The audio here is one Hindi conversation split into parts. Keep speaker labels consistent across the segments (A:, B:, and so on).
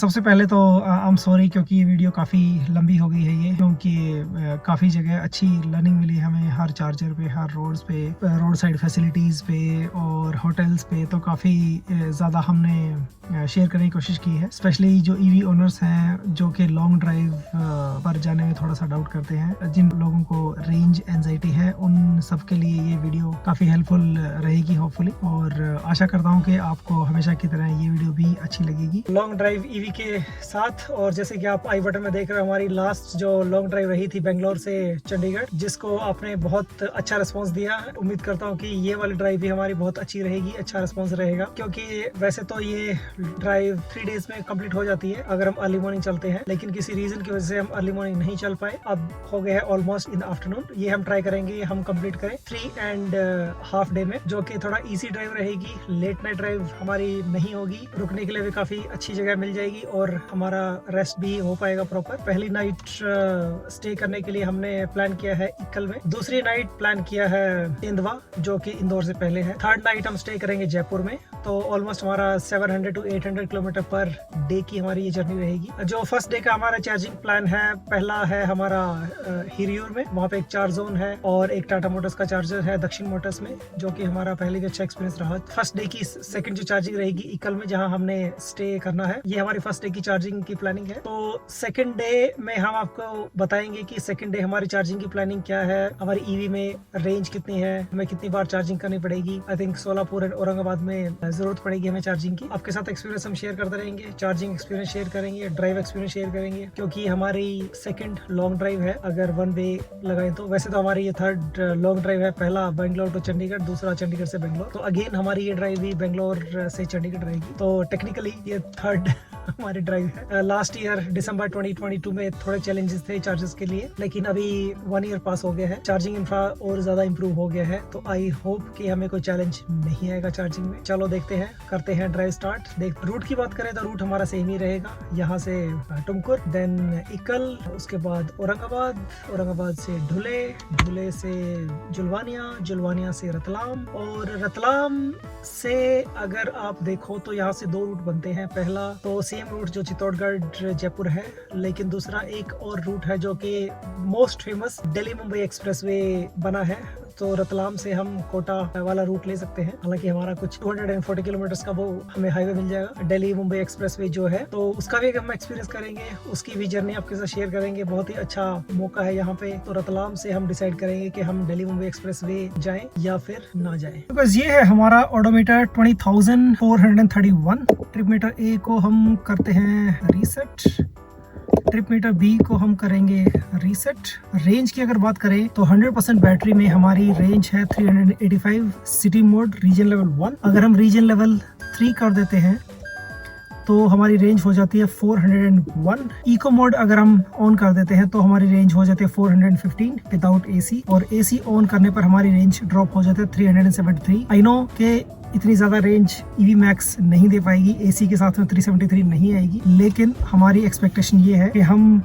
A: सबसे पहले तो आई एम सॉरी क्योंकि ये वीडियो काफ़ी लंबी हो गई है ये, क्योंकि काफ़ी जगह अच्छी लर्निंग मिली हमें हर चार्जर पे, हर रोड्स पे, रोड साइड फैसिलिटीज़ पे और होटल्स पे। तो काफ़ी ज़्यादा हमने शेयर करने की कोशिश की है, स्पेशली जो ईवी ओनर्स हैं जो कि लॉन्ग ड्राइव पर जाने में थोड़ा सा डाउट करते हैं, जिन लोगों को रेंज एंजाइटी है, उन सब के लिए ये वीडियो काफ़ी हेल्पफुल रहेगी होपफुली। और आशा करता हूँ कि आपको हमेशा की तरह ये वीडियो भी अच्छी लगेगी लॉन्ग ड्राइव ईवी के साथ। और जैसे कि आप आई बटन में देख रहे हो, हमारी लास्ट जो लॉन्ग ड्राइव रही थी बेंगलोर से चंडीगढ़, जिसको आपने बहुत अच्छा रिस्पांस दिया। उम्मीद करता हूँ कि ये वाली ड्राइव भी हमारी बहुत अच्छी रहेगी, अच्छा रिस्पांस रहेगा, क्योंकि वैसे तो ये ड्राइव 3 डेज में कंप्लीट हो जाती है अगर हम अर्ली मॉर्निंग चलते हैं, लेकिन किसी रीजन की वजह से हम अर्ली मॉर्निंग नहीं चल पाए। अब हो गए हैं ऑलमोस्ट इन आफ्टरनून। ये हम ट्राई करेंगे, हम कंप्लीट करें 3.5 डे में, जो कि थोड़ा इजी ड्राइव रहेगी। लेट नाइट ड्राइव हमारी नहीं होगी, रुकने के लिए भी काफी अच्छी जगह मिल जाएगी और हमारा रेस्ट भी हो पाएगा प्रॉपर। पहली नाइट स्टे करने के लिए हमने प्लान किया है इक्कल में, दूसरी नाइट प्लान किया है तेंदुआ जो कि इंदौर से पहले है, थर्ड नाइट हम स्टे करेंगे जयपुर में। तो ऑलमोस्ट हमारा 700 to 800 किलोमीटर पर डे की हमारी ये जर्नी रहेगी। जो फर्स्ट डे का हमारा चार्जिंग प्लान है, पहला है हमारा हिरियूर में, वहाँ पे एक चार्ज जोन है और एक टाटा मोटर्स का चार्जर है दक्षिण मोटर्स में, जो कि हमारा पहले भी अच्छा एक्सपीरियंस रहा। फर्स्ट डे की सेकंड जो चार्जिंग रहेगी इक्कल में, जहाँ हमने स्टे करना है, ये हमारी फर्स्ट डे की चार्जिंग की प्लानिंग है। तो सेकंड डे में हम आपको बताएंगे कि सेकंड डे हमारी चार्जिंग की प्लानिंग क्या है, हमारी ईवी में रेंज कितनी है, हमें कितनी बार चार्जिंग करनी पड़ेगी। I think Solapur and Aurangabad में जरूरत पड़ेगी हमें चार्जिंग की। आपके साथ एक्सपीरियंस हम शेयर करते रहेंगे, चार्जिंग एक्सपीरियंस शेयर करेंगे, ड्राइव एक्सपीरियंस शेयर करेंगे, क्योंकि हमारी सेकंड लॉन्ग ड्राइव है अगर वन वे लगाए तो। वैसे तो हमारी ये थर्ड लॉन्ग ड्राइव है, पहला बेंगलोर टू चंडीगढ़, दूसरा चंडीगढ़ से बेंगलोर। तो अगेन हमारी ये ड्राइव भी बेंगलोर से चंडीगढ़ रहेगी। तो टेक्निकली ये थर्ड हमारी ड्राइव है। लास्ट ईयर दिसंबर 2022 में थोड़े चैलेंजेस थे चार्जेस के लिए, लेकिन अभी 1 ईयर पास हो गया है, चार्जिंग इंफ्रा और ज्यादा इंप्रूव हो गया है। तो आई होप कि हमें कोई चैलेंज नहीं आएगा चार्जिंग में। चलो देखते हैं, करते हैं ड्राइव स्टार्ट। देख, रूट की बात करें तो रूट हमारा सेम ही रहेगा, यहाँ से टुमकुर, देन इक्कल, उसके बाद औरंगाबाद, औरंगाबाद से ढुले, ढुले से जुलवानिया, जुलवानिया से रतलाम, और रतलाम से अगर आप देखो तो यहाँ से 2 रूट बनते हैं। पहला तो सेम रूट जो चित्तौड़गढ़ जयपुर है, लेकिन दूसरा एक और रूट है जो कि most famous Delhi Mumbai expressway बना है। तो रतलाम से हम कोटा वाला रूट ले सकते हैं। हालांकि हमारा कुछ 240 किलोमीटर का वो हमें हाईवे मिल जाएगा, दिल्ली मुंबई एक्सप्रेसवे जो है, तो उसका भी हम एक्सपीरियंस करेंगे, उसकी भी जर्नी आपके साथ शेयर करेंगे। बहुत ही अच्छा मौका है यहाँ पे। तो रतलाम से हम डिसाइड करेंगे कि हम दिल्ली मुंबई एक्सप्रेसवे जाएं या फिर ना जाएं। तो बस ये है हमारा ओडोमीटर 20,431। ट्रिप मीटर ए को हम करते हैं रीसेट, ट्रिप मीटर बी को हम करेंगे रीसेट। रेंज की अगर बात करें तो 100% बैटरी में हमारी रेंज है 385 सिटी मोड रीजन लेवल 1। अगर हम रीजन लेवल 3 कर देते हैं तो हमारी रेंज हो जाती है 401। इको मोड अगर हम ऑन कर देते हैं तो हमारी रेंज हो जाती है 415 विदाउट एसी, और एसी ऑन करने पर हमारी रेंज ड्रॉप हो जाती है 373। आई नो कि इतनी ज्यादा रेंज ईवी मैक्स नहीं दे पाएगी, एसी के साथ में 373 नहीं आएगी, लेकिन हमारी एक्सपेक्टेशन ये है कि हम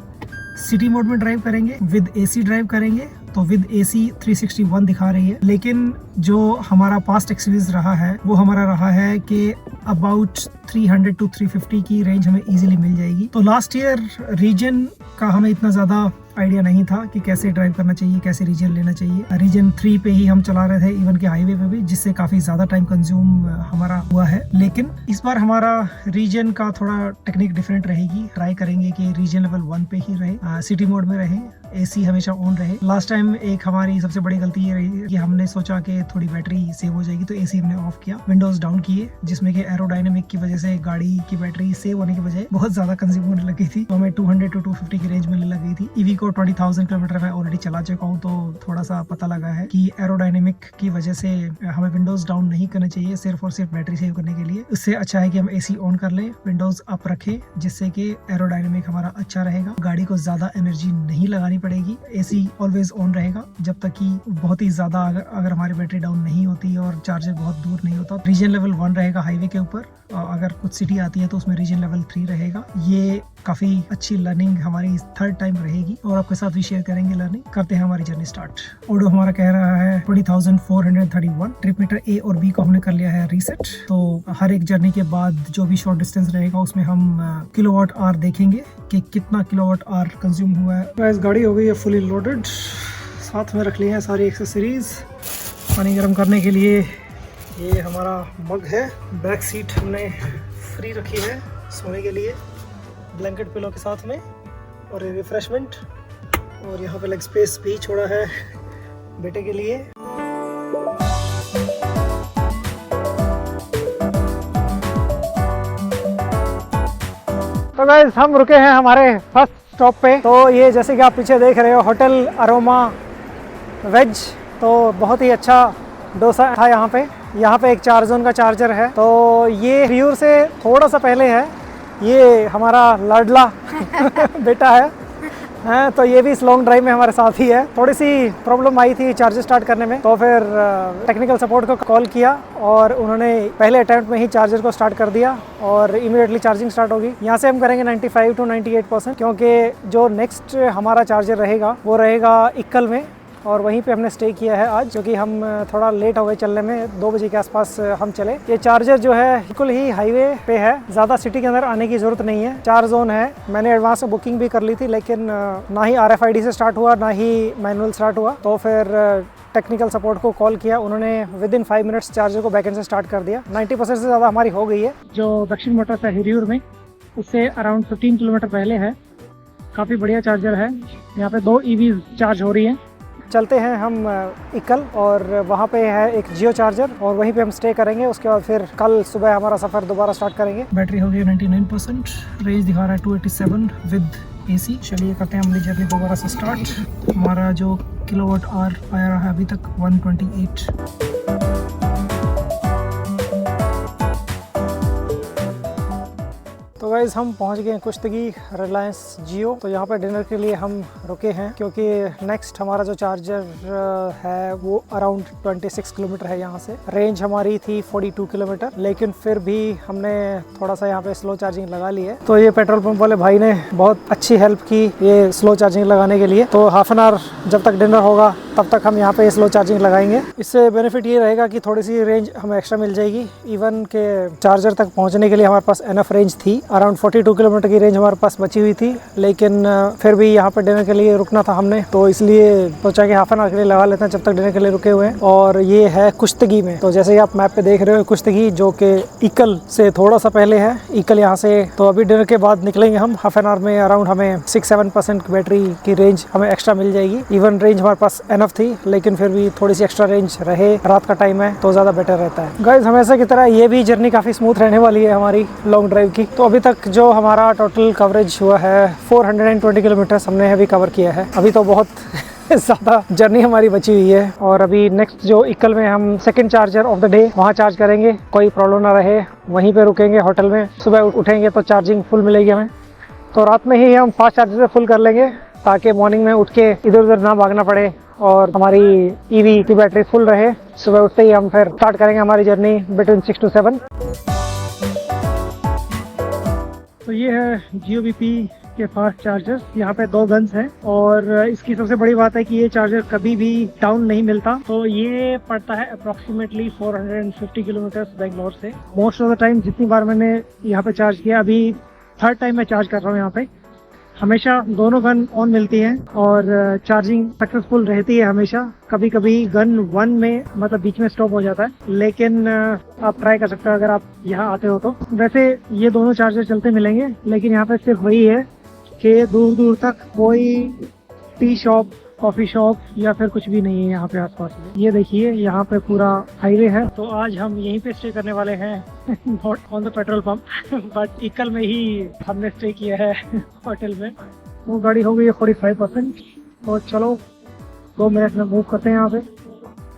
A: सिटी मोड में ड्राइव करेंगे, विद एसी ड्राइव करेंगे। तो विद एसी 361 दिखा रही है, लेकिन जो हमारा पास्ट एक्सपीरियंस रहा है वो हमारा रहा है कि अबाउट 300 to 350 की रेंज हमें इजीली मिल जाएगी। तो लास्ट ईयर रीजन का हमें इतना ज्यादा आइडिया नहीं था कि कैसे ड्राइव करना चाहिए, कैसे रीजन लेना चाहिए। रीजन 3 पे ही हम चला रहे थे, इवन के हाईवे पे भी, जिससे काफी ज्यादा टाइम कंज्यूम हमारा हुआ है। लेकिन इस बार हमारा रीजन का थोड़ा टेक्निक डिफरेंट रहेगी। ट्राई करेंगे कि रीजन लेवल 1 पे ही रहे, सिटी मोड में रहे, एसी हमेशा ऑन रहे। लास्ट टाइम एक हमारी सबसे बड़ी गलती ये रही कि हमने सोचा कि थोड़ी बैटरी सेव हो जाएगी तो एसी हमने ऑफ किया, विंडोज डाउन किए, जिसमें कि एरोडायनेमिक की वजह से गाड़ी की बैटरी सेव होने की बजाय बहुत ज्यादा कंज्यूम होने लगी थी। तो हमें 200 to 250 की रेंज मिलने लगी थी। ईवी को 20,000 किलोमीटर में ऑलरेडी चला चुका हूँ, तो थोड़ा सा पता लगा है कि एरोडायनेमिक की वजह से हमें विंडोज डाउन नहीं करने चाहिए सिर्फ और सिर्फ बैटरी सेव करने के लिए। इससे अच्छा है कि हम एसी ऑन कर लें, विंडोज अप रखें, जिससे कि एरोडायनेमिक हमारा अच्छा रहेगा, गाड़ी को ज्यादा एनर्जी नहीं लगानी पड़ेगी। एसी ऑलवेज ऑन रहेगा जब तक कि बहुत ही ज्यादा अगर हमारी बैटरी डाउन नहीं होती और चार्जर बहुत दूर नहीं होता। रीजन लेवल 1 रहेगा हाईवे के ऊपर। अगर अगर कुछ सिटी आती है तो उसमें रीजन लेवल 3 रहेगा। ये काफ़ी अच्छी लर्निंग हमारी थर्ड टाइम रहेगी और आपके साथ भी शेयर करेंगे लर्निंग। करते हैं हमारी जर्नी स्टार्ट। ओडो हमारा कह रहा है 20,431। ट्रिप मीटर ए और बी को हमने कर लिया है रीसेट। तो हर एक जर्नी के बाद जो भी शॉर्ट डिस्टेंस रहेगा उसमें हम किलोवाट आवर देखेंगे कि कितना किलोवाट आवर कंज्यूम हुआ है। गाइस गाड़ी हो गई है फुली लोडेड, साथ में रख ली है सारी एक्सेसरीज। पानी गर्म करने के लिए ये हमारा मग है। बैक सीट हमने फ्री रखी है सोने के लिए, ब्लैंकेट पिलो के साथ में, और ये रिफ्रेशमेंट, और यहाँ पे लेग स्पेस भी छोड़ा है बेटे के लिए। तो गाइस हम रुके हैं हमारे फर्स्ट स्टॉप पे। तो ये जैसे कि आप पीछे देख रहे हो होटल अरोमा वेज, तो बहुत ही अच्छा डोसा था यहाँ पे। यहाँ पे एक 4 जोन का चार्जर है। तो ये रियूर से थोड़ा सा पहले है, ये हमारा लाडला बेटा है। तो ये भी इस लॉन्ग ड्राइव में हमारे साथ ही है। थोड़ी सी प्रॉब्लम आई थी चार्जर स्टार्ट करने में, तो फिर टेक्निकल सपोर्ट को कॉल किया और उन्होंने पहले अटेम्प्ट में ही चार्जर को स्टार्ट कर दिया और इमीडिएटली चार्जिंग स्टार्ट होगी। यहाँ से हम करेंगे 95 to 98%, क्योंकि जो नेक्स्ट हमारा चार्जर रहेगा वो रहेगा इक्कल में, और वहीं पे हमने स्टे किया है आज, क्योंकि हम थोड़ा लेट हो गए चलने में। 2 बजे के आसपास हम चले। ये चार्जर जो है बिल्कुल ही हाईवे पे है, ज़्यादा सिटी के अंदर आने की ज़रूरत नहीं है। 4 जोन है। मैंने एडवांस में बुकिंग भी कर ली थी, लेकिन ना ही RFID से स्टार्ट हुआ ना ही मैनुअल स्टार्ट हुआ। तो फिर टेक्निकल सपोर्ट को कॉल किया, उन्होंने विदिन 5 मिनट्स चार्जर को बैकएंड से स्टार्ट कर दिया। 90% से ज़्यादा हमारी हो गई है। जो दक्षिण मोटर्स है हिरियूर में, उससे अराउंड 15 किलोमीटर पहले है। काफ़ी बढ़िया चार्जर है। यहाँ पे 2 EVs चार्ज हो रही हैं। चलते हैं हम इक्कल, और वहाँ पे है एक जियो चार्जर, और वहीं पे हम स्टे करेंगे। उसके बाद फिर कल सुबह हमारा सफ़र दोबारा स्टार्ट करेंगे। बैटरी हो गई 99%, रेंज दिखा रहा है 287 विद AC। चलिए करते हैं अपनी जर्नी दोबारा से स्टार्ट। हमारा जो किलोवाट आवर आया रहा है अभी तक 128। तो गाइस हम पहुंच गए हैं कुश्तगी रिलायंस जियो। तो यहाँ पे डिनर के लिए हम रुके हैं, क्योंकि नेक्स्ट हमारा जो चार्जर है वो अराउंड 26 किलोमीटर है यहाँ से। रेंज हमारी थी 42 किलोमीटर, लेकिन फिर भी हमने थोड़ा सा यहाँ पे स्लो चार्जिंग लगा ली है। तो ये पेट्रोल पंप वाले भाई ने बहुत अच्छी हेल्प की ये स्लो चार्जिंग लगाने के लिए। तो हाफ एन आवर जब तक डिनर होगा तब तक हम यहाँ पे स्लो चार्जिंग लगाएंगे। इससे बेनिफिट ये रहेगा कि थोड़ी सी रेंज हमें एक्स्ट्रा मिल जाएगी। इवन के चार्जर तक पहुँचने के लिए हमारे पास एनफ रेंज थी। अराउंड 42 किलोमीटर की रेंज हमारे पास बची हुई थी, लेकिन फिर भी यहाँ पे डिनर के लिए रुकना था हमने, तो इसलिए सोचा कि हाफ एन आवर के लिए लगा लेते हैं जब तक डिनर के लिए रुके हुए हैं। और ये है कुश्तगी में। तो जैसे ही आप मैप पे देख रहे हो कुश्तगी, जो कि इक्कल से थोड़ा सा पहले है। इक्कल यहाँ से तो अभी डिनर के बाद निकलेंगे हम। हाफ एन आवर में अराउंड हमें 6-7% बैटरी की रेंज हमें एक्स्ट्रा मिल जाएगी। इवन रेंज हमारे पास एनफ थी, लेकिन फिर भी थोड़ी सी एक्स्ट्रा रेंज रहे, रात का टाइम है तो ज़्यादा बेटर रहता है। गाइस हमेशा की तरह ये भी जर्नी काफ़ी स्मूथ रहने वाली है हमारी लॉन्ग ड्राइव की। तो अभी तक जो हमारा टोटल कवरेज हुआ है 420 किलोमीटर हमने अभी कवर किया है। अभी तो बहुत ज़्यादा जर्नी हमारी बची हुई है। और अभी नेक्स्ट जो इक्कल में हम second charger of the day वहाँ चार्ज करेंगे। कोई प्रॉब्लम ना रहे, वहीं पे रुकेंगे होटल में। सुबह उठेंगे तो चार्जिंग फुल मिलेगी हमें। तो रात में ही हम फास्ट चार्जर से फुल कर लेंगे, ताकि मॉर्निंग में उठ के इधर उधर ना भागना पड़े और हमारी EV की बैटरी फुल रहे। सुबह उठते ही हम फिर स्टार्ट करेंगे हमारी जर्नी बिटवीन 6 to 7। तो ये है जियो BP के फास्ट चार्जर। यहाँ पे 2 गन्स हैं, और इसकी सबसे बड़ी बात है कि ये चार्जर कभी भी डाउन नहीं मिलता। तो ये पड़ता है अप्रॉक्सीमेटली 450 किलोमीटर बेंगलोर से। मोस्ट ऑफ द टाइम जितनी बार मैंने यहाँ पे चार्ज किया, अभी 3rd टाइम मैं चार्ज कर रहा हूँ यहाँ पे, हमेशा दोनों गन ऑन मिलती हैं और चार्जिंग सक्सेसफुल रहती है हमेशा। कभी कभी गन 1 में मतलब बीच में स्टॉप हो जाता है, लेकिन आप ट्राई कर सकते हो अगर आप यहाँ आते हो तो। वैसे ये दोनों चार्जर चलते मिलेंगे, लेकिन यहाँ पे सिर्फ वही है कि दूर दूर तक कोई टी शॉप, कॉफ़ी शॉप या फिर कुछ भी नहीं है यहाँ पे आसपास में। ये देखिए यहाँ पे पूरा हाईवे है। तो आज हम यहीं पे स्टे करने वाले हैं, not on the petrol pump but इक्कल में ही हमने स्टे किया है होटल में। वो गाड़ी हो गई है 45%। तो चलो 2 मिनट में मूव करते हैं यहाँ पे।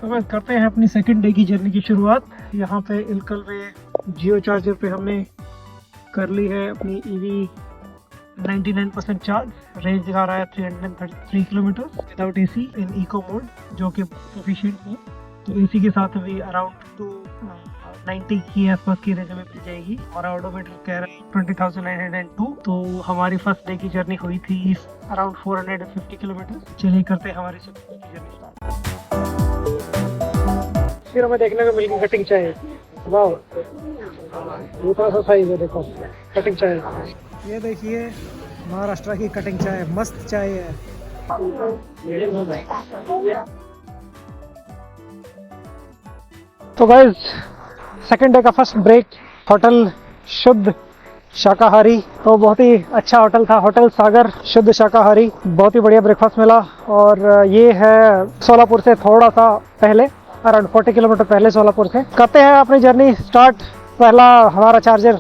A: तो बस करते हैं अपनी सेकंड डे की जर्नी की शुरुआत। यहाँ पे इक्कल में जियो चार्जर पे हमने कर ली है अपनी EV 99% चार्ज। रेंज दिखा रहा है 333 किलोमीटर विदाउट AC इन इको मोड, जो कि सफिशिएंट है। तो AC के साथ भी अराउंड 90 की आसपास की रेंज में मिल जाएगी। हमारा ऑडोमीटर कह रहा है 20,902। तो हमारी फर्स्ट डे की जर्नी हुई थी अराउंड 450 किलोमीटर। चलिए करते हैं हमारी सेकंड डे की जर्नी स्टार्ट। फिर हमें देखने को मिल गई कटिंग चाय। वाह, ये थोड़ा सा साइज है, देखो कटिंग चाय। ये देखिए महाराष्ट्र की कटिंग चाय, मस्त चाय है। तो गाइस सेकंड डे का फर्स्ट ब्रेक, होटल शुद्ध शाकाहारी। तो बहुत ही अच्छा होटल था, होटल सागर शुद्ध शाकाहारी। बहुत ही बढ़िया ब्रेकफास्ट मिला। और ये है सोलापुर से थोड़ा सा पहले, अराउंड 40 किलोमीटर पहले सोलापुर से। करते हैं अपनी जर्नी स्टार्ट। पहला हमारा चार्जर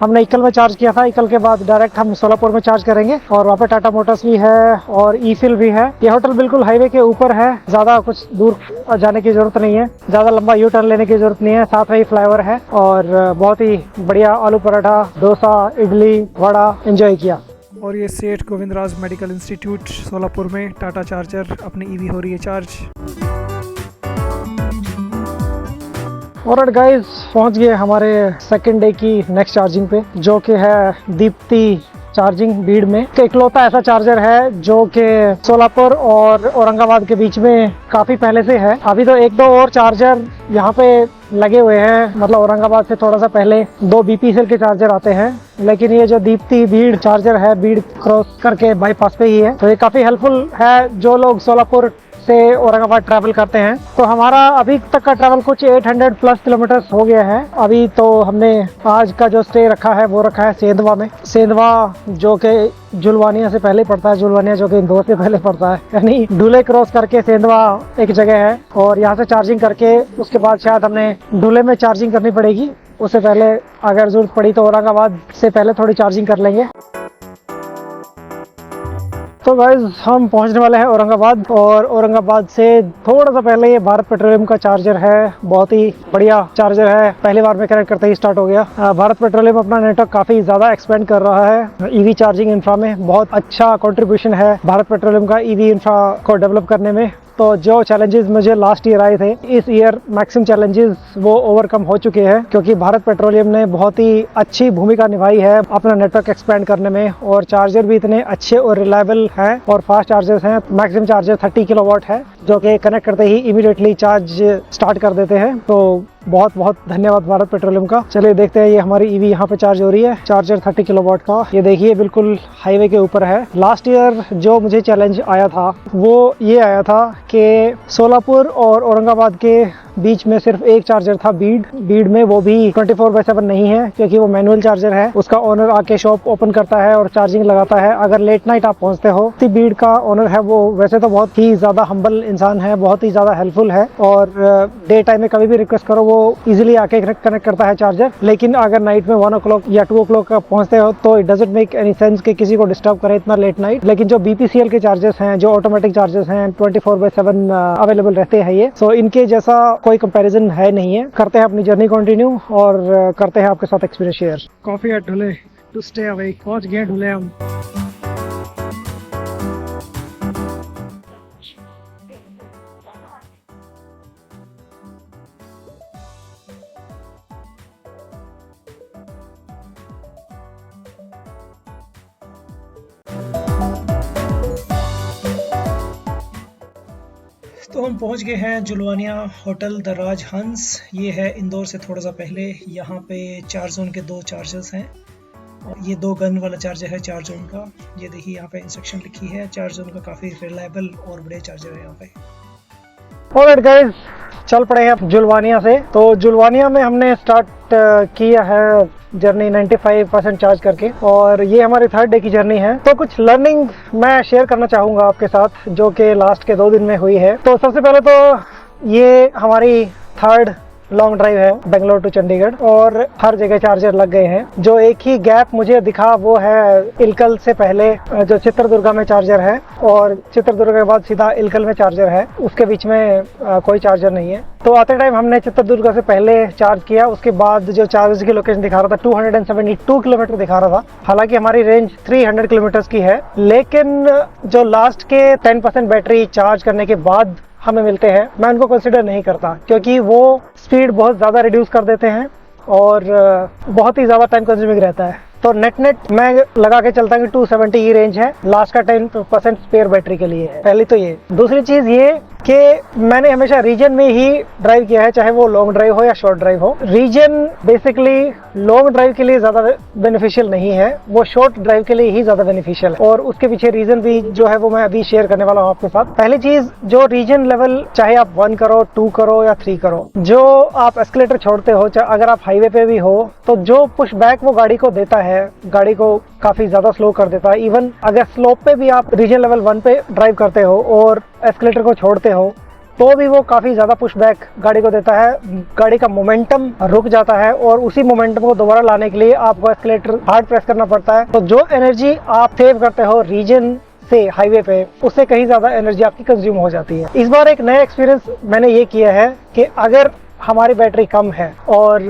A: हमने इकल में चार्ज किया था, इकल के बाद डायरेक्ट हम सोलापुर में चार्ज करेंगे। और वहाँ पे टाटा मोटर्स भी है और ई-फिल भी है। ये होटल बिल्कुल हाईवे के ऊपर है, ज़्यादा कुछ दूर जाने की ज़रूरत नहीं है, ज़्यादा लंबा यू टर्न लेने की ज़रूरत नहीं है। साथ में ही फ्लाईओवर है और बहुत ही बढ़िया आलू पराठा, डोसा, इडली, वड़ा एंजॉय किया। और ये सेठ गोविंदराज मेडिकल इंस्टीट्यूट सोलापुर में टाटा चार्जर अपनी ईवी हो रही है चार्ज। और गाइस पहुंच गए हमारे सेकंड डे की नेक्स्ट चार्जिंग पे, जो कि है दीप्ति चार्जिंग भीड़ में। इकलौता ऐसा चार्जर है जो कि सोलापुर और औरंगाबाद के बीच में काफ़ी पहले से है। अभी तो एक दो और चार्जर यहाँ पे लगे हुए हैं, मतलब औरंगाबाद से थोड़ा सा पहले 2 BPCL के चार्जर आते हैं, लेकिन ये जो दीप्ति भीड़ चार्जर है, भीड़ क्रॉस करके बाईपास पे ही है। तो ये काफ़ी हेल्पफुल है जो लोग सोलापुर से औरंगाबाद ट्रैवल करते हैं। तो हमारा अभी तक का ट्रैवल कुछ 800 प्लस किलोमीटर हो गया है। अभी तो हमने आज का जो स्टे रखा है वो रखा है सेंधवा में। सेंधवा जो कि जुलवानिया से पहले पड़ता है, जुलवानिया जो कि इंदौर से पहले पड़ता है, यानी ढूले क्रॉस करके सेंधवा एक जगह है। और यहाँ से चार्जिंग करके उसके बाद शायद हमने ढूले में चार्जिंग करनी पड़ेगी। उससे पहले अगर जरूरत पड़ी तो औरंगाबाद से पहले थोड़ी चार्जिंग कर लेंगे। तो गाइज हम पहुंचने वाले हैं औरंगाबाद, और औरंगाबाद से थोड़ा सा पहले ये भारत पेट्रोलियम का चार्जर है। बहुत ही बढ़िया चार्जर है, पहली बार में कनेक्ट करते ही स्टार्ट हो गया। भारत पेट्रोलियम अपना नेटवर्क काफ़ी ज़्यादा एक्सपेंड कर रहा है ईवी चार्जिंग इंफ्रा में। बहुत अच्छा कंट्रीब्यूशन है भारत पेट्रोलियम का ईवी इंफ्रा को डेवलप करने में। तो जो चैलेंजेस मुझे लास्ट ईयर आए थे, इस ईयर मैक्सिमम चैलेंजेस वो ओवरकम हो चुके हैं, क्योंकि भारत पेट्रोलियम ने बहुत ही अच्छी भूमिका निभाई है अपना नेटवर्क एक्सपेंड करने में। और चार्जर भी इतने अच्छे और रिलायबल हैं और फास्ट चार्जर्स हैं। मैक्सिमम चार्जर 30 किलोवाट है, जो कि कनेक्ट करते ही इमीडिएटली चार्ज स्टार्ट कर देते हैं। तो बहुत बहुत धन्यवाद भारत पेट्रोलियम का। चलिए देखते हैं, ये हमारी ईवी यहाँ पे चार्ज हो रही है। चार्जर 30 किलोवाट का, ये देखिए बिल्कुल हाईवे के ऊपर है। लास्ट ईयर जो मुझे चैलेंज आया था वो ये आया था कि सोलापुर और औरंगाबाद के बीच में सिर्फ एक चार्जर था बीड में, वो भी 24/7 नहीं है, क्योंकि वो मैनुअल चार्जर है। उसका ओनर आके शॉप ओपन करता है और चार्जिंग लगाता है अगर लेट नाइट आप पहुंचते हो। तो बीड का ओनर है वो वैसे तो बहुत ही ज़्यादा हम्बल इंसान है, बहुत ही ज़्यादा हेल्पफुल है, और डे टाइम में कभी भी रिक्वेस्ट करो वो इजीली आके कनेक्ट करता है चार्जर। लेकिन अगर नाइट में 1 o'clock या 2 o'clock पहुंचते हो तो it doesn't make any sense कि किसी को डिस्टर्ब करे इतना लेट नाइट। लेकिन जो BPCL के चार्जर्स हैं, जो ऑटोमेटिक चार्जर्स हैं, 24/7 अवेलेबल रहते हैं ये। सो इनके जैसा कोई कंपैरिजन है नहीं है। करते हैं अपनी जर्नी कंटिन्यू और करते हैं आपके साथ experience share. Coffee at Dhule to stay awake, पहुंच गए ढूले हम। तो हम पहुंच गए हैं जुलवानिया होटल द राज हंस। ये है इंदौर से थोड़ा सा पहले। यहाँ पे 4 जोन के 2 चार्जर्स हैं, और ये 2 गन वाला चार्जर है 4 जोन का। ये देखिए यहाँ पे इंस्ट्रक्शन लिखी है। 4 जोन का काफ़ी रिलायबल और बड़े चार्जर है यहाँ पे। ऑलराइट गाइस, चल पड़े हैं जुलवानिया से। तो जुलवानिया में हमने स्टार्ट किया है जर्नी 95% चार्ज करके, और ये हमारी 3rd डे की जर्नी है। तो कुछ लर्निंग मैं शेयर करना चाहूँगा आपके साथ, जो कि लास्ट के 2 दिन में हुई है। तो सबसे पहले तो ये हमारी 3rd लॉन्ग ड्राइव है बेंगलोर टू चंडीगढ़, और हर जगह चार्जर लग गए हैं। जो एक ही गैप मुझे दिखा वो है इलकल से पहले जो चित्रदुर्गा में चार्जर है, और चित्रदुर्गा के बाद सीधा इलकल में चार्जर है। उसके बीच में कोई चार्जर नहीं है। तो आते टाइम हमने चित्रदुर्गा से पहले चार्ज किया, उसके बाद जो चार्ज की लोकेशन दिखा रहा था 272 किलोमीटर दिखा रहा था। हालांकि हमारी रेंज 300 किलोमीटर की है, लेकिन जो लास्ट के 10% बैटरी चार्ज करने के बाद हमें मिलते हैं, मैं उनको कंसिडर नहीं करता, क्योंकि वो स्पीड बहुत ज़्यादा रिड्यूस कर देते हैं और बहुत ही ज़्यादा टाइम कंज्यूमिंग रहता है। तो नेट मैं लगा के चलता हूँ कि 270 ही रेंज है, लास्ट का 10% स्पेयर बैटरी के लिए है। पहली तो ये। दूसरी चीज़ ये कि मैंने हमेशा रीजन में ही ड्राइव किया है, चाहे वो लॉन्ग ड्राइव हो या शॉर्ट ड्राइव हो। रीजन बेसिकली लॉन्ग ड्राइव के लिए ज़्यादा बेनिफिशियल नहीं है, वो शॉर्ट ड्राइव के लिए ही ज़्यादा बेनिफिशियल है, और उसके पीछे रीजन भी जो है वो मैं अभी शेयर करने वाला हूँ आपके साथ। पहली चीज़, जो रीजन लेवल चाहे आप 1 करो, 2 करो या 3 करो, जो आप एस्केलेटर छोड़ते हो, चाहे अगर आप हाईवे पे भी हो, तो जो पुश बैक वो गाड़ी को देता है, गाड़ी को काफ़ी ज़्यादा स्लो कर देता है। इवन अगर स्लोप पे भी आप रीजन लेवल 1 पे ड्राइव करते हो और एस्केलेटर को छोड़ते हो, तो भी वो काफ़ी ज़्यादा पुश बैक गाड़ी को देता है, गाड़ी का मोमेंटम रुक जाता है, और उसी मोमेंटम को दोबारा लाने के लिए आपको एस्केलेटर हार्ड प्रेस करना पड़ता है। तो जो एनर्जी आप सेव करते हो रीजन से हाईवे पे, उससे कहीं ज़्यादा एनर्जी आपकी कंज्यूम हो जाती है। इस बार एक नया एक्सपीरियंस मैंने ये किया है कि अगर हमारी बैटरी कम है और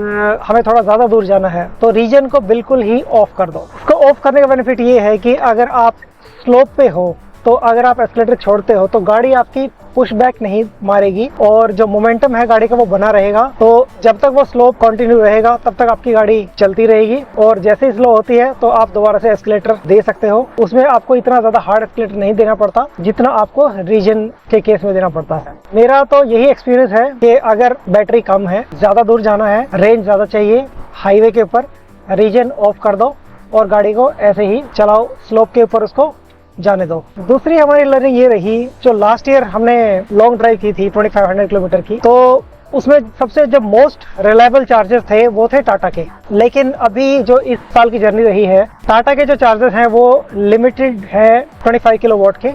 A: हमें थोड़ा ज़्यादा दूर जाना है, तो रीजन को बिल्कुल ही ऑफ कर दो। उसको ऑफ करने का बेनिफिट ये है कि अगर आप स्लोप पे हो, तो अगर आप एक्सीलरेटर छोड़ते हो, तो गाड़ी आपकी पुश बैक नहीं मारेगी और जो मोमेंटम है गाड़ी का वो बना रहेगा। तो जब तक वो स्लोप कंटिन्यू रहेगा तब तक आपकी गाड़ी चलती रहेगी, और जैसे ही स्लो होती है तो आप दोबारा से एक्सीलरेटर दे सकते हो। उसमें आपको इतना ज़्यादा हार्ड एक्सीलरेटर नहीं देना पड़ता जितना आपको रीजन के केस में देना पड़ता है। मेरा तो यही एक्सपीरियंस है कि अगर बैटरी कम है, ज़्यादा दूर जाना है, रेंज ज़्यादा चाहिए हाईवे के ऊपर, रीजन ऑफ कर दो और गाड़ी को ऐसे ही चलाओ, स्लोप के ऊपर उसको जाने दो। दूसरी हमारी लर्निंग ये रही, जो लास्ट ईयर हमने लॉन्ग ड्राइव की थी 2500 किलोमीटर की, तो उसमें सबसे जो मोस्ट रिलायबल चार्जर्स थे वो थे टाटा के। लेकिन अभी जो इस साल की जर्नी रही है, टाटा के जो चार्जर्स हैं वो लिमिटेड है 25 किलोवाट के,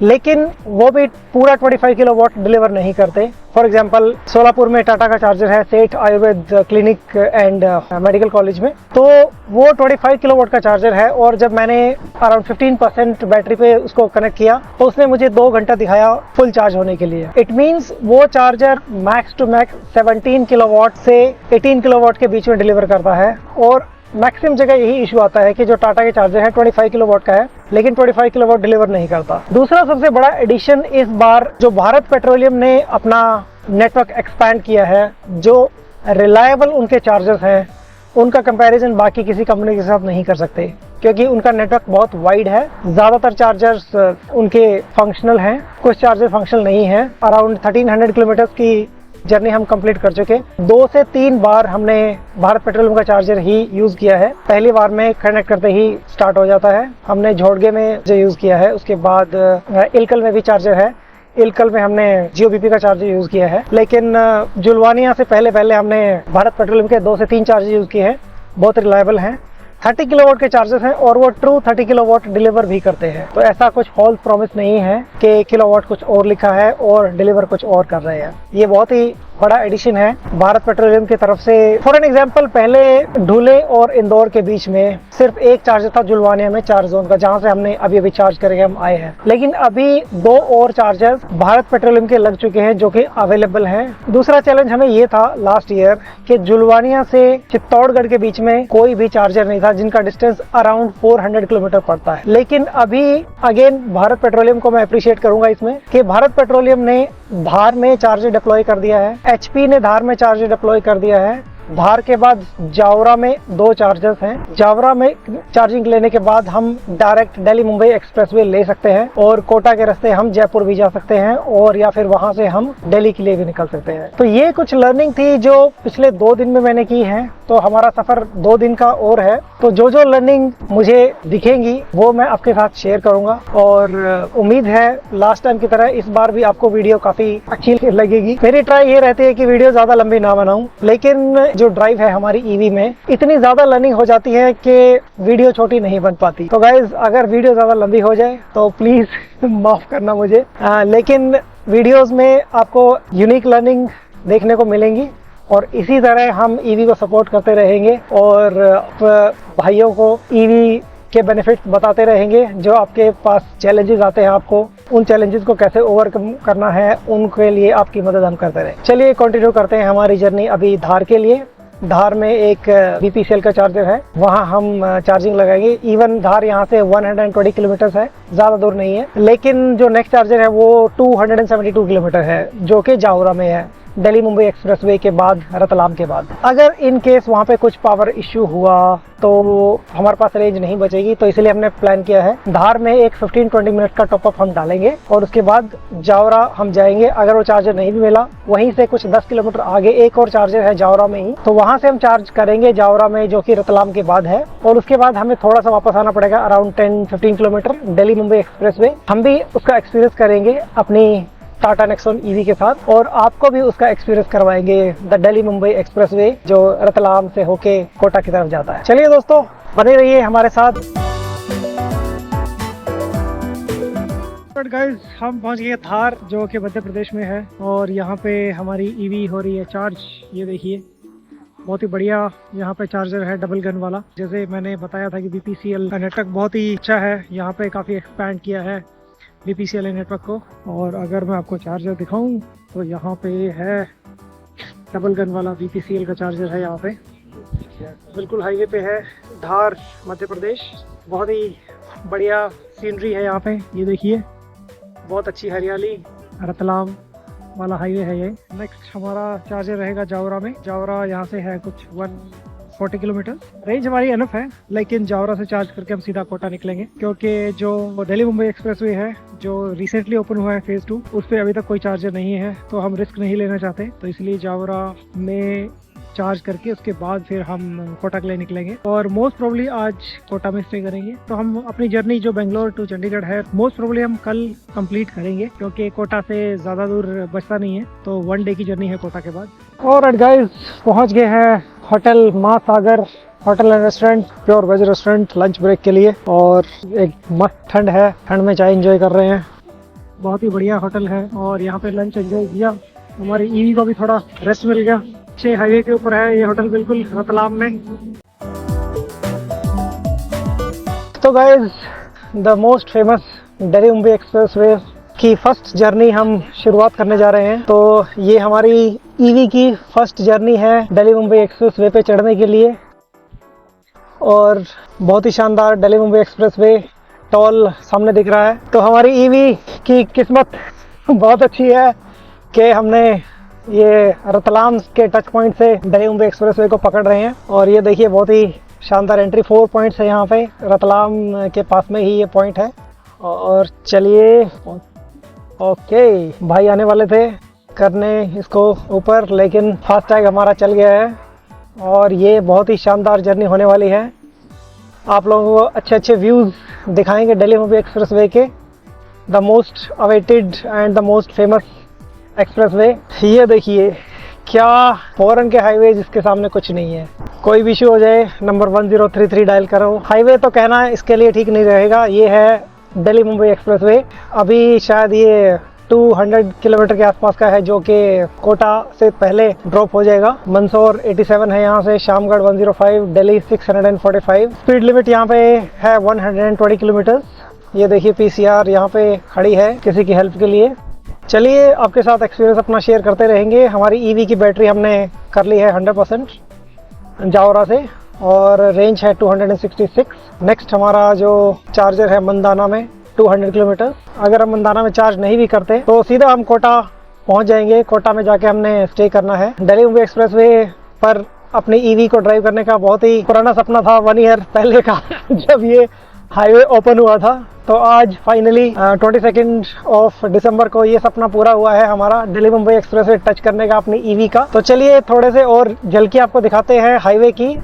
A: लेकिन वो भी पूरा 25 किलोवाट डिलीवर नहीं करते। फॉर एग्जांपल सोलापुर में टाटा का चार्जर है, सेठ Ayurveda clinic and medical college में, तो वो 25 किलोवाट का चार्जर है, और जब मैंने अराउंड 15% बैटरी पे उसको कनेक्ट किया तो उसने मुझे 2 घंटा दिखाया फुल चार्ज होने के लिए। इट मीन्स वो charger max to max 17 kilowatt से 18 किलोवाट के बीच में डिलीवर करता है। और मैक्सिमम जगह यही इशू आता है कि जो टाटा के चार्जर है 25 किलोवाट का है, लेकिन 25 किलोवाट डिलीवर नहीं करता। दूसरा सबसे बड़ा एडिशन इस बार जो भारत पेट्रोलियम ने अपना नेटवर्क एक्सपैंड किया है, जो रिलायबल उनके चार्जर्स हैं, उनका कंपैरिजन बाकी किसी कंपनी के साथ नहीं कर सकते, क्योंकि उनका नेटवर्क बहुत वाइड है। ज़्यादातर चार्जर्स उनके फंक्शनल हैं, कुछ चार्जर फंक्शनल नहीं है। अराउंड 1300 किलोमीटर की जर्नी हम कंप्लीट कर चुके। 2 से 3 बार हमने भारत पेट्रोलियम का चार्जर ही यूज़ किया है। पहली बार में कनेक्ट करते ही स्टार्ट हो जाता है। हमने झोड़गे में जो यूज़ किया है, उसके बाद इलकल में भी चार्जर है, इलकल में हमने जियोबीपी का चार्जर यूज़ किया है। लेकिन जुलवानिया से पहले हमने भारत पेट्रोलियम के 2 से 3 चार्जर यूज़ किए हैं, बहुत रिलायबल हैं। 30 किलोवाट के चार्जर्स हैं और वो ट्रू 30 किलोवाट डिलीवर भी करते हैं। तो ऐसा कुछ फॉल्स प्रॉमिस नहीं है कि किलोवाट कुछ और लिखा है और डिलीवर कुछ और कर रहे हैं। ये बहुत ही बड़ा एडिशन है भारत पेट्रोलियम की तरफ से। फॉर एन एग्जांपल, पहले ढूले और इंदौर के बीच में सिर्फ एक चार्जर था जुलवानिया में 4 जोन का, जहां से हमने अभी चार्ज करके हम आए हैं। लेकिन अभी 2 और चार्जर्स भारत पेट्रोलियम के लग चुके हैं जो कि अवेलेबल हैं। दूसरा चैलेंज हमें ये था लास्ट ईयर कि जुलवानिया से चित्तौड़गढ़ के बीच में कोई भी चार्जर नहीं था, जिनका डिस्टेंस अराउंड 400 किलोमीटर पड़ता है। लेकिन अभी अगेन भारत पेट्रोलियम को मैं अप्रिशिएट करूंगा इसमें कि भारत पेट्रोलियम ने धार में चार्जर डिप्लॉय कर दिया है, एचपी ने धार में चार्जर डिप्लॉय कर दिया है। धार के बाद जावरा में 2 चार्जर्स हैं। जावरा में चार्जिंग लेने के बाद हम डायरेक्ट दिल्ली मुंबई एक्सप्रेसवे ले सकते हैं और कोटा के रास्ते हम जयपुर भी जा सकते हैं, और या फिर वहां से हम दिल्ली के लिए भी निकल सकते हैं। तो ये कुछ लर्निंग थी जो पिछले 2 दिन में मैंने की है। तो हमारा सफर 2 दिन का और है, तो जो लर्निंग मुझे दिखेंगी वो मैं आपके साथ शेयर करूंगा, और उम्मीद है लास्ट टाइम की तरह इस बार भी आपको वीडियो काफी अच्छी लगेगी। मेरी ट्राई ये रहती है कि वीडियो ज्यादा लंबी ना बनाऊं, लेकिन जो ड्राइव है हमारी ईवी में इतनी ज्यादा लर्निंग हो जाती है कि वीडियो छोटी नहीं बन पाती। तो गाइज, अगर वीडियो ज्यादा लंबी हो जाए तो प्लीज माफ करना मुझे, लेकिन वीडियोस में आपको यूनिक लर्निंग देखने को मिलेंगी, और इसी तरह हम ईवी को सपोर्ट करते रहेंगे और भाइयों को ईवी के बेनिफिट्स बताते रहेंगे। जो आपके पास चैलेंजेस आते हैं, आपको उन चैलेंजेस को कैसे ओवरकम करना है, उनके लिए आपकी मदद हम करते रहे। चलिए कंटिन्यू करते हैं हमारी जर्नी अभी धार के लिए। धार में एक BPCL का चार्जर है, वहाँ हम चार्जिंग लगाएंगे। इवन धार यहाँ से 120 किलोमीटर है, ज़्यादा दूर नहीं है। लेकिन जो नेक्स्ट चार्जर है वो 272 किलोमीटर है, जो कि जावरा में है, दिल्ली मुंबई एक्सप्रेसवे के बाद, रतलाम के बाद। अगर इन केस वहाँ पे कुछ पावर इश्यू हुआ तो हमारे पास रेंज नहीं बचेगी, तो इसलिए हमने प्लान किया है धार में एक 15-20 मिनट का टॉपअप हम डालेंगे और उसके बाद जावरा हम जाएंगे। अगर वो चार्जर नहीं भी मिला, वहीं से कुछ 10 किलोमीटर आगे एक और चार्जर है जावरा में ही, तो वहाँ से हम चार्ज करेंगे जावरा में, जो कि रतलाम के बाद है। और उसके बाद हमें थोड़ा सा वापस आना पड़ेगा, around 10-15 kilometre Delhi Mumbai expressway. हम भी उसका एक्सपीरियंस करेंगे अपनी टाटा नेक्सॉन ईवी के साथ, और आपको भी उसका एक्सपीरियंस करवाएंगे द दिल्ली मुंबई एक्सप्रेसवे, जो रतलाम से होके कोटा की तरफ जाता है। चलिए दोस्तों, बने रहिए हमारे साथ। गाइस, हम पहुंच गए धार, जो कि मध्य प्रदेश में है, और यहाँ पे हमारी ईवी हो रही है चार्ज। ये देखिए, बहुत ही बढ़िया यहाँ पे चार्जर है, डबल गन वाला। जैसे मैंने बताया था कि BPCL का नेटवर्क बहुत ही अच्छा है, यहाँ पे काफ़ी एक्सपैंड किया है BPCL नेटवर्क को। और अगर मैं आपको चार्जर दिखाऊं तो यहाँ पे है डबल गन वाला BPCL का चार्जर है। यहाँ पे बिल्कुल हाईवे पे है, धार मध्य प्रदेश। बहुत ही बढ़िया सीनरी है यहाँ पे, ये देखिए, बहुत अच्छी हरियाली, रतलाम वाला हाईवे है ये। नेक्स्ट हमारा चार्जर रहेगा जावरा में। जावरा यहाँ से है कुछ 140 किलोमीटर। रेंज हमारी एनफ है, लेकिन जावरा से चार्ज करके हम सीधा कोटा निकलेंगे, क्योंकि जो दिल्ली मुंबई एक्सप्रेसवे है, जो रिसेंटली ओपन हुआ है फेज 2, उस पर अभी तक कोई चार्जर नहीं है, तो हम रिस्क नहीं लेना चाहते। तो इसलिए जावरा में चार्ज करके उसके बाद फिर हम कोटा के लिए निकलेंगे, और मोस्ट प्रोबेबली आज कोटा में स्टे करेंगे। तो हम अपनी जर्नी जो बेंगलोर टू चंडीगढ़ है, मोस्ट प्रोबेबली हम कल कंप्लीट करेंगे, क्योंकि कोटा से ज़्यादा दूर बचता नहीं है, तो 1 डे की जर्नी है कोटा के बाद। और गाइस, पहुंच गए हैं hotel Maa Sagar hotel and restaurant, pure veg restaurant, lunch break के लिए। और एक मस्त ठंड है, ठंड में चाय एंजॉय कर रहे हैं। बहुत ही बढ़िया होटल है, और यहाँ पे लंच एंजॉय किया। हमारी ईवी को भी थोड़ा रेस्ट मिल गया। अच्छे हाईवे के ऊपर है ये होटल, बिल्कुल रतलाम में। तो guys, the most famous Delhi Mumbai expressway की फर्स्ट जर्नी हम शुरुआत करने जा रहे हैं। तो ये हमारी ईवी की फर्स्ट जर्नी है दिल्ली मुंबई एक्सप्रेसवे पे चढ़ने के लिए, और बहुत ही शानदार दिल्ली मुंबई एक्सप्रेसवे टोल सामने दिख रहा है। तो हमारी ईवी की किस्मत बहुत अच्छी है कि हमने ये रतलाम के टच पॉइंट से दिल्ली मुंबई एक्सप्रेसवे को पकड़ रहे हैं। और ये देखिए, बहुत ही शानदार एंट्री, 4 पॉइंट्स है यहाँ पे, रतलाम के पास में ही ये पॉइंट है। और चलिए, ओके, भाई आने वाले थे करने इसको ऊपर, लेकिन फास्टैग हमारा चल गया है, और ये बहुत ही शानदार जर्नी होने वाली है। आप लोगों को अच्छे अच्छे व्यूज़ दिखाएंगे दिल्ली मुंबई एक्सप्रेसवे के, the most awaited and the most famous expressway. ये देखिए, क्या फॉरेन के हाईवे जिसके सामने कुछ नहीं है। कोई भी इशू हो जाए, नंबर 1033 डायल करो। हाईवे तो कहना इसके लिए ठीक नहीं रहेगा। ये है दिल्ली मुंबई एक्सप्रेसवे। अभी शायद ये 200 किलोमीटर के आसपास का है, जो कि कोटा से पहले ड्रॉप हो जाएगा। मंदसौर 87 है यहाँ से, शामगढ़ 105, दिल्ली 645। स्पीड लिमिट यहाँ पे है 120 किलोमीटर। ये देखिए, PCR यहाँ पे खड़ी है किसी की हेल्प के लिए। चलिए, आपके साथ एक्सपीरियंस अपना शेयर करते रहेंगे। हमारी ईवी की बैटरी हमने कर ली है 100% जावरा से, और रेंज है 266। नेक्स्ट हमारा जो चार्जर है मंदाना में 200 किलोमीटर। अगर हम मंदाना में चार्ज नहीं भी करते तो सीधा हम कोटा पहुंच जाएंगे। कोटा में जाके हमने स्टे करना है। दिल्ली मुंबई एक्सप्रेसवे पर अपनी ईवी को ड्राइव करने का बहुत ही पुराना सपना था, 1 ईयर पहले का जब ये हाईवे ओपन हुआ था। तो आज फाइनली 22 ऑफ दिसंबर को ये सपना पूरा हुआ है हमारा, दिल्ली मुंबई एक्सप्रेसवे टच करने का अपनी ईवी का। तो चलिए, थोड़े से और झलकी आपको दिखाते हैं हाईवे की।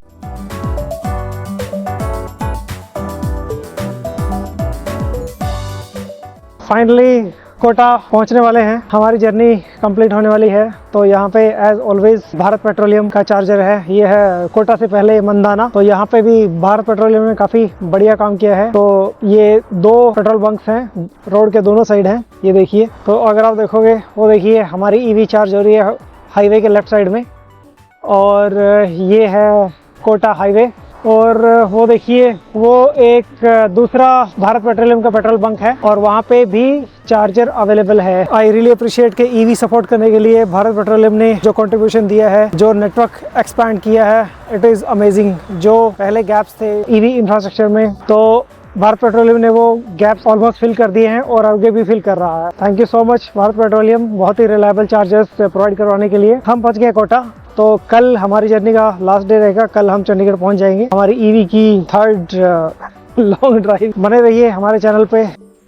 A: फाइनली कोटा पहुंचने वाले हैं, हमारी जर्नी कंप्लीट होने वाली है। तो यहाँ पे एज ऑलवेज भारत पेट्रोलियम का चार्जर है। ये है कोटा से पहले मंदाना। तो यहाँ पे भी भारत पेट्रोलियम ने काफ़ी बढ़िया काम किया है। तो ये 2 पेट्रोल बंक्स हैं, रोड के दोनों साइड हैं, ये देखिए। तो अगर आप देखोगे, वो देखिए हमारी ईवी चार्ज हो रही है हाईवे के लेफ्ट साइड में, और ये है कोटा हाईवे। और वो देखिए वो एक दूसरा भारत पेट्रोलियम का पेट्रोल बंक है और वहाँ पे भी चार्जर अवेलेबल है। आई रियली अप्रिशिएट के ईवी सपोर्ट करने के लिए भारत पेट्रोलियम ने जो कंट्रीब्यूशन दिया है, जो नेटवर्क एक्सपैंड किया है, इट इज़ अमेजिंग। जो पहले गैप्स थे ईवी इंफ्रास्ट्रक्चर में, तो भारत पेट्रोलियम ने वो गैप्स ऑलमोस्ट फिल कर दिए हैं और आगे भी फिल कर रहा है। Thank you so much Bharat petroleum, बहुत ही रिलायबल चार्जर्स प्रोवाइड करवाने के लिए। हम पहुंच गए कोटा, तो कल हमारी जर्नी का लास्ट डे रहेगा। कल हम चंडीगढ़ पहुंच जाएंगे हमारी ईवी की थर्ड लॉन्ग ड्राइव। बने रहिए हमारे चैनल पे।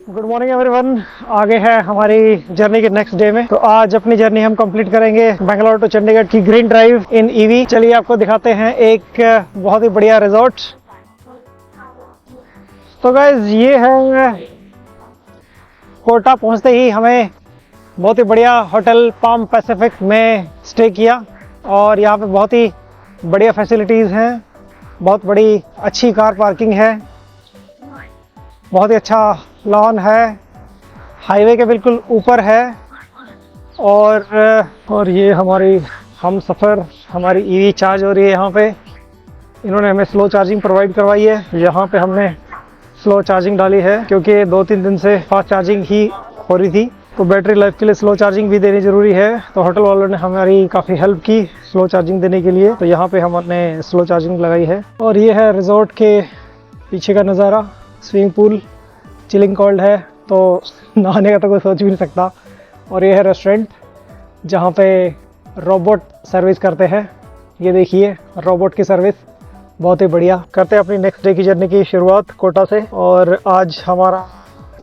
A: गुड मॉर्निंग एवरीवन, आगे है हमारी जर्नी के नेक्स्ट डे में। तो आज अपनी जर्नी हम कंप्लीट करेंगे बेंगलोर टू चंडीगढ़ की ग्रीन ड्राइव इन ईवी। चलिए आपको दिखाते हैं एक बहुत ही बढ़िया रिजॉर्ट। तो गाइज ये है, कोटा पहुंचते ही हमें बहुत ही बढ़िया होटल पाम पैसिफिक में स्टे किया और यहाँ पे बहुत ही बढ़िया फैसिलिटीज़ हैं, बहुत बड़ी अच्छी कार पार्किंग है, बहुत ही अच्छा लॉन है, हाईवे के बिल्कुल ऊपर है। और ये हमारी हम सफ़र हमारी ईवी चार्ज हो रही है यहाँ पे। इन्होंने हमें स्लो चार्जिंग प्रोवाइड करवाई है। यहाँ पे हमने स्लो चार्जिंग डाली है क्योंकि 2-3 दिन से फास्ट चार्जिंग ही हो रही थी, तो बैटरी लाइफ के लिए स्लो चार्जिंग भी देनी ज़रूरी है। तो होटल वालों ने हमारी काफ़ी हेल्प की स्लो चार्जिंग देने के लिए, तो यहाँ पे हमने स्लो चार्जिंग लगाई है। और ये है रिजॉर्ट के पीछे का नज़ारा, स्विमिंग पूल, चिलिंग कॉल्ड है, तो नहाने का तो कोई सोच भी नहीं सकता। और ये है रेस्टोरेंट जहाँ पे रोबोट सर्विस करते हैं। ये देखिए रोबोट की सर्विस, बहुत ही बढ़िया। करते हैं अपनी नेक्स्ट डे की जर्नी की शुरुआत कोटा से। और आज हमारा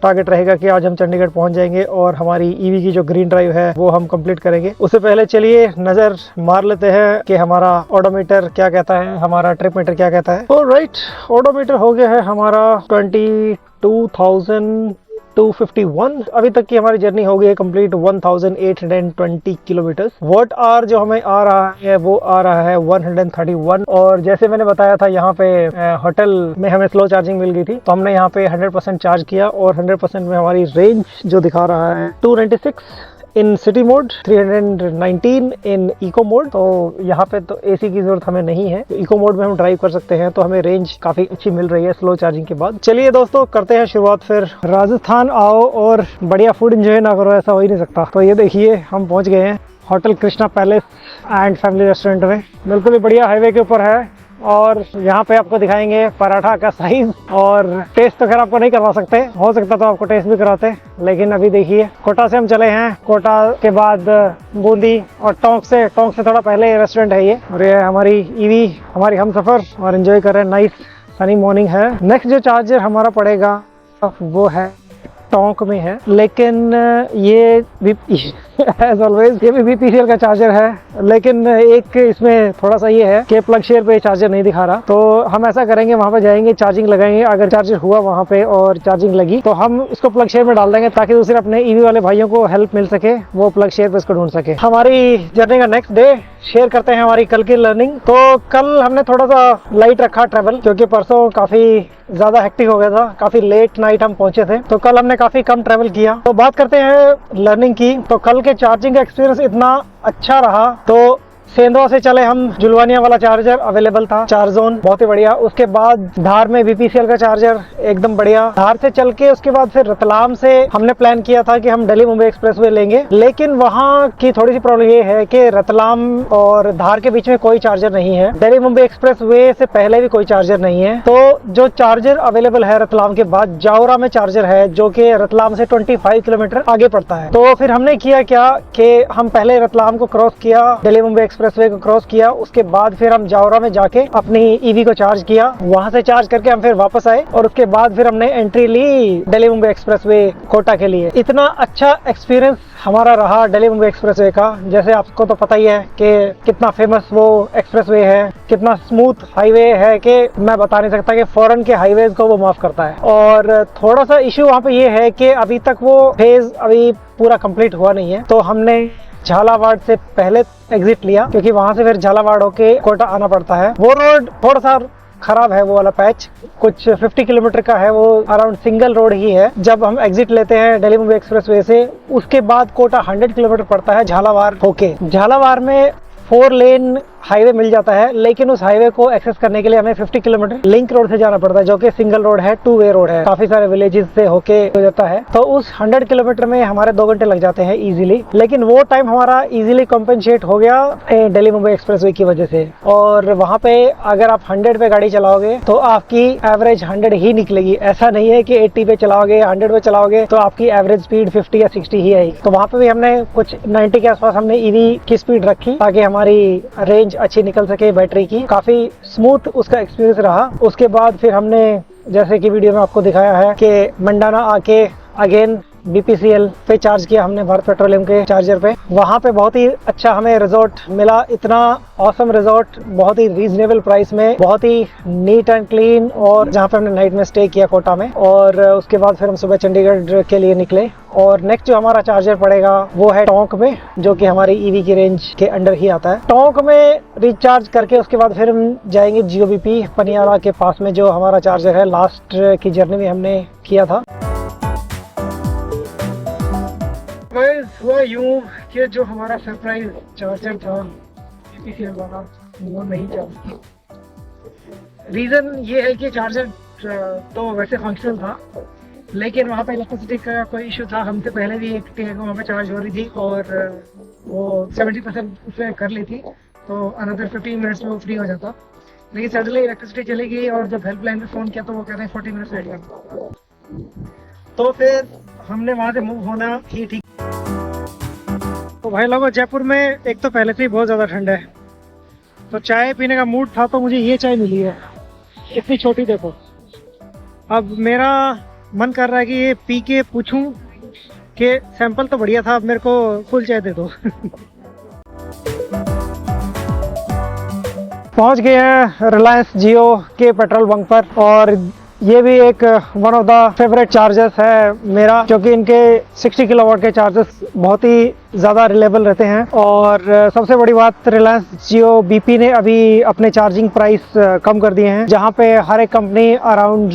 A: टारगेट रहेगा कि आज हम चंडीगढ़ पहुंच जाएंगे और हमारी ईवी की जो ग्रीन ड्राइव है वो हम कंप्लीट करेंगे। उससे पहले चलिए नज़र मार लेते हैं कि हमारा ओडोमीटर क्या कहता है, हमारा ट्रिप मीटर क्या कहता है। ऑलराइट, ओडोमीटर हो गया है हमारा 22,251। अभी तक की हमारी जर्नी हो गई है कंप्लीट 1820 किलोमीटर। वॉट आवर जो हमें आ रहा है वो आ रहा है 131। और जैसे मैंने बताया था यहाँ पे होटल में हमें स्लो चार्जिंग मिल गई थी, तो हमने यहाँ पे 100% चार्ज किया और 100% में हमारी रेंज जो दिखा रहा है 296 in city mode, 319 in eco mode. तो यहाँ पे तो एसी की जरूरत हमें नहीं है, तो इको मोड में हम ड्राइव कर सकते हैं, तो हमें रेंज काफी अच्छी मिल रही है स्लो चार्जिंग के बाद। चलिए दोस्तों करते हैं शुरुआत। फिर राजस्थान आओ और बढ़िया फूड एंजॉय ना करो, ऐसा हो ही नहीं सकता। तो ये देखिए हम पहुंच गए हैं hotel Krishna palace and family restaurant में। बिल्कुल ही बढ़िया हाईवे के ऊपर है और यहाँ पे आपको दिखाएंगे पराठा का साइज और टेस्ट। तो खैर आपको नहीं करवा सकते, हो सकता तो आपको टेस्ट भी कराते, लेकिन अभी देखिए कोटा से हम चले हैं, कोटा के बाद बूंदी और टोंक से थोड़ा पहले रेस्टोरेंट है ये। और ये हमारी ईवी, हमारी हम सफ़र और एंजॉय कर रहे हैं। नाइस सनी मॉर्निंग है। नेक्स्ट जो चार्जर हमारा पड़ेगा वो है टोंक में है, लेकिन ये भी एज ऑलवेज ये भी BPCL का चार्जर है, लेकिन एक इसमें थोड़ा सा ये है कि प्लग शेयर पे चार्जर नहीं दिखा रहा। तो हम ऐसा करेंगे, वहाँ पे जाएंगे, चार्जिंग लगाएंगे, अगर चार्जर हुआ वहाँ पे और चार्जिंग लगी तो हम इसको प्लग शेयर में डाल देंगे ताकि दूसरे अपने ईवी वाले भाइयों को हेल्प मिल सके, वो प्लग शेयर पे इसको ढूंढ सके। हमारी जर्नी का नेक्स्ट डे शेयर करते हैं हमारी कल की लर्निंग। तो कल हमने थोड़ा सा लाइट रखा ट्रैवल, क्योंकि परसों काफ़ी ज़्यादा हेक्टिक हो गया था, काफ़ी लेट नाइट हम पहुंचे थे, तो कल हमने काफ़ी कम ट्रैवल किया। तो बात करते हैं लर्निंग की। तो कल के चार्जिंग का एक्सपीरियंस इतना अच्छा रहा, तो सेंधवा से चले हम, जुलवानिया वाला चार्जर अवेलेबल था, चार्ज जोन बहुत ही बढ़िया। उसके बाद धार में BPCL का चार्जर एकदम बढ़िया। धार से चल के उसके बाद फिर रतलाम से हमने प्लान किया था कि हम दिल्ली मुंबई एक्सप्रेसवे लेंगे, लेकिन वहाँ की थोड़ी सी प्रॉब्लम ये है कि रतलाम और धार के बीच में कोई चार्जर नहीं है, दिल्ली मुंबई एक्सप्रेसवे से पहले भी कोई चार्जर नहीं है। तो जो चार्जर अवेलेबल है रतलाम के बाद, जावरा में चार्जर है जो कि रतलाम से 25 किलोमीटर आगे पड़ता है। तो फिर हमने किया क्या कि हम पहले रतलाम को क्रॉस किया, दिल्ली मुंबई एक्सप्रेसवे को क्रॉस किया, उसके बाद फिर हम जावरा में जाके अपनी ईवी को चार्ज किया, वहां से चार्ज करके हम फिर वापस आए और उसके बाद फिर हमने एंट्री ली दिल्ली मुंबई एक्सप्रेसवे कोटा के लिए। इतना अच्छा एक्सपीरियंस हमारा रहा दिल्ली मुंबई एक्सप्रेसवे का। जैसे आपको तो पता ही है कि कितना फेमस वो एक्सप्रेसवे है, कितना स्मूथ हाईवे है कि मैं बता नहीं सकता कि फॉरेन के हाईवेज को वो माफ करता है। और थोड़ा सा इश्यू वहाँ पे ये है कि अभी तक वो फेज अभी पूरा कंप्लीट हुआ नहीं है, तो हमने झालावाड़ से पहले एग्जिट लिया, क्योंकि वहां से फिर झालावाड़ होके कोटा आना पड़ता है। वो रोड थोड़ा सा खराब है, वो वाला पैच कुछ 50 किलोमीटर का है, वो अराउंड सिंगल रोड ही है। जब हम एग्जिट लेते हैं दिल्ली मुंबई एक्सप्रेसवे से, उसके बाद कोटा 100 किलोमीटर पड़ता है झालावाड़ होके। झालावाड़ में 4 लेन
B: हाईवे मिल जाता है, लेकिन उस हाईवे को एक्सेस करने के लिए हमें 50 किलोमीटर लिंक रोड से जाना पड़ता है, जो कि सिंगल रोड है, 2 वे रोड है, काफी सारे विलेजेस से होके हो जाता है। तो उस 100 किलोमीटर में हमारे 2 घंटे लग जाते हैं इजीली, लेकिन वो टाइम हमारा इजीली कॉम्पेंसेट हो गया दिल्ली मुंबई एक्सप्रेसवे की वजह से। और वहाँ पे अगर आप 100 पे गाड़ी चलाओगे तो आपकी एवरेज 100 ही निकलेगी। ऐसा नहीं है कि 80 पे चलाओगे, 100 पे चलाओगे तो आपकी एवरेज स्पीड 50 या 60 ही आएगी। तो वहाँ पे भी हमने कुछ 90 के आसपास हमने ईवी की स्पीड रखी ताकि हमारी रेंज अच्छी निकल सके बैटरी की। काफी स्मूथ उसका एक्सपीरियंस रहा। उसके बाद फिर हमने, जैसे कि वीडियो में आपको दिखाया है, कि मंडाना आके अगेन BPCL पे चार्ज किया हमने, भारत पेट्रोलियम के चार्जर पे। वहाँ पे बहुत ही अच्छा हमें रिजॉर्ट मिला, इतना ऑसम रिजॉर्ट, बहुत ही रीजनेबल प्राइस में, बहुत ही नीट एंड क्लीन, और जहाँ पे हमने नाइट में स्टे किया कोटा में। और उसके बाद फिर हम सुबह चंडीगढ़ के लिए निकले। और नेक्स्ट जो हमारा चार्जर पड़ेगा वो है टोंक में, जो कि हमारी ईवी की रेंज के अंडर ही आता है। टोंक में रिचार्ज करके उसके बाद फिर हम जाएंगे GOBP पनियाला के पास में, जो हमारा चार्जर है, लास्ट की जर्नी में हमने किया था। हुआ यूं कि जो हमारा सरप्राइज चार्जर था BPCL वाला, वो नहीं चला। रीज़न ये है कि चार्जर तो वैसे फंक्शनल था, लेकिन वहाँ पे इलेक्ट्रिसिटी का कोई इशू था। हमसे पहले भी एक टैग वहाँ पे चार्ज हो रही थी और वो 70% उसमें कर ली थी, तो अनदर 15 मिनट्स में वो फ्री हो जाता। लेकिन सडनली इलेक्ट्रिसिटी चली गई और जब हेल्पलाइन पे फ़ोन किया तो वो कह रहे हैं 40 मिनट्स वेट करना। तो फिर हमने वहाँ से मूव होना ही ठीक। तो भाई लोगों, जयपुर में एक तो पहले से ही बहुत ज़्यादा ठंड है, तो चाय पीने का मूड था तो मुझे ये चाय मिली है, इतनी छोटी देखो। अब मेरा मन कर रहा है कि ये पी के पूछूं कि सैंपल तो बढ़िया था, अब मेरे को फुल चाय दे दो। पहुंच गए हैं रिलायंस जियो के पेट्रोल बंक पर, और ये भी एक one of the favourite chargers है मेरा, क्योंकि इनके 60 किलोवाट के चार्जर्स बहुत ही ज़्यादा रिलायबल रहते हैं। और सबसे बड़ी बात, रिलायंस जियो BP ने अभी अपने चार्जिंग प्राइस कम कर दिए हैं, जहां पे हर एक कंपनी अराउंड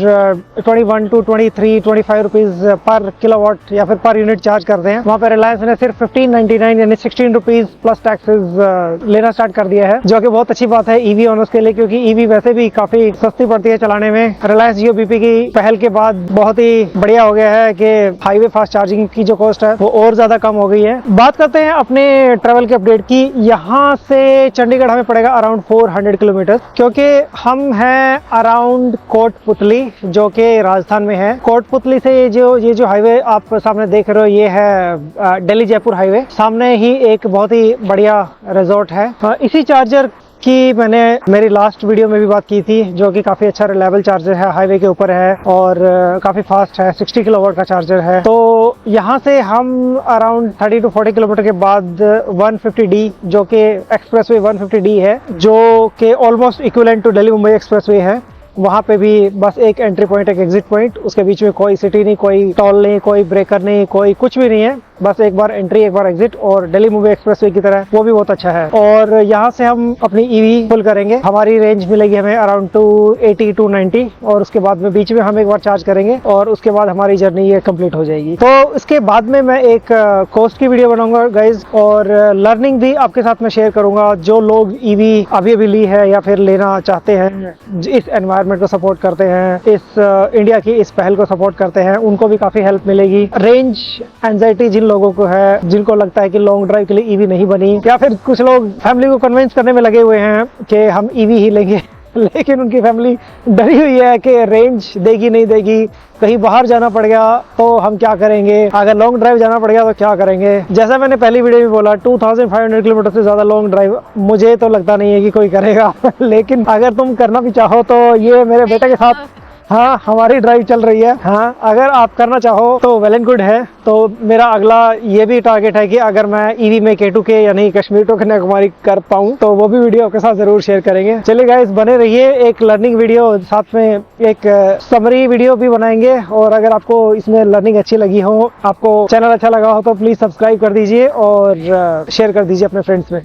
B: 21 to 23, 25 रुपीज़ पर किलोवाट या फिर पर यूनिट चार्ज करते हैं। वहां पे रिलायंस ने सिर्फ 15.99 यानी 16 रुपीज़ प्लस टैक्सेस लेना स्टार्ट कर दिया है, जो कि बहुत अच्छी बात है EV ओनर्स के लिए, क्योंकि EV वैसे भी काफ़ी सस्ती पड़ती है चलाने में। रिलायंस जियो BP की पहल के बाद बहुत ही बढ़िया हो गया है कि हाईवे फास्ट चार्जिंग की जो कॉस्ट है वो और ज़्यादा कम हो गई है। बात करते हैं अपने ट्रैवल के अपडेट की। यहाँ से चंडीगढ़ हमें पड़ेगा अराउंड 400 किलोमीटर, क्योंकि हम हैं अराउंड कोटपुतली, जो कि राजस्थान में है। कोटपुतली से ये जो हाईवे आप सामने देख रहे हो, ये है दिल्ली जयपुर हाईवे। सामने ही एक बहुत ही बढ़िया रिजॉर्ट है। इसी चार्जर की मैंने मेरी लास्ट वीडियो में भी बात की थी, जो कि काफ़ी अच्छा रिलायबल चार्जर है, हाईवे के ऊपर है और काफ़ी फास्ट है, 60 किलोवाट का चार्जर है। तो यहाँ से हम अराउंड 30 to 40 किलोमीटर के बाद 150D, जो कि एक्सप्रेसवे 150D है, जो कि almost equivalent to Delhi Mumbai expressway है, वहाँ पे भी बस एक एंट्री पॉइंट, एक एग्जिट पॉइंट, उसके बीच में कोई सिटी नहीं, कोई टोल नहीं, कोई ब्रेकर नहीं, कोई कुछ भी नहीं है, बस एक बार एंट्री एक बार एग्जिट। और दिल्ली मुंबई एक्सप्रेसवे की तरह वो भी बहुत अच्छा है। और यहाँ से हम अपनी ईवी फुल करेंगे, हमारी रेंज मिलेगी हमें अराउंड 280 to 90, और उसके बाद में बीच में हम एक बार चार्ज करेंगे और उसके बाद हमारी जर्नी ये कंप्लीट हो जाएगी। तो इसके बाद में मैं एक कॉस्ट की वीडियो बनाऊंगा गाइज, और लर्निंग भी आपके साथ में शेयर करूंगा। जो लोग ईवी अभी अभी ली है या फिर लेना चाहते हैं, इस एनवायरनमेंट को सपोर्ट करते हैं, इस इंडिया की इस पहल को सपोर्ट करते हैं, उनको भी काफी हेल्प मिलेगी। रेंज एंजाइटी जिन लोगों को है, जिनको लगता है कि लॉन्ग ड्राइव के लिए ईवी नहीं बनी, या फिर कुछ लोग फैमिली को कन्विंस करने में लगे हुए हैं कि हम ईवी ही लेंगे, लेकिन उनकी फैमिली डरी हुई है कि रेंज देगी नहीं देगी, कहीं बाहर जाना पड़ गया तो हम क्या करेंगे, अगर लॉन्ग ड्राइव जाना पड़ गया तो क्या करेंगे। जैसा मैंने पहली वीडियो में बोला, 2500 किलोमीटर से ज़्यादा लॉन्ग ड्राइव मुझे तो लगता नहीं है कि कोई करेगा। लेकिन अगर तुम करना भी चाहो तो ये मेरे बेटे के साथ, हाँ, हमारी ड्राइव चल रही है। हाँ, अगर आप करना चाहो तो वेल एंड गुड है। तो मेरा अगला ये भी टारगेट है कि अगर मैं ईवी में K2K यानी कश्मीर टू कन्याकुमारी कर पाऊँ तो वो भी वीडियो आपके साथ जरूर शेयर करेंगे। चलिए गाइस, बने रहिए, एक लर्निंग वीडियो साथ में एक समरी वीडियो भी बनाएंगे। और अगर आपको इसमें लर्निंग अच्छी लगी हो, आपको चैनल अच्छा लगा हो, तो प्लीज सब्सक्राइब कर दीजिए और शेयर कर दीजिए अपने फ्रेंड्स में।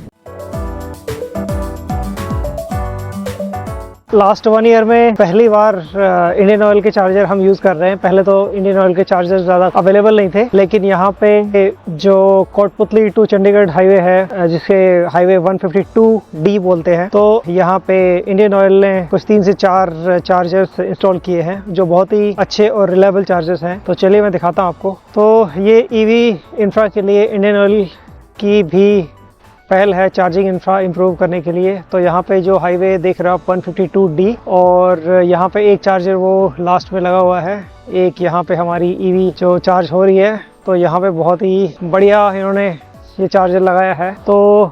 B: लास्ट 1 ईयर में पहली बार इंडियन ऑयल के चार्जर हम यूज़ कर रहे हैं। पहले तो इंडियन ऑयल के चार्जर ज़्यादा अवेलेबल नहीं थे, लेकिन यहाँ पे जो कोटपुतली टू चंडीगढ़ हाईवे है, जिसे हाईवे 152D बोलते हैं, तो यहाँ पे इंडियन ऑयल ने कुछ 3 से 4 चार्जर्स इंस्टॉल किए हैं जो बहुत ही अच्छे और रिलायबल चार्जर्स हैं। तो चलिए मैं दिखाता हूँ आपको। तो ये ईवी इंफ्रा के लिए इंडियन ऑयल की भी पहल है चार्जिंग इंफ्रा इम्प्रूव करने के लिए। तो यहाँ पे जो हाईवे देख रहे हो आप 152D, और यहाँ पे एक चार्जर वो लास्ट में लगा हुआ है, एक यहाँ पे हमारी ईवी जो चार्ज हो रही है। तो यहाँ पे बहुत ही बढ़िया इन्होंने ये चार्जर लगाया है। तो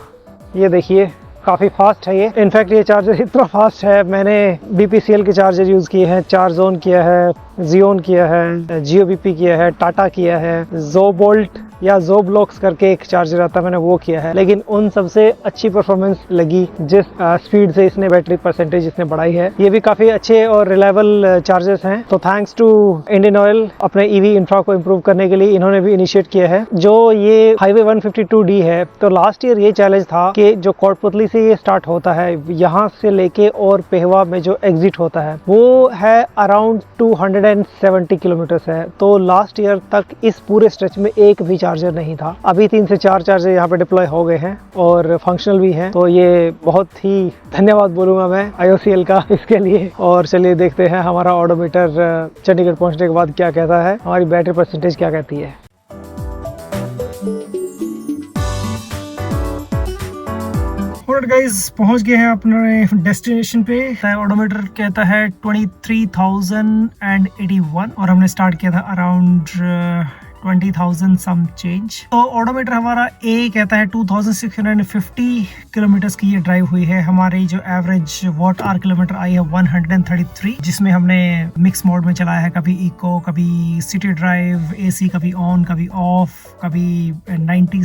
B: ये देखिए काफ़ी फास्ट है ये। इनफैक्ट ये चार्जर इतना फास्ट है, मैंने BPCL के चार्जर यूज़ किए हैं, चार्जोन किया है, जियोन किया है, जियो BP किया है, टाटा किया है, जोबोल्ट या जोब्लॉक्स करके एक चार्जर आता है, मैंने वो किया है। लेकिन उन सबसे अच्छी परफॉर्मेंस लगी जिस स्पीड से इसने बैटरी परसेंटेज इसने बढ़ाई है। ये भी काफ़ी अच्छे और रिलायबल चार्जर्स हैं। तो थैंक्स टू इंडियन ऑयल अपने ईवी इंफ्रा को इम्प्रूव करने के लिए इन्होंने भी इनिशिएट किया है। जो ये हाईवे 152D है, तो लास्ट ईयर ये चैलेंज था कि जो कोटपुतली से ये स्टार्ट होता है, यहाँ से लेके और पेहवा में जो एग्जिट होता है वो है अराउंड 270 किलोमीटर्स है। तो लास्ट ईयर तक इस पूरे स्ट्रेच में एक भी चार्जर नहीं था। अभी 3 से 4 चार्जर यहाँ पे डिप्लॉय हो गए हैं और फंक्शनल भी हैं। तो ये बहुत ही धन्यवाद बोलूँगा मैं IOCL का इसके लिए। और चलिए देखते हैं हमारा ऑडोमीटर चंडीगढ़ पहुँचने के बाद क्या कहता है, हमारी बैटरी परसेंटेज क्या कहती है।
A: ऑलराइट गाइस, पहुंच गए हैं अपने डेस्टिनेशन पे। ऑडोमीटर कहता है 23,081 और हमने स्टार्ट किया था अराउंड 20,000 सम चेंज। तो ऑडोमीटर हमारा ए कहता है 2,650 किलोमीटर्स की ये ड्राइव हुई है। हमारी जो एवरेज वॉट आर किलोमीटर आई है 133, जिसमें हमने मिक्स मोड में चलाया है, कभी इको, कभी सिटी ड्राइव, AC कभी ऑन कभी ऑफ, कभी 90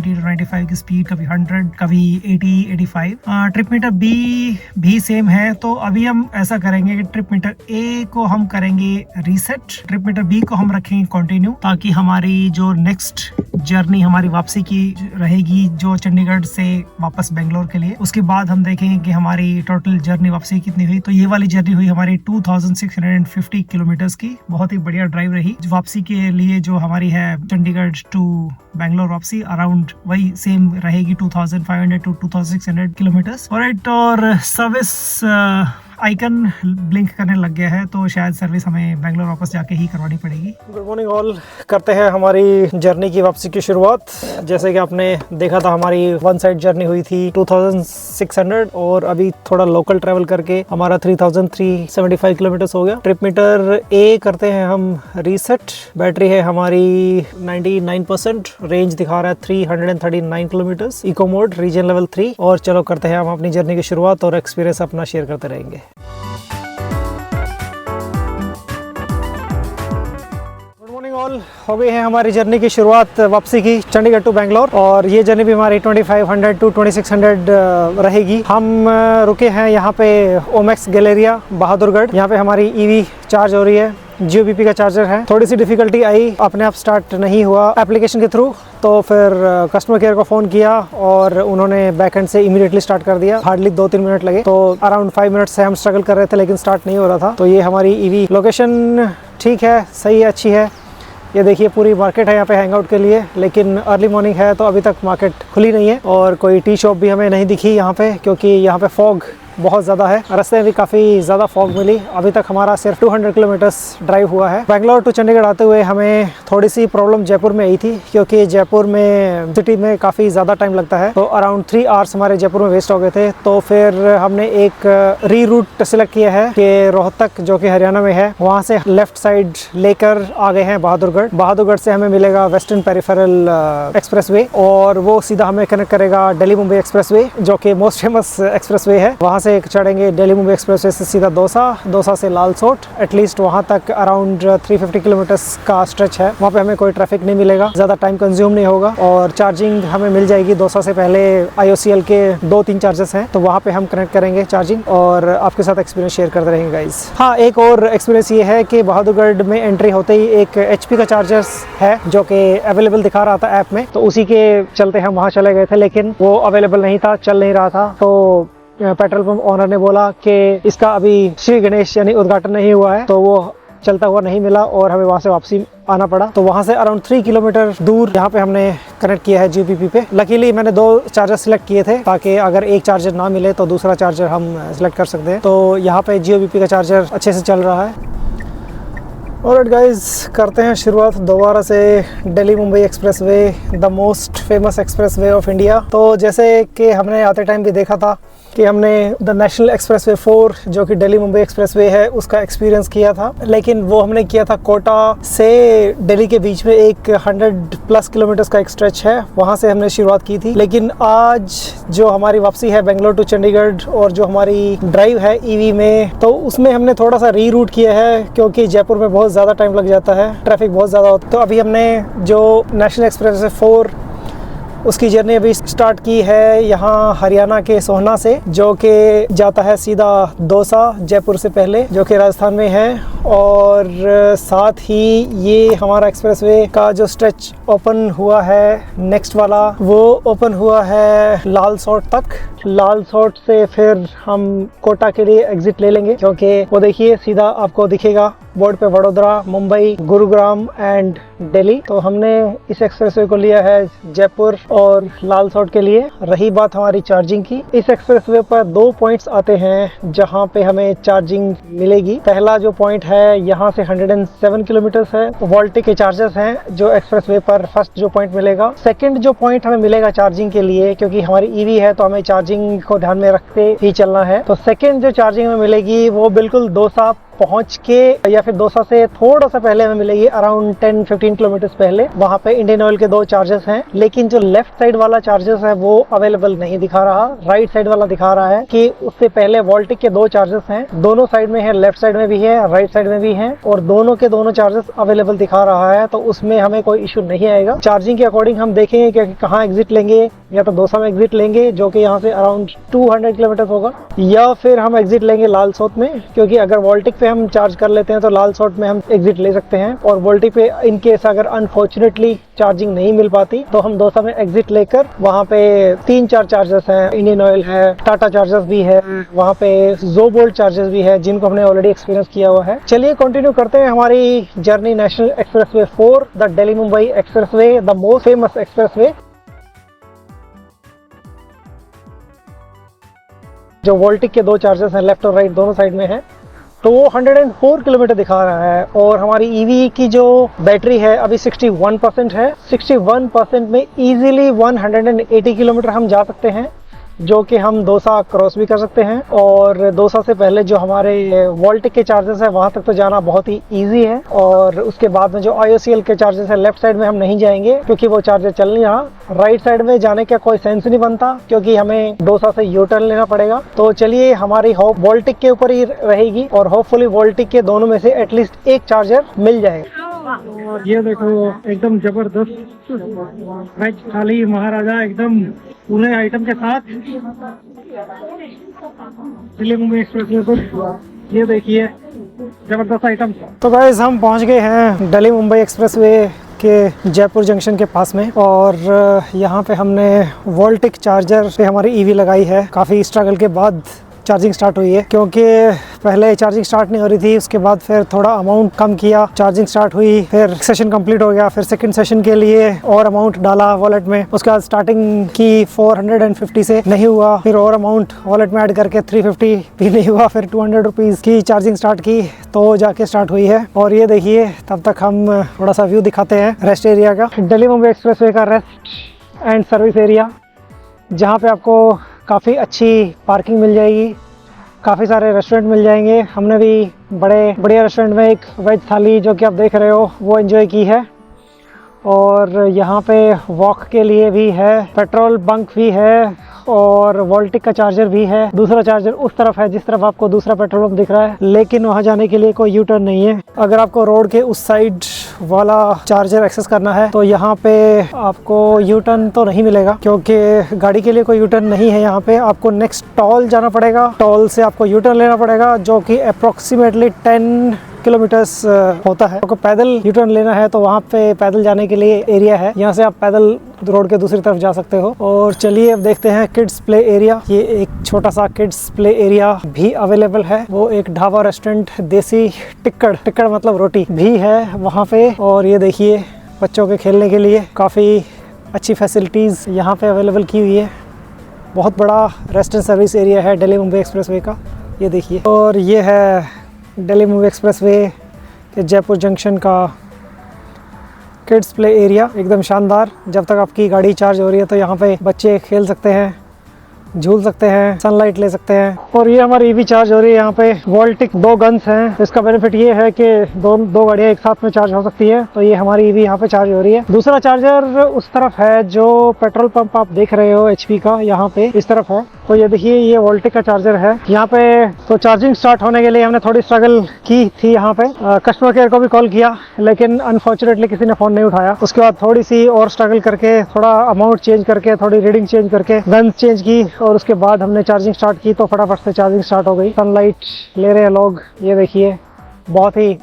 A: to 95 की स्पीड, कभी 100, कभी 80, 85। ट्रिप मीटर बी भी सेम है। तो अभी हम ऐसा करेंगे कि ट्रिप मीटर ए को हम करेंगे रीसेट, ट्रिप मीटर बी को हम रखेंगे कंटिन्यू, ताकि हमारी जो नेक्स्ट जर्नी हमारी वापसी की रहेगी जो चंडीगढ़ से वापस बेंगलोर के लिए, उसके बाद हम देखेंगे कि हमारी टोटल जर्नी वापसी कितनी हुई। तो ये वाली जर्नी हुई हमारी 2,650 किलोमीटर्स की। बहुत ही बढ़िया ड्राइव रही। वापसी के लिए जो हमारी है चंडीगढ़ टू बेंगलोर वापसी अराउंड वही सेम रहेगी 2,500 to 2,600 किलोमीटर्स। और सर्विस आइकन ब्लिंक करने लग गया है, तो शायद सर्विस हमें बेंगलोर वापस जाके ही करवानी पड़ेगी।
B: गुड मॉर्निंग ऑल, करते हैं हमारी जर्नी की वापसी की शुरुआत। जैसे कि आपने देखा था हमारी वन साइड जर्नी हुई थी 2,600 और अभी थोड़ा लोकल ट्रैवल करके हमारा 3,375 किलोमीटर्स हो गया। ट्रिप मीटर ए करते हैं हम रीसेट। बैटरी है हमारी 99%, रेंज दिखा रहा है 339 kilometres, eco mode regen level 3। और चलो करते हैं हम अपनी जर्नी की शुरुआत और एक्सपीरियंस अपना शेयर करते रहेंगे। गुड मॉर्निंग ऑल, हो गई है हमारी जर्नी की शुरुआत वापसी की चंडीगढ़ टू बेंगलोर। और ये जर्नी भी हमारी 2500 to 2600 रहेगी। हम रुके हैं यहाँ पे ओमेक्स गैलेरिया बहादुरगढ़। यहाँ पे हमारी ईवी चार्ज हो रही है, जियो BP का चार्जर है। थोड़ी सी डिफिकल्टी आई, अपने आप स्टार्ट नहीं हुआ एप्लीकेशन के थ्रू, तो फिर कस्टमर केयर को फ़ोन किया और उन्होंने बैक एंड से इमीडिएटली स्टार्ट कर दिया। हार्डली 2-3 मिनट लगे, तो अराउंड 5 मिनट से हम स्ट्रगल कर रहे थे लेकिन स्टार्ट नहीं हो रहा था। तो ये हमारी ईवी लोकेशन ठीक है, सही है, अच्छी है। ये देखिए पूरी मार्केट है यहाँ पे हैंगआउट के लिए, लेकिन अर्ली मॉर्निंग है तो अभी तक मार्केट खुली नहीं है। और कोई टी शॉप भी हमें नहीं दिखी यहाँ पे, क्योंकि यहाँ पे फॉग बहुत ज़्यादा है। रास्ते में भी काफ़ी ज़्यादा फॉग मिली। अभी तक हमारा सिर्फ 200 किलोमीटर्स ड्राइव हुआ है। बेंगलोर टू चंडीगढ़ आते हुए हमें थोड़ी सी प्रॉब्लम जयपुर में आई थी, क्योंकि जयपुर में सिटी में काफ़ी ज़्यादा टाइम लगता है। तो अराउंड 3 आवर्स हमारे जयपुर में वेस्ट हो गए थे। तो फिर हमने एक री रूट सेलेक्ट किया है कि रोहतक जो कि हरियाणा में है, वहाँ से लेफ्ट साइड लेकर आ गए हैं बहादुरगढ़। बहादुरगढ़ से हमें मिलेगा वेस्टर्न पेरिफेरल एक्सप्रेसवे और वो सीधा हमें कनेक्ट करेगा दिल्ली मुंबई एक्सप्रेसवे, जो कि मोस्ट फेमस एक्सप्रेसवे है। वहाँ से चढ़ेंगे दिल्ली मुंबई एक्सप्रेसवे से सीधा दोसा से लालसोट। एटलीस्ट वहाँ तक अराउंड 350 किलोमीटर्स का स्ट्रेच है। वहाँ पे हमें कोई ट्रैफिक नहीं मिलेगा, ज़्यादा टाइम कंज्यूम नहीं होगा और चार्जिंग हमें मिल जाएगी। दोसा से पहले IOCL के 2-3 चार्जर्स हैं, तो वहाँ पे हम कनेक्ट करेंगे चार्जिंग और आपके साथ एक्सपीरियंस शेयर करते रहेंगे गाइस। हाँ, एक और एक्सपीरियंस ये है कि बहादुरगढ़ में एंट्री होते ही एक HP का चार्जर्स है जो कि अवेलेबल दिखा रहा था ऐप में, तो उसी के चलते हम वहाँ चले गए थे, लेकिन वो अवेलेबल नहीं था, चल नहीं रहा था। तो पेट्रोल पंप ओनर ने बोला कि इसका अभी श्री गणेश यानी उद्घाटन नहीं हुआ है, तो वो चलता हुआ नहीं मिला और हमें वहाँ से वापसी आना पड़ा। तो वहाँ से अराउंड 3 किलोमीटर दूर यहाँ पे हमने कनेक्ट किया है GPP पे। लकीली मैंने 2 चार्जर सिलेक्ट किए थे ताकि अगर एक चार्जर ना मिले तो दूसरा चार्जर हम सिलेक्ट कर सकते हैं। तो यहाँ पे GPP का चार्जर अच्छे से चल रहा है। ऑलराइट गाइस, करते हैं शुरुआत दोबारा से Delhi Mumbai expressway, the most famous expressway of India. तो जैसे कि हमने आते टाइम भी देखा था कि हमने द नेशनल एक्सप्रेसवे 4 जो कि दिल्ली मुंबई एक्सप्रेसवे है उसका एक्सपीरियंस किया था, लेकिन वो हमने किया था कोटा से दिल्ली के बीच में एक 100+ किलोमीटर्स का एक स्ट्रेच है, वहाँ से हमने शुरुआत की थी। लेकिन आज जो हमारी वापसी है बेंगलोर टू चंडीगढ़ और जो हमारी ड्राइव है EV में, तो उसमें हमने थोड़ा सा रीरूट किया है क्योंकि जयपुर में बहुत ज़्यादा टाइम लग जाता है, ट्रैफिक बहुत ज़्यादा होता है। तो अभी हमने जो नेशनल एक्सप्रेसवे 4 उसकी जर्नी अभी स्टार्ट की है यहाँ हरियाणा के सोहना से, जो कि जाता है सीधा दौसा जयपुर से पहले, जो कि राजस्थान में है। और साथ ही ये हमारा एक्सप्रेसवे का जो स्ट्रेच ओपन हुआ है नेक्स्ट वाला, वो ओपन हुआ है लालसोट तक। लालसोट से फिर हम कोटा के लिए एग्जिट ले लेंगे, क्योंकि वो देखिए सीधा आपको दिखेगा बोर्ड पे वडोदरा, मुंबई, गुरुग्राम एंड दिल्ली। तो हमने इस एक्सप्रेसवे को लिया है जयपुर और लालसोट के लिए। रही बात हमारी चार्जिंग की, इस एक्सप्रेसवे पर 2 पॉइंट्स आते हैं जहां पे हमें चार्जिंग मिलेगी। पहला जो पॉइंट है यहाँ से 107 किलोमीटर्स है, वोल्टिक के चार्जर्स हैं जो एक्सप्रेसवे पर फर्स्ट जो पॉइंट मिलेगा। सेकंड जो पॉइंट हमें मिलेगा चार्जिंग के लिए, क्योंकि हमारी EV है तो हमें चार्जिंग को ध्यान में रखते ही चलना है, तो सेकंड जो चार्जिंग में मिलेगी वो बिल्कुल दौसा पहुंच के या फिर दौसा से थोड़ा सा पहले हमें मिलेगी, अराउंड 10-15 किलोमीटर पहले। वहां पे इंडियन ऑयल के 2 चार्जर्स हैं, लेकिन जो लेफ्ट साइड वाला चार्जर्स है वो अवेलेबल नहीं दिखा रहा, राइट साइड वाला दिखा रहा है कि उससे पहले वोल्टिक के 2 चार्जर्स हैं, दोनों साइड में है, लेफ्ट साइड में भी है, राइट साइड में भी है, और दोनों के दोनों चार्जर्स अवेलेबल दिखा रहा है। तो उसमें हमें कोई इशू नहीं आएगा। चार्जिंग के अकॉर्डिंग हम देखेंगे कि कहाँ एग्जिट लेंगे, या तो दौसा में एग्जिट लेंगे जो कि यहाँ से अराउंड 200 किलोमीटर होगा, या फिर हम एग्जिट लेंगे लालसोट में, क्योंकि अगर वोल्टिक पे हम चार्ज कर लेते हैं तो लालसोट में हम एग्जिट ले सकते हैं। और वोल्टिक पे इन केस अगर अनफॉर्चुनेटली चार्जिंग नहीं मिल पाती तो हम दौसा में एग्जिट लेकर, वहाँ पे 3-4 चार्जर्स हैं, इंडियन ऑयल है, टाटा चार्जर्स भी है, वहाँ पे जोबोल्ट चार्जर्स भी है, जिनको हमने ऑलरेडी एक्सपीरियंस किया हुआ है। चलिए कंटिन्यू करते हैं हमारी journey national expressway 4, the Delhi Mumbai expressway, the most famous expressway. जो वोल्टिक के 2 चार्जर्स हैं लेफ्ट और राइट दोनों साइड में है, तो वो 104 किलोमीटर दिखा रहा है। और हमारी EV की जो बैटरी है अभी 61% है। 61% में इजीली 180 किलोमीटर हम जा सकते हैं, जो कि हम दौसा क्रॉस भी कर सकते हैं। और दौसा से पहले जो हमारे वोल्टिक के चार्जर्स है वहां तक तो जाना बहुत ही इजी है। और उसके बाद में जो IOCL के चार्जर्स है लेफ्ट साइड में हम नहीं जाएंगे, क्योंकि वो चार्जर चल नहीं रहा। राइट साइड में जाने का कोई सेंस नहीं बनता, क्योंकि हमें दौसा से U-टर्न लेना पड़ेगा। तो चलिए, हमारी होप वोल्टिक के ऊपर ही रहेगी और होपफुली वोल्टिक के दोनों में से एटलीस्ट एक चार्जर मिल जाएगा। ये देखो एकदम जबरदस्त वेज थाली महाराजा, एकदम पूरे आइटम के साथ दिल्ली मुंबई एक्सप्रेसवे पर। ये देखिए जबरदस्त आइटम। तो गाइस, हम पहुंच गए हैं दिल्ली मुंबई एक्सप्रेसवे के जयपुर जंक्शन के पास में, और यहाँ पे हमने वोल्टिक चार्जर पे हमारी EV लगाई है। काफ़ी स्ट्रगल के बाद चार्जिंग स्टार्ट हुई है, क्योंकि पहले चार्जिंग स्टार्ट नहीं हो रही थी, उसके बाद फिर थोड़ा अमाउंट कम किया, चार्जिंग स्टार्ट हुई, फिर सेशन कंप्लीट हो गया, फिर सेकंड सेशन के लिए और अमाउंट डाला वॉलेट में। उसके बाद स्टार्टिंग की 450 से नहीं हुआ, फिर और अमाउंट वॉलेट में ऐड करके 350 भी नहीं हुआ, फिर 200 रुपीज़ की चार्जिंग स्टार्ट की तो जाके स्टार्ट हुई है। और ये देखिए, तब तक हम थोड़ा सा व्यू दिखाते हैं रेस्ट एरिया का, दिल्ली मुंबई एक्सप्रेसवे का रेस्ट एंड सर्विस एरिया, जहाँ पे आपको काफ़ी अच्छी पार्किंग मिल जाएगी, काफ़ी सारे रेस्टोरेंट मिल जाएंगे। हमने भी बड़े बढ़िया रेस्टोरेंट में एक वेज थाली, जो कि आप देख रहे हो, वो एंजॉय की है। और यहाँ पे वॉक के लिए भी है, पेट्रोल बंक भी है, और वोल्टिक का चार्जर भी है। दूसरा चार्जर उस तरफ है जिस तरफ आपको दूसरा पेट्रोल पंप दिख रहा है, लेकिन वहाँ जाने के लिए कोई U-टर्न नहीं है। अगर आपको रोड के उस साइड वाला चार्जर एक्सेस करना है तो यहाँ पे आपको U-टर्न तो नहीं मिलेगा, क्योंकि गाड़ी के लिए कोई U-टर्न नहीं है। यहाँ पे आपको नेक्स्ट टॉल जाना पड़ेगा, टॉल से आपको U-टर्न लेना पड़ेगा, जो कि अप्रोक्सीमेटली 10 किलोमीटर्स होता है। आपको पैदल यू टर्न लेना है तो वहाँ पे पैदल जाने के लिए एरिया है, यहाँ से आप पैदल रोड के दूसरी तरफ जा सकते हो। और चलिए अब देखते हैं किड्स प्ले एरिया। ये एक छोटा सा किड्स प्ले एरिया भी अवेलेबल है। वो एक ढाबा रेस्टोरेंट देसी टिक्कड़ मतलब रोटी भी है वहाँ पे। और ये देखिए बच्चों के खेलने के लिए काफ़ी अच्छी फैसिलिटीज़ यहाँ पे अवेलेबल की हुई है। बहुत बड़ा रेस्ट एंड सर्विस एरिया है दिल्ली मुंबई एक्सप्रेसवे का, ये देखिए। और ये है दिल्ली मुंबई एक्सप्रेसवे के जयपुर जंक्शन का किड्स प्ले एरिया, एकदम शानदार। जब तक आपकी गाड़ी चार्ज हो रही है तो यहाँ पे बच्चे खेल सकते हैं, झूल सकते हैं, सनलाइट ले सकते हैं। और ये हमारी ईवी चार्ज हो रही है यहाँ पे। वोल्टिक 2 गन्स हैं। इसका बेनिफिट ये है कि दो गाड़ियाँ एक साथ में चार्ज हो सकती है। तो ये हमारी ईवी यहाँ पे चार्ज हो रही है। दूसरा चार्जर उस तरफ है, जो पेट्रोल पंप आप देख रहे हो HP का, यहाँ पे इस तरफ है। तो ये देखिए ये वोल्टिक का चार्जर है यहाँ पे। तो चार्जिंग स्टार्ट होने के लिए हमने थोड़ी स्ट्रगल की थी यहाँ पे। कस्टमर केयर को भी कॉल किया लेकिन अनफॉर्चुनेटली किसी ने फ़ोन नहीं उठाया। उसके बाद थोड़ी सी और स्ट्रगल करके, थोड़ा अमाउंट चेंज करके, थोड़ी रीडिंग चेंज करके गन्स चेंज की और उसके बाद हमने चार्जिंग स्टार्ट की तो फटाफट से चार्जिंग स्टार्ट हो गई। सनलाइट ले रहे हैं लोग, ये देखिए बहुत ही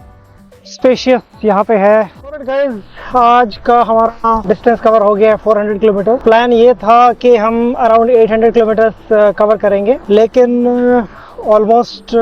B: स्पेशियस यहाँ पे है। गाइस आज का हमारा डिस्टेंस कवर हो गया है 400 किलोमीटर। प्लान ये था कि हम अराउंड 800 किलोमीटर कवर करेंगे, लेकिन ऑलमोस्ट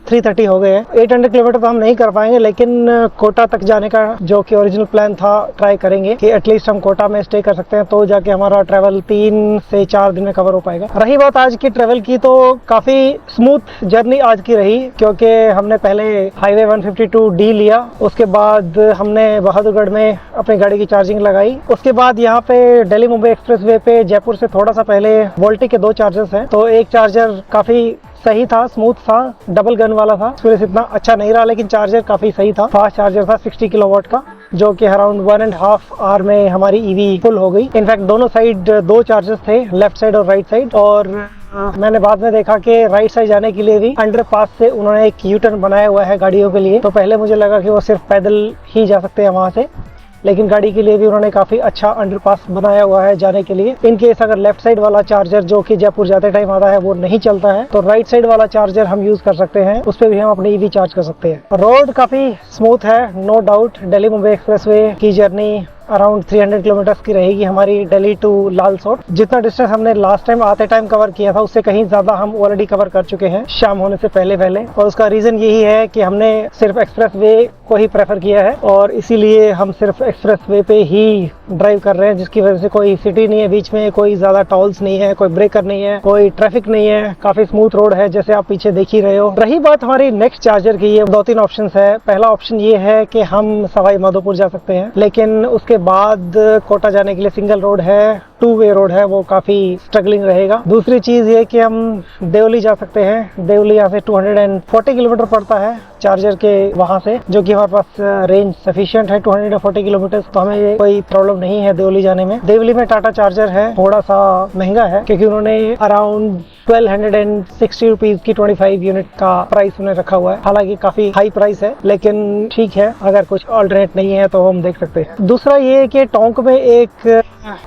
B: 330 हो गए हैं। 800 किलोमीटर तो हम नहीं कर पाएंगे, लेकिन कोटा तक जाने का जो कि ओरिजिनल प्लान था ट्राई करेंगे कि एटलीस्ट हम कोटा में स्टे कर सकते हैं, तो जाके हमारा ट्रैवल 3 से 4 दिन में कवर हो पाएगा। रही बात आज की ट्रैवल की, तो काफ़ी स्मूथ जर्नी आज की रही, क्योंकि हमने पहले हाईवे 152D लिया, उसके बाद हमने बहादुरगढ़ में अपनी गाड़ी की चार्जिंग लगाई। उसके बाद यहाँ पे दिल्ली मुंबई एक्सप्रेसवे पे जयपुर से थोड़ा सा पहले वोल्टिक के 2 चार्जर्स हैं। तो एक चार्जर काफ़ी सही था, स्मूथ था, डबल गन वाला था, एक्सपीरियंस इतना अच्छा नहीं रहा, लेकिन चार्जर काफ़ी सही था। फास्ट चार्जर था 60 किलोवाट का, जो कि अराउंड 1.5 आवर में हमारी ईवी फुल हो गई। इनफैक्ट दोनों साइड 2 चार्जर्स थे, लेफ्ट साइड और राइट साइड। और मैंने बाद में देखा कि राइट साइड जाने के लिए भी अंडरपास से उन्होंने एक यू टर्न बनाया हुआ है गाड़ियों के लिए। तो पहले मुझे लगा कि वो सिर्फ पैदल ही जा सकते हैं वहाँ से, लेकिन गाड़ी के लिए भी उन्होंने काफ़ी अच्छा अंडरपास बनाया हुआ है जाने के लिए। इन केस अगर लेफ्ट साइड वाला चार्जर जो कि जयपुर जाते टाइम आता है वो नहीं चलता है, तो राइट साइड वाला चार्जर हम यूज़ कर सकते हैं, उस पर भी हम अपनी ईवी चार्ज कर सकते हैं। रोड काफ़ी स्मूथ है, no doubt. Delhi Mumbai expressway की जर्नी अराउंड 300 किलोमीटर्स की रहेगी हमारी, दिल्ली टू लालसोट। जितना डिस्टेंस हमने लास्ट टाइम आते टाइम कवर किया था, उससे कहीं ज़्यादा हम ऑलरेडी कवर कर चुके हैं शाम होने से पहले। और उसका रीज़न यही है कि हमने सिर्फ एक्सप्रेसवे को ही प्रेफर किया है, और इसीलिए हम सिर्फ एक्सप्रेसवे पे ही ड्राइव कर रहे हैं, जिसकी वजह से कोई सिटी नहीं है बीच में, कोई ज़्यादा टॉल्स नहीं है, कोई ब्रेकर नहीं है, कोई ट्रैफिक नहीं है, काफ़ी स्मूथ रोड है जैसे आप पीछे देख ही रहे हो। रही बात हमारी नेक्स्ट चार्जर की, ये 2-3 ऑप्शन है। पहला ऑप्शन ये है कि हम सवाई माधोपुर जा सकते हैं, लेकिन उसके बाद कोटा जाने के लिए सिंगल रोड है, 2 वे रोड है, वो काफ़ी स्ट्रगलिंग रहेगा। दूसरी चीज़ ये कि हम देवली जा सकते हैं। देवली यहाँ से 240 किलोमीटर पड़ता है चार्जर के वहाँ से, जो कि हमारे पास रेंज सफिशिएंट है 240 किलोमीटर, तो हमें कोई प्रॉब्लम नहीं है देवली जाने में। देवली में टाटा चार्जर है, थोड़ा सा महंगा है क्योंकि उन्होंने अराउंड 1260 रुपीज की 25 यूनिट का प्राइस उन्हें रखा हुआ है। हालांकि काफी हाई प्राइस है, लेकिन ठीक है, अगर कुछ ऑल्टरनेट नहीं है तो हम देख सकते हैं। दूसरा ये कि टोंक में एक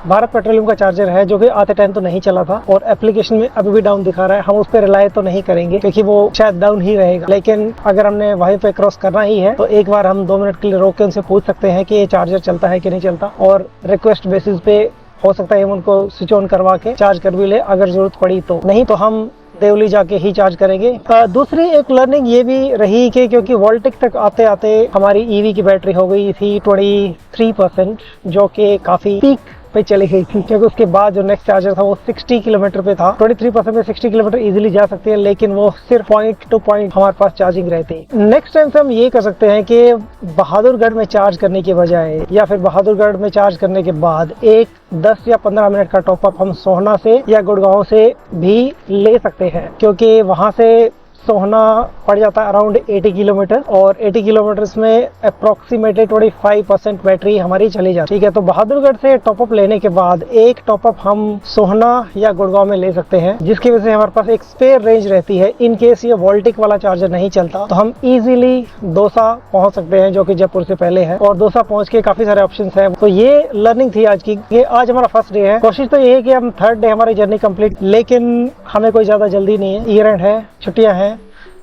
B: भारत पेट्रोलियम का चार्जर है, जो कि आते टाइम तो नहीं चला था और एप्लीकेशन में अभी भी डाउन दिखा रहा है। हम उस पर रिलाय तो नहीं करेंगे क्योंकि वो शायद डाउन ही रहेगा, लेकिन अगर हमने वहीं पे क्रॉस करना ही है तो एक बार हम 2 मिनट के लिए रोक के उनसे पूछ सकते हैं कि ये चार्जर चलता है कि नहीं चलता, और रिक्वेस्ट बेसिस पे हो सकता है हम उनको स्विच ऑन करवा के चार्ज कर भी ले अगर जरूरत पड़ी तो। नहीं तो हम देवली जाके ही चार्ज करेंगे। दूसरी एक लर्निंग ये भी रही कि क्योंकि वोल्टिक तक आते आते हमारी ईवी की बैटरी हो गई थी 23%, जो कि काफी पीक पे चली गई थी, क्योंकि उसके बाद जो नेक्स्ट चार्जर था वो 60 किलोमीटर पे था। 23% में 60 किलोमीटर इजीली जा सकते हैं, लेकिन वो सिर्फ पॉइंट टू पॉइंट हमारे पास चार्जिंग रहती है। नेक्स्ट टाइम से हम ये कर सकते हैं कि बहादुरगढ़ में चार्ज करने के बजाय या फिर बहादुरगढ़ में चार्ज करने के बाद एक 10 या 15 मिनट का टॉपअप हम सोहना से या गुड़गांव से भी ले सकते हैं, क्योंकि वहां से सोहना पड़ जाता है अराउंड 80 किलोमीटर और 80 किलोमीटर में अप्रोक्सीमेटली 25% बैटरी हमारी चली जाती है। ठीक है, तो बहादुरगढ़ से टॉपअप लेने के बाद एक टॉपअप हम सोहना या गुड़गांव में ले सकते हैं, जिसकी वजह से हमारे पास एक स्पेयर रेंज रहती है। इन केस ये वोल्टिक वाला चार्जर नहीं चलता तो हम इजीली दौसा पहुंच सकते हैं, जो कि जयपुर से पहले है, और दौसा पहुंच के काफी सारे ऑप्शन है। तो ये लर्निंग थी आज की। ये आज हमारा फर्स्ट डे है। कोशिश तो ये है कि हम 3rd डे हमारी जर्नी कंप्लीट, लेकिन हमें कोई ज्यादा जल्दी नहीं है। ईयर एंड है, छुट्टियां हैं,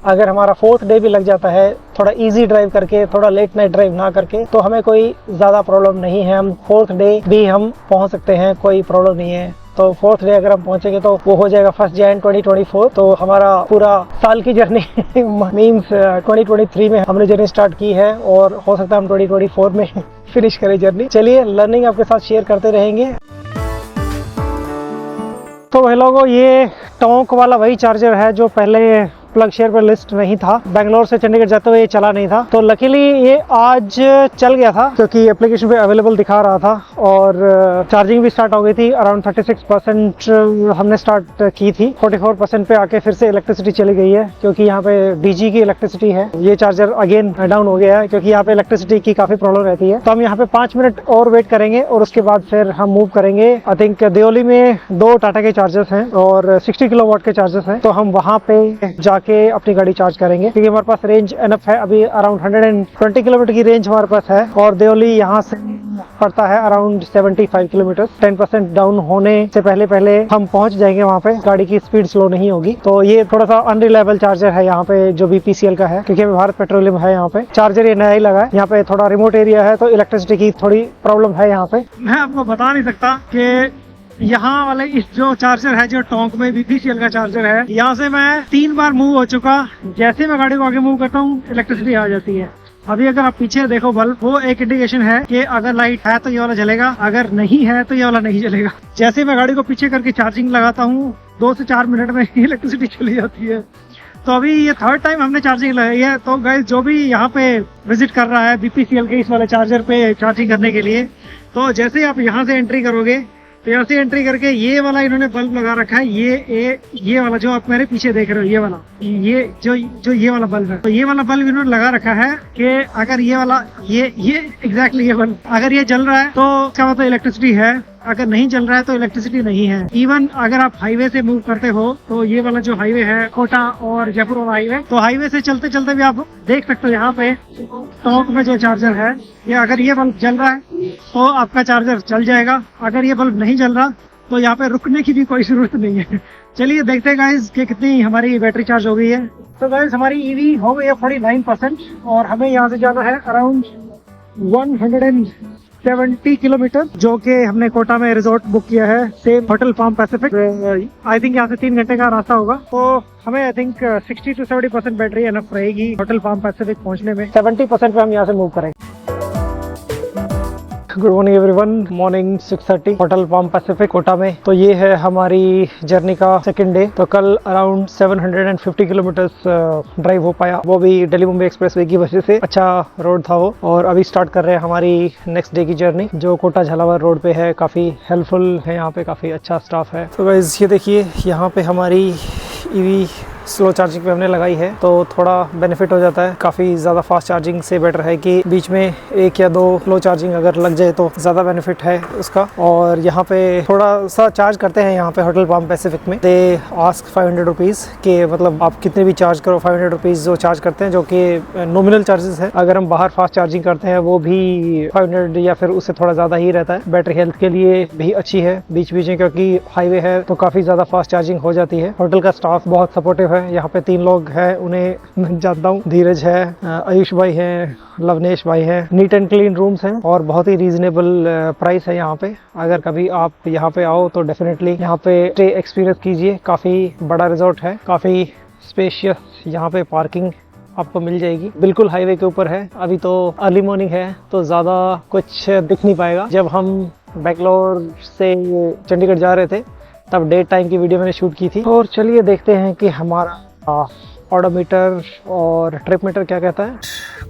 B: अगर हमारा 4th डे भी लग जाता है थोड़ा इजी ड्राइव करके, थोड़ा लेट नाइट ड्राइव ना करके, तो हमें कोई ज़्यादा प्रॉब्लम नहीं है। हम 4th डे भी हम पहुंच सकते हैं, कोई प्रॉब्लम नहीं है। तो 4th डे अगर हम पहुंचेंगे तो वो हो जाएगा 1 जनवरी 2024। तो हमारा पूरा साल की जर्नी मीन्स 2023 में हमने जर्नी स्टार्ट की है और हो सकता है हम 2024 में फिनिश करें जर्नी। चलिए लर्निंग आपके साथ शेयर करते रहेंगे। तो भाई लोगों, ये टोंक वाला वही चार्जर है जो पहले प्लग शेयर पर लिस्ट नहीं था। बेंगलोर से चंडीगढ़ जाते हुए ये चला नहीं था, तो लकीली ये आज चल गया था क्योंकि एप्लीकेशन पे अवेलेबल दिखा रहा था और चार्जिंग भी स्टार्ट हो गई थी। अराउंड 36% हमने स्टार्ट की थी, 44% पे आके फिर से इलेक्ट्रिसिटी चली गई है क्योंकि यहाँ पे डीजी की इलेक्ट्रिसिटी है। ये चार्जर अगेन डाउन हो गया है क्योंकि यहाँ पे इलेक्ट्रिसिटी की काफी प्रॉब्लम रहती है। तो हम यहाँ पे 5 मिनट और वेट करेंगे और उसके बाद फिर हम मूव करेंगे। आई थिंक देओली में 2 टाटा के चार्जर्स हैं और 60 किलोवाट के चार्जर्स हैं, तो हम वहाँ पे जाके अपनी गाड़ी चार्ज करेंगे क्योंकि हमारे पास रेंज एनफ है। अभी अराउंड 120 किलोमीटर की रेंज हमारे पास है और देओली यहाँ से पड़ता है अराउंड 75 किलोमीटर। 10% डाउन होने से पहले पहले हम पहुंच जाएंगे वहाँ पे, गाड़ी की स्पीड स्लो नहीं होगी। तो ये थोड़ा सा अनरिलायबल चार्जर है यहाँ पे जो BPCL का है क्योंकि भारत पेट्रोलियम है यहाँ पे। चार्जर ये नया ही लगा है, यहाँ पे थोड़ा रिमोट एरिया है तो इलेक्ट्रिसिटी की थोड़ी प्रॉब्लम है यहाँ पे। मैं आपको बता नहीं सकता कि यहाँ वाले इस जो चार्जर है जो टोंक में BPCL का चार्जर है, यहाँ से मैं 3 बार मूव हो चुका। जैसे मैं गाड़ी को आगे मूव करता हूँ इलेक्ट्रिसिटी आ जाती है। अभी अगर आप पीछे देखो बल्ब, वो एक इंडिकेशन है कि अगर लाइट है तो ये वाला जलेगा, अगर नहीं है तो ये वाला नहीं जलेगा। जैसे मैं गाड़ी को पीछे करके चार्जिंग लगाता हूँ 2 से 4 मिनट में इलेक्ट्रिसिटी चली जाती है। तो अभी ये 3rd टाइम हमने चार्जिंग लगाई है। तो गाइस जो भी यहाँ पे विजिट कर रहा है BPCL के इस वाले चार्जर पे चार्जिंग करने के लिए, तो जैसे आप यहाँ से एंट्री करोगे तो यहाँ से एंट्री करके ये वाला इन्होंने बल्ब लगा रखा है। ये वाला जो आप मेरे पीछे देख रहे हो, ये वाला ये वाला बल्ब है। तो ये वाला बल्ब इन्होंने लगा रखा है कि अगर ये वाला ये एग्जैक्टली ये बल्ब अगर ये जल रहा है तो क्या मतलब इलेक्ट्रिसिटी है, अगर नहीं चल रहा है तो इलेक्ट्रिसिटी नहीं है। इवन अगर आप हाईवे से मूव करते हो तो ये वाला जो हाईवे है कोटा और जयपुर वाला हाईवे, तो हाईवे से चलते चलते भी आप देख सकते हो यहाँ पे टोंक में जो चार्जर है, ये अगर ये बल्ब जल रहा है तो आपका चार्जर चल जाएगा। अगर ये बल्ब नहीं जल रहा तो यहाँ पे रुकने की भी कोई जरूरत नहीं है। चलिए देखते हैं गाइस कि कितनी हमारी बैटरी चार्ज हो गई है। तो गाइस हमारी ईवी हो गई है 49% और हमें यहाँ से जाना है अराउंड 170 किलोमीटर, जो कि हमने कोटा में रिजॉर्ट बुक किया है, same hotel Palm Pacific. I think यहाँ से 3 घंटे का रास्ता होगा, तो हमें I think 60 to 70% battery enough रहेगी होटल पाम पैसिफिक पहुंचने में। 70% पे हम यहाँ से मूव करेंगे। Good morning everyone, morning 6:30 hotel Palm Pacific Kota में। तो ये है हमारी जर्नी का 2nd डे। तो कल अराउंड 750 किलोमीटर्स ड्राइव हो पाया, वो भी दिल्ली मुंबई एक्सप्रेसवे की वजह से। अच्छा रोड था वो। और अभी स्टार्ट कर रहे हैं हमारी नेक्स्ट डे की जर्नी जो कोटा झालावाड़ रोड पे है। काफ़ी हेल्पफुल है यहाँ पे, काफ़ी अच्छा स्टाफ है। तो गाइस ये देखिए यहाँ पे हमारी ईवी स्लो चार्जिंग पे हमने लगाई है तो थोड़ा बेनिफिट हो जाता है। काफ़ी ज़्यादा फास्ट चार्जिंग से बेटर है कि बीच में 1 या 2 स्लो चार्जिंग अगर लग जाए तो ज़्यादा बेनिफिट है उसका। और यहाँ पे थोड़ा सा चार्ज करते हैं यहाँ पे होटल पाम पैसिफिक में। दे आस्क 500 रुपीज़ के, मतलब आप कितने भी चार्ज करो 500 रुपीज़ जो चार्ज करते हैं, जो कि नॉमिनल चार्जेस है। अगर हम बाहर फास्ट चार्जिंग करते हैं वो भी 500 या फिर उससे थोड़ा ज़्यादा ही रहता है। बैटरी हेल्थ के लिए भी अच्छी है बीच बीच में, क्योंकि हाईवे है तो काफ़ी ज़्यादा फास्ट चार्जिंग हो जाती है। होटल का स्टाफ बहुत सपोर्टिव है। यहाँ पे 3 लोग हैं, उन्हें मैं जानता हूँ। धीरज है, आयुष भाई है, लवनेश भाई है। नीट एंड क्लीन रूम्स हैं और बहुत ही रीजनेबल प्राइस है यहाँ पे। अगर कभी आप यहाँ पे आओ तो डेफिनेटली यहाँ पे स्टे एक्सपीरियंस कीजिए। काफ़ी बड़ा रिजॉर्ट है, काफ़ी स्पेशियस यहाँ पे पार्किंग आपको मिल जाएगी। बिल्कुल हाईवे के ऊपर है। अभी तो अर्ली मॉर्निंग है तो ज़्यादा कुछ दिख नहीं पाएगा। जब हम बेंगलोर से चंडीगढ़ जा रहे थे तब डे टाइम की वीडियो मैंने शूट की थी। और चलिए देखते हैं कि हमारा ऑडोमीटर और ट्रिप मीटर क्या कहता है।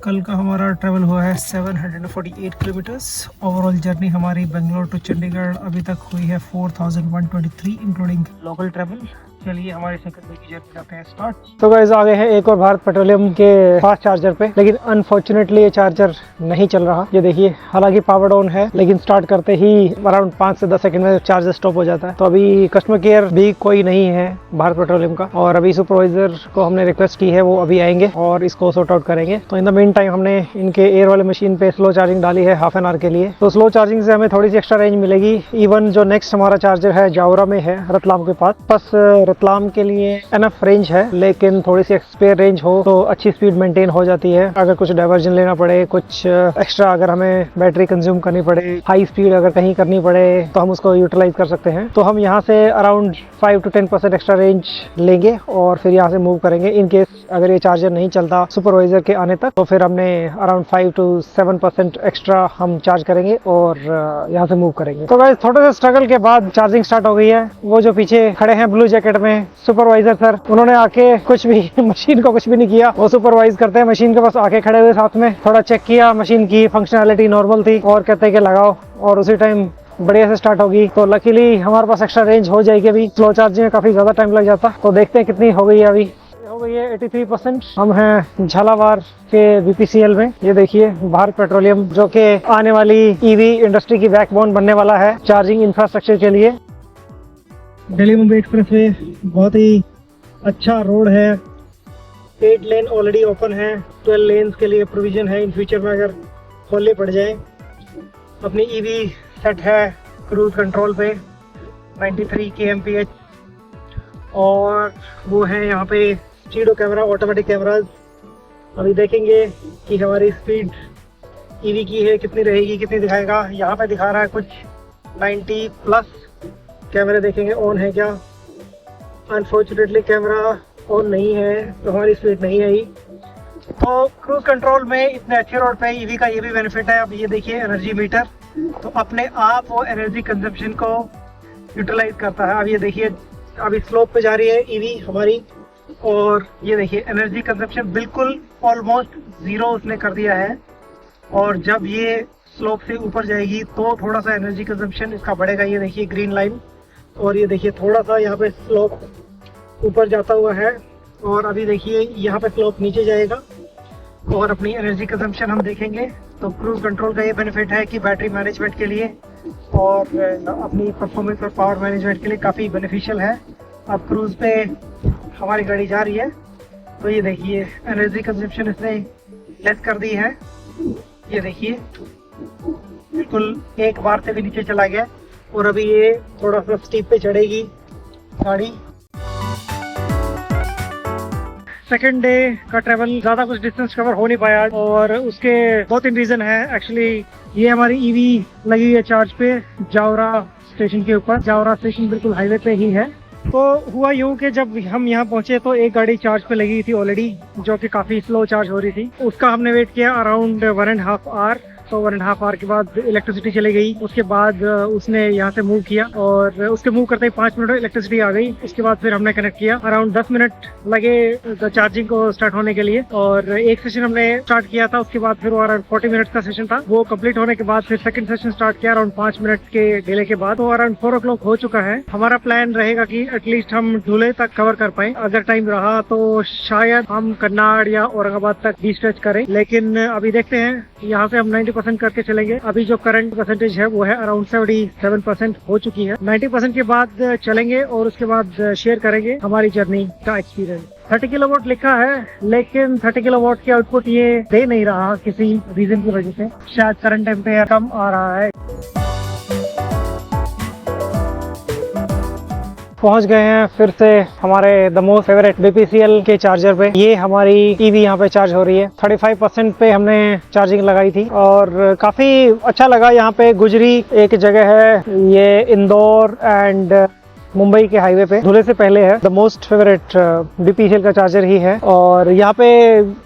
B: कल का हमारा ट्रेवल हुआ है 748 किलोमीटर्स। ओवरऑल जर्नी हमारी बेंगलोर टू चंडीगढ़ अभी तक हुई है 4123 इंक्लूडिंग लोकल ट्रेवल। चलिए हमारे सेकंड डे की जर्नी करते हैं स्टार्ट। तो गाइस आ गए हैं एक और भारत पेट्रोलियम के फास्ट चार्जर पे, लेकिन अनफॉर्चुनेटली ये चार्जर नहीं चल रहा। ये देखिए, हालांकि पावर डाउन है लेकिन स्टार्ट करते ही अराउंड 5 से 10 सेकंड में चार्जर स्टॉप हो जाता है। तो अभी कस्टमर केयर भी कोई नहीं है भारत पेट्रोलियम का, और अभी सुपरवाइजर को हमने रिक्वेस्ट की है, वो अभी आएंगे और इसको सॉर्ट आउट करेंगे। तो इन द मीन टाइम हमने इनके एयर वाले मशीन पे स्लो चार्जिंग डाली है हाफ एन आवर के लिए। तो स्लो चार्जिंग से हमें थोड़ी सी एक्स्ट्रा रेंज मिलेगी। इवन जो नेक्स्ट हमारा चार्जर है जावरा में है, रतलाम के पास। बस रतलाम के लिए एनफ रेंज है, लेकिन थोड़ी सी स्पेयर रेंज हो तो अच्छी स्पीड मेंटेन हो जाती है। अगर कुछ डाइवर्जन लेना पड़े, कुछ एक्स्ट्रा अगर हमें बैटरी कंज्यूम करनी पड़े, हाई स्पीड अगर कहीं करनी पड़े तो हम उसको यूटिलाइज कर सकते हैं। तो हम यहाँ से अराउंड 5 to 10% एक्स्ट्रा रेंज लेंगे और फिर यहाँ से मूव करेंगे। इन केस अगर ये चार्जर नहीं चलता सुपरवाइजर के आने तक, तो फिर हमने अराउंड 5 to 7% एक्स्ट्रा हम चार्ज करेंगे और यहाँ से मूव करेंगे। तो गाइस थोड़े से स्ट्रगल के बाद चार्जिंग स्टार्ट हो गई है। वो जो पीछे खड़े हैं ब्लू जैकेट में सुपरवाइजर सर, उन्होंने आके कुछ भी मशीन को कुछ भी नहीं किया। वो सुपरवाइज करते हैं मशीन के पास, आके खड़े हुए साथ में, थोड़ा चेक किया, मशीन की फंक्शनैलिटी नॉर्मल थी और कहते हैं कि लगाओ, और उसी टाइम बढ़िया से स्टार्ट होगी। तो लकीली हमारे पास एक्स्ट्रा रेंज हो जाएगी। अभी स्लो चार्जिंग में काफी ज्यादा टाइम लग जाता, तो देखते हैं कितनी हो गई है। अभी हो गई है 83%। हम हैं झालावाड़ के BPCL में। ये देखिए भारत पेट्रोलियम, जो कि आने वाली EV इंडस्ट्री की बैकबोन बनने वाला है चार्जिंग इंफ्रास्ट्रक्चर के लिए। दिल्ली मुंबई एक्सप्रेसवे बहुत ही अच्छा रोड है। 8 लेन ऑलरेडी ओपन है, 12 लेन्स के लिए प्रोविजन है इन फ्यूचर में अगर खोलने पड़ जाए। अपनी EV सेट है क्रूज कंट्रोल पे 93 kmph, और वो है यहाँ पे स्टीरियो कैमरा, ऑटोमेटिक कैमराज। अभी देखेंगे कि हमारी स्पीड EV की है कितनी रहेगी, कितनी दिखाएगा। यहाँ पे दिखा रहा है कुछ 90+। कैमरे देखेंगे ऑन है क्या। अनफॉर्चुनेटली कैमरा ऑन नहीं है तो हमारी स्पीड नहीं आई। तो क्रूज कंट्रोल में इतने अच्छे रोड पे EV का ये भी बेनिफिट है। अब ये देखिए एनर्जी मीटर, तो अपने आप वो एनर्जी कंजप्शन को यूटिलाइज करता है। अब ये देखिए अभी स्लोप पे जा रही है EV हमारी, और ये देखिए एनर्जी कंजप्शन बिल्कुल ऑलमोस्ट 0 उसने कर दिया है। और जब ये स्लोप से ऊपर जाएगी तो थोड़ा सा एनर्जी कंजप्शन इसका बढ़ेगा। ये देखिए ग्रीन लाइन, और ये देखिए थोड़ा सा यहाँ पे स्लोप ऊपर जाता हुआ है, और अभी देखिए यहाँ पे स्लोप नीचे जाएगा। और अपनी एनर्जी कंजम्पशन हम देखेंगे तो क्रूज कंट्रोल का ये बेनिफिट है कि बैटरी मैनेजमेंट के लिए और अपनी परफॉर्मेंस और पावर मैनेजमेंट के लिए काफ़ी बेनिफिशियल है। अब क्रूज पे हमारी गाड़ी जा रही है, तो ये देखिए एनर्जी कंजम्पशन इसने लेस कर दी है। ये देखिए बिल्कुल एक बार से भी नीचे चला गया, और अभी ये थोड़ा सा स्टीप पे चढ़ेगी गाड़ी। सेकेंड डे का ट्रैवल ज़्यादा कुछ डिस्टेंस कवर हो नहीं पाया, और उसके 2-3 रीज़न है। एक्चुअली ये हमारी EV लगी हुई है चार्ज पे जावरा स्टेशन के ऊपर। जावरा स्टेशन बिल्कुल हाईवे पे ही है। तो हुआ यूँ कि जब हम यहाँ पहुँचे तो एक गाड़ी चार्ज पे लगी थी ऑलरेडी, जो कि काफ़ी स्लो चार्ज हो रही थी। उसका हमने वेट किया अराउंड 1.5 आवर। तो 1.5 आवर के बाद इलेक्ट्रिसिटी चली गई। उसके बाद उसने यहाँ से मूव किया, और उसके मूव करते ही 5 मिनट में इलेक्ट्रिसिटी आ गई। उसके बाद फिर हमने कनेक्ट किया। अराउंड 10 मिनट लगे चार्जिंग को स्टार्ट होने के लिए, और एक सेशन हमने स्टार्ट किया था। उसके बाद फिर वो अराउंड 40 मिनट का सेशन था। वो कंप्लीट होने के बाद फिर सेकंड सेशन स्टार्ट किया अराउंड 5 मिनट के डिले के बाद। तो अराउंड 4 o'clock हो चुका है। हमारा प्लान रहेगा कि एटलीस्ट हम धुले तक कवर कर पाए। अगर टाइम रहा तो शायद हम करनाड़ या औरंगाबाद तक भी स्ट्रेच करें, लेकिन अभी देखते हैं। यहाँ से हम 90% करके चलेंगे। अभी जो करंट परसेंटेज है वो है अराउंड 77% हो चुकी है। 90% के बाद चलेंगे और उसके बाद शेयर करेंगे हमारी जर्नी का एक्सपीरियंस। 30 किलोवाट लिखा है, लेकिन 30 किलोवाट की आउटपुट ये दे नहीं रहा किसी रीजन की वजह से। शायद करंट टेम्परेचर कम आ रहा है। पहुंच गए हैं फिर से हमारे द मोस्ट फेवरेट BPCL के चार्जर पे। ये हमारी EV यहाँ पे चार्ज हो रही है। 35% पे हमने चार्जिंग लगाई थी, और काफ़ी अच्छा लगा। यहाँ पे गुजरी एक जगह है, ये इंदौर एंड मुंबई के हाईवे पे, धुले से पहले है। द मोस्ट फेवरेट BPCL का चार्जर ही है, और यहाँ पे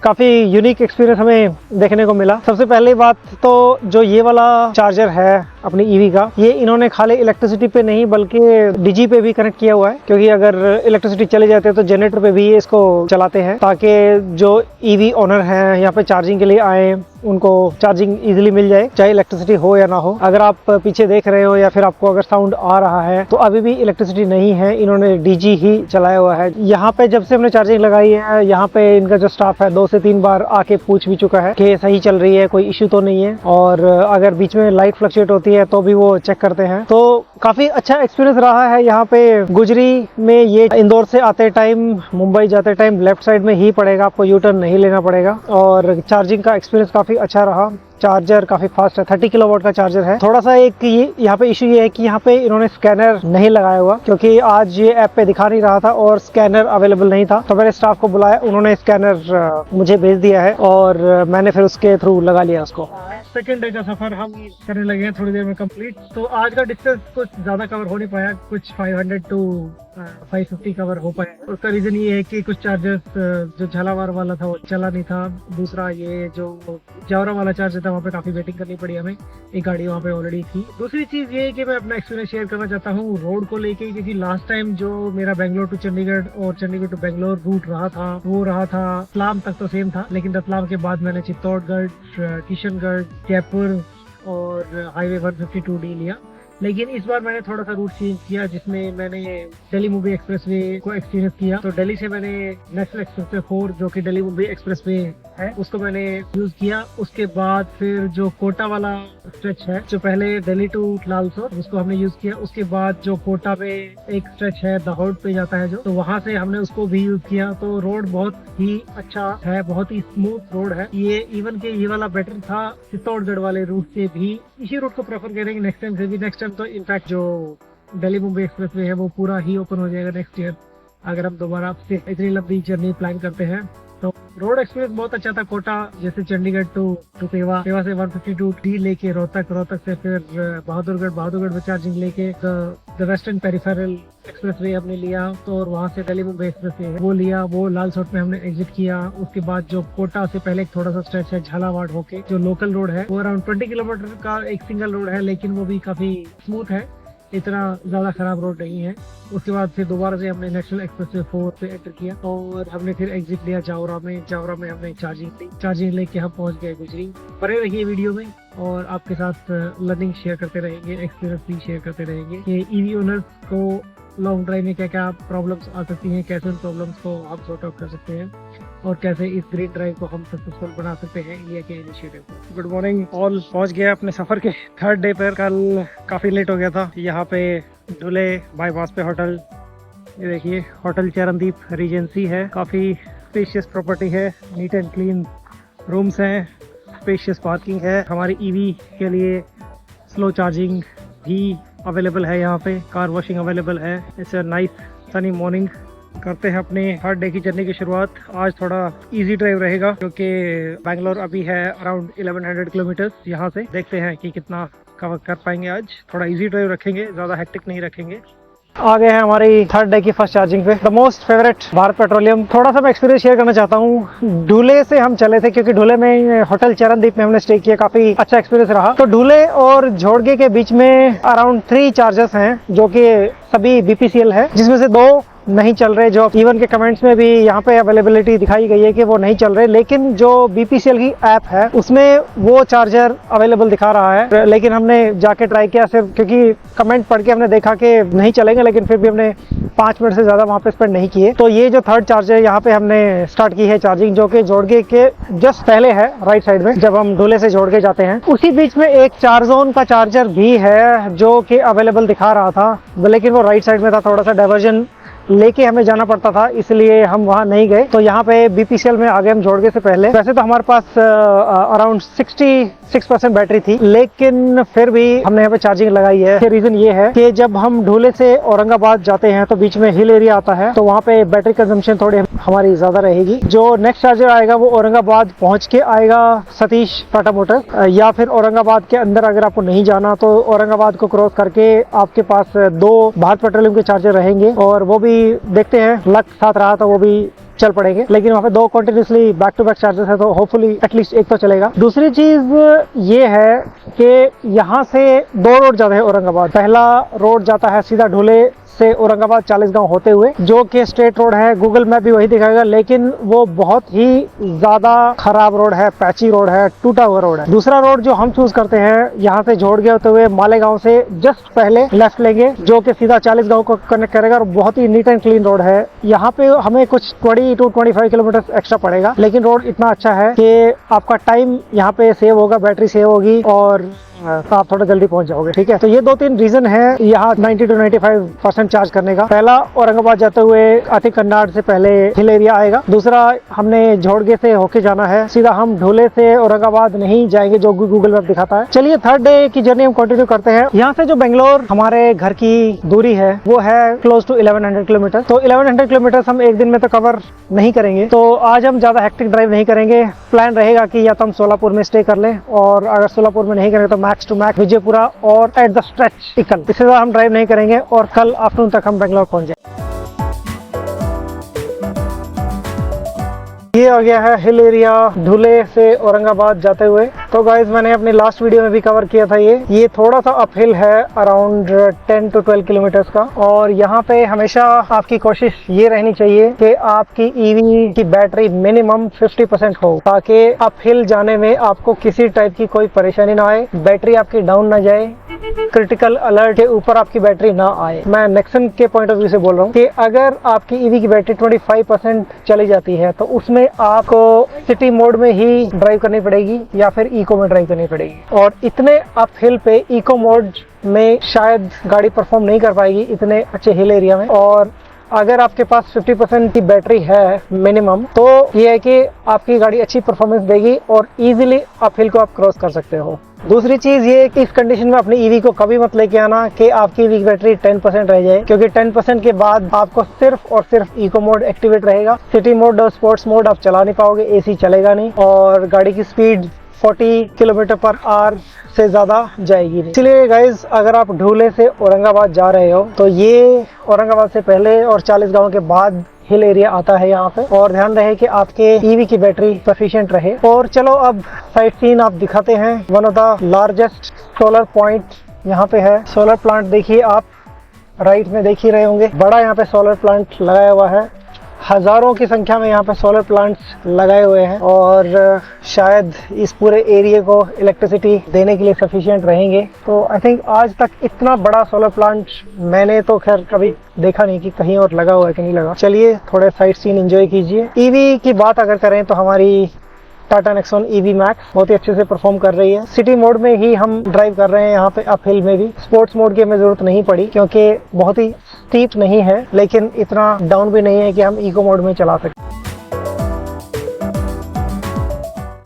B: काफ़ी यूनिक एक्सपीरियंस हमें देखने को मिला। सबसे पहली बात तो जो ये वाला चार्जर है अपनी EV का, ये इन्होंने खाली इलेक्ट्रिसिटी पे नहीं बल्कि DG पे भी कनेक्ट किया हुआ है, क्योंकि अगर इलेक्ट्रिसिटी चले जाते हैं तो जनरेटर पे भी ये इसको चलाते हैं, ताकि जो EV ओनर हैं यहाँ पे चार्जिंग के लिए आए उनको चार्जिंग इजीली मिल जाए, चाहे इलेक्ट्रिसिटी हो या ना हो। अगर आप पीछे देख रहे हो या फिर आपको अगर साउंड आ रहा है तो अभी भी इलेक्ट्रिसिटी नहीं है, इन्होंने DG ही चलाया हुआ है। यहाँ पे जब से हमने चार्जिंग लगाई है, यहाँ पे इनका जो स्टाफ है 2 से 3 बार आके पूछ भी चुका है कि सही चल रही है, कोई इश्यू तो नहीं है। और अगर बीच में लाइट फ्लक्चुएट होती है तो भी वो चेक करते हैं। तो काफ़ी अच्छा एक्सपीरियंस रहा है यहाँ पे गुजरी में। ये इंदौर से आते टाइम, मुंबई जाते टाइम लेफ्ट साइड में ही पड़ेगा, आपको यू टर्न नहीं लेना पड़ेगा। और चार्जिंग का एक्सपीरियंस काफ़ी अच्छा रहा। चार्जर काफ़ी फास्ट है, 30 किलोवाट का चार्जर है। थोड़ा सा एक यहाँ पे इशू ये है कि यहाँ पे इन्होंने स्कैनर नहीं लगाया हुआ, क्योंकि आज ये ऐप पे दिखा नहीं रहा था और स्कैनर अवेलेबल नहीं था। तो मैंने स्टाफ को बुलाया, उन्होंने स्कैनर मुझे भेज दिया है और मैंने फिर उसके थ्रू लगा लिया उसको। सेकेंड डे का सफर हम करने लगे हैं थोड़ी देर में कंप्लीट। तो आज का डिस्टेंस कुछ ज़्यादा कवर हो नहीं पाया, कुछ 500 to 550 कवर हो पाया। उसका रीज़न ये है कि कुछ चार्जर्स जो झालावाड़ वाला था वो चला नहीं था। दूसरा ये जो जावरा वाला चार्जर था वहाँ पे काफ़ी वेटिंग करनी पड़ी हमें, एक गाड़ी वहाँ पे ऑलरेडी थी। दूसरी चीज़ ये है कि मैं अपना एक्सपीरियंस शेयर करना चाहता हूँ रोड को लेके, क्योंकि लास्ट टाइम जो मेरा बेंगलोर टू चंडीगढ़ और चंडीगढ़ टू बेंगलोर रूट रहा था वो रहा था रतलाम तक तो सेम था, लेकिन रतलाम के बाद मैंने चित्तौड़गढ़, किशनगढ़, जयपुर और हाईवे 152D लिया। लेकिन इस बार मैंने थोड़ा सा रूट चेंज किया, जिसमें मैंने दिल्ली मुंबई एक्सप्रेसवे को एक्सपीरियंस किया। तो दिल्ली से मैंने नेशनल एक्सप्रेसवे 4 जो कि दिल्ली मुंबई एक्सप्रेसवे है उसको मैंने यूज किया। उसके बाद फिर जो कोटा वाला स्ट्रेच है, जो पहले दिल्ली टू लालसोर, उसको हमने यूज किया। उसके बाद जो कोटा में एक स्ट्रेच है दाहोद पे जाता है जो, तो वहां से हमने उसको भी यूज किया। तो रोड बहुत ही अच्छा है, बहुत ही स्मूथ रोड है ये। इवन के ये वाला बेटर था चित्तौड़गढ़ वाले रूट से भी। इसी रूट को प्रेफर करेंगे नेक्स्ट टाइम से भी। नेक्स्ट टाइम तो इनफैक्ट जो दिल्ली मुंबई एक्सप्रेसवे है वो पूरा ही ओपन हो जाएगा नेक्स्ट ईयर, अगर हम दोबारा से इतनी लंबी जर्नी प्लान करते हैं। तो रोड एक्सपीरियंस बहुत अच्छा था। कोटा जैसे चंडीगढ़ टू पेवा, पेवा से 152D लेके रोहतक, रोहतक से फिर बहादुरगढ़, बहादुरगढ़ में चार्जिंग लेके द वेस्टर्न पेरिफेरल एक्सप्रेसवे हमने लिया। तो और वहाँ से दिल्ली मुंबई एक्सप्रेसवे वो लिया, वो लालसोट में हमने एग्जिट किया। उसके बाद जो कोटा से पहले एक थोड़ा सा स्ट्रेच है झालावाड़ होके, जो लोकल रोड है वो अराउंड 20 किलोमीटर का एक सिंगल रोड है, लेकिन वो भी काफी स्मूथ है, इतना ज्यादा खराब रोड नहीं है। उसके बाद फिर दोबारा से हमने नेशनल एक्सप्रेसवे 4 पे एंटर किया और हमने फिर एग्जिट लिया जावरा में। जावरा में हमने चार्जिंग ली, चार्जिंग लेके हम पहुंच गए गुजरी। बने रहिए वीडियो में और आपके साथ लर्निंग शेयर करते रहेंगे, एक्सपीरियंस भी शेयर करते रहेंगे कि ईवी ओनर्स को लॉन्ग ड्राइव में क्या क्या प्रॉब्लम्स आ सकती हैं, कैसे उन प्रॉब्लम्स को हम सॉर्ट आउट कर सकते हैं और कैसे इस ग्रीन ड्राइव को हम सक्सेसफुल बना सकते हैं इंडिया के इनिशिएटिव को। गुड मॉर्निंग ऑल, पहुंच गया अपने सफर के थर्ड डे पर। कल काफ़ी लेट हो गया था। यहाँ पे धुले बाईपास पे होटल, ये देखिए होटल चरणदीप रीजेंसी है। काफ़ी स्पेशियस प्रॉपर्टी है, नीट एंड क्लीन रूम्स हैं, स्पेशियस पार्किंग है। हमारी ईवी के लिए स्लो चार्जिंग भी अवेलेबल है, यहाँ पे कार वॉशिंग अवेलेबल है। It's a nice sunny morning. करते हैं अपने थर्ड डे की जर्नी की शुरुआत। आज थोड़ा इजी ड्राइव रहेगा क्योंकि बैंगलोर अभी है अराउंड 1100 किलोमीटर्स यहाँ से। देखते हैं कि कितना कवर कर पाएंगे आज। थोड़ा इजी ड्राइव रखेंगे, ज़्यादा हेक्टिक नहीं रखेंगे। आ गए हैं हमारी थर्ड डे की फर्स्ट चार्जिंग पे, the most favourite Bharat petroleum. थोड़ा सा मैं एक्सपीरियंस शेयर करना चाहता हूँ। ढूले से हम चले थे क्योंकि ढूले में होटल चरणदीप में हमने स्टे किया, काफी अच्छा एक्सपीरियंस रहा। तो ढूले और झोड़गे के बीच में अराउंड 3 चार्जर्स हैं जो कि सभी BPCL है, जिसमें से 2 नहीं चल रहे। जो इवन के कमेंट्स में भी यहाँ पे अवेलेबिलिटी दिखाई गई है कि वो नहीं चल रहे, लेकिन जो BPCL की ऐप है उसमें वो चार्जर अवेलेबल दिखा रहा है। लेकिन हमने जाके ट्राई किया सिर्फ क्योंकि कमेंट पढ़ के हमने देखा कि नहीं चलेंगे, लेकिन फिर भी हमने 5 मिनट से ज़्यादा वहाँ पे स्पेंड नहीं किए। तो ये जो थर्ड चार्जर यहाँ पे हमने स्टार्ट की है चार्जिंग, जो कि जोड़गे के जस्ट पहले है राइट साइड में, जब हम ढूले से जोड़ के जाते हैं। उसी बीच में एक चार्जोन का चार्जर भी है जो कि अवेलेबल दिखा रहा था, लेकिन वो राइट साइड में था, थोड़ा सा डाइवर्जन लेके हमें जाना पड़ता था, इसलिए हम वहाँ नहीं गए। तो यहाँ पे BPCL में आ गए हम जोड़गे से पहले। वैसे तो हमारे पास अराउंड 66% बैटरी थी, लेकिन फिर भी हमने यहाँ पे चार्जिंग लगाई है। रीजन ये है कि जब हम ढूले से औरंगाबाद जाते हैं तो बीच में हिल एरिया आता है, तो वहाँ पे बैटरी कंजम्पशन थोड़ी हमारी ज्यादा रहेगी। जो नेक्स्ट चार्जर आएगा वो औरंगाबाद पहुँच के आएगा, सतीश टाटा मोटर, या फिर औरंगाबाद के अंदर अगर आपको नहीं जाना तो औरंगाबाद को क्रॉस करके आपके पास 2 भारत पेट्रोलियम के चार्जर रहेंगे, और वो भी देखते हैं, लक साथ रहा तो वो भी चल पड़ेंगे। लेकिन वहाँ पे 2 continuously back to back chargers है, तो होपफुली एटलीस्ट एक तो चलेगा। दूसरी चीज ये है कि यहाँ से 2 रोड जाते हैं औरंगाबाद। पहला रोड जाता है सीधा ढूले से औरंगाबाद 40 गांव होते हुए, जो कि स्ट्रेट रोड है, गूगल मैप भी वही दिखाएगा, लेकिन वो बहुत ही ज्यादा खराब रोड है, पैची रोड है, टूटा हुआ रोड है। दूसरा रोड जो हम चूज करते हैं, यहाँ से जोड़गे होते हुए मालेगांव से जस्ट पहले लेफ्ट लेंगे, जो कि सीधा 40 गांव को कनेक्ट करेगा और बहुत ही नीट एंड क्लीन रोड है। यहाँ पे हमें कुछ 20 to 25 किलोमीटर एक्स्ट्रा पड़ेगा, लेकिन रोड इतना अच्छा है कि आपका टाइम यहाँ पे सेव होगा, बैटरी सेव होगी और तो आप थोड़ा जल्दी पहुंच जाओगे। ठीक है, तो ये 2-3 रीजन है यहाँ 90 to 95% चार्ज करने का। पहला, औरंगाबाद जाते हुए अति कन्नाड से पहले हिल एरिया आएगा। दूसरा, हमने झोड़गे से होके जाना है, सीधा हम ढोले से औरंगाबाद नहीं जाएंगे जो गूगल मैप दिखाता है। चलिए थर्ड डे की जर्नी हम कंटिन्यू करते हैं। यहाँ से जो बेंगलोर हमारे घर की दूरी है वो है क्लोज टू 1100 किलोमीटर। तो 1100 किलोमीटर हम एक दिन में तो कवर नहीं करेंगे, तो आज हम ज्यादा हेक्टिक ड्राइव नहीं करेंगे। प्लान रहेगा कि या तो हम सोलापुर में स्टे कर लें, और अगर सोलापुर में नहीं करेंगे तो मैक्स टू मैक्स विजयपुरा और एट द स्ट्रेच टिकल, इससे ज्यादा हम ड्राइव नहीं करेंगे और कल आफ्टरनून तक हम बेंगलोर पहुंच जाएंगे। ये आ गया है हिल एरिया धुले से औरंगाबाद जाते हुए। तो गाइज मैंने अपनी लास्ट वीडियो में भी कवर किया था ये थोड़ा सा अप हिल है, अराउंड 10 to 12 किलोमीटर्स का। और यहाँ पे हमेशा आपकी कोशिश ये रहनी चाहिए कि आपकी ईवी की बैटरी मिनिमम 50% हो, ताकि अप हिल जाने में आपको किसी टाइप की कोई परेशानी ना आए, बैटरी आपकी डाउन ना जाए, क्रिटिकल अलर्ट के ऊपर आपकी बैटरी ना आए। मैं नेक्सन के पॉइंट ऑफ व्यू से बोल रहा हूँ कि अगर आपकी ईवी की बैटरी 25% चली जाती है तो उसमें आपको सिटी मोड में ही ड्राइव करनी पड़ेगी या फिर इको में ड्राइव करनी पड़ेगी। और इतने अप हिल पे इको मोड में शायद गाड़ी परफॉर्म नहीं कर पाएगी इतने अच्छे हिल एरिया में। और अगर आपके पास 50% की बैटरी है मिनिमम, तो ये है कि आपकी गाड़ी अच्छी परफॉर्मेंस देगी और इजीली अप हिल को आप क्रॉस कर सकते हो। दूसरी चीज ये कि इस कंडीशन में अपनी ईवी को कभी मत लेके आना कि आपकी ईवी की बैटरी 10% रह जाए, क्योंकि 10% के बाद आपको सिर्फ और सिर्फ इको मोड एक्टिवेट रहेगा। सिटी मोड और स्पोर्ट्स मोड आप चला नहीं पाओगे, एसी चलेगा नहीं और गाड़ी की स्पीड 40 किलोमीटर पर आवर से ज्यादा जाएगी नहीं। इसलिए गाइज, अगर आप ढूले से औरंगाबाद जा रहे हो तो ये औरंगाबाद से पहले और 40 गांव के बाद हिल एरिया आता है यहाँ पे, और ध्यान रहे कि आपके ईवी की बैटरी सफिशिएंट रहे। और चलो अब साइट सीन आप दिखाते हैं। One of the largest solar point यहाँ पे है। सोलर प्लांट देखिए आप, राइट में देख ही रहे होंगे, बड़ा यहाँ पे सोलर प्लांट लगाया हुआ है। हजारों की संख्या में यहाँ पे सोलर प्लांट्स लगाए हुए हैं और शायद इस पूरे एरिया को इलेक्ट्रिसिटी देने के लिए सफिशिएंट रहेंगे। तो आई थिंक आज तक इतना बड़ा सोलर प्लांट मैंने तो खैर कभी देखा नहीं कि कहीं और लगा हुआ है कि नहीं लगा। चलिए थोड़े साइट सीन एंजॉय कीजिए। ईवी की बात अगर करें तो हमारी टाटा नेक्सॉन ईवी मैक्स बहुत ही अच्छे से परफॉर्म कर रही है। सिटी मोड में ही हम ड्राइव कर रहे हैं यहाँ पे, अप हिल में भी। स्पोर्ट्स मोड की हमें जरूरत नहीं पड़ी क्योंकि बहुत ही स्टीप नहीं है, लेकिन इतना डाउन भी नहीं है कि हम इको मोड में चला सकें।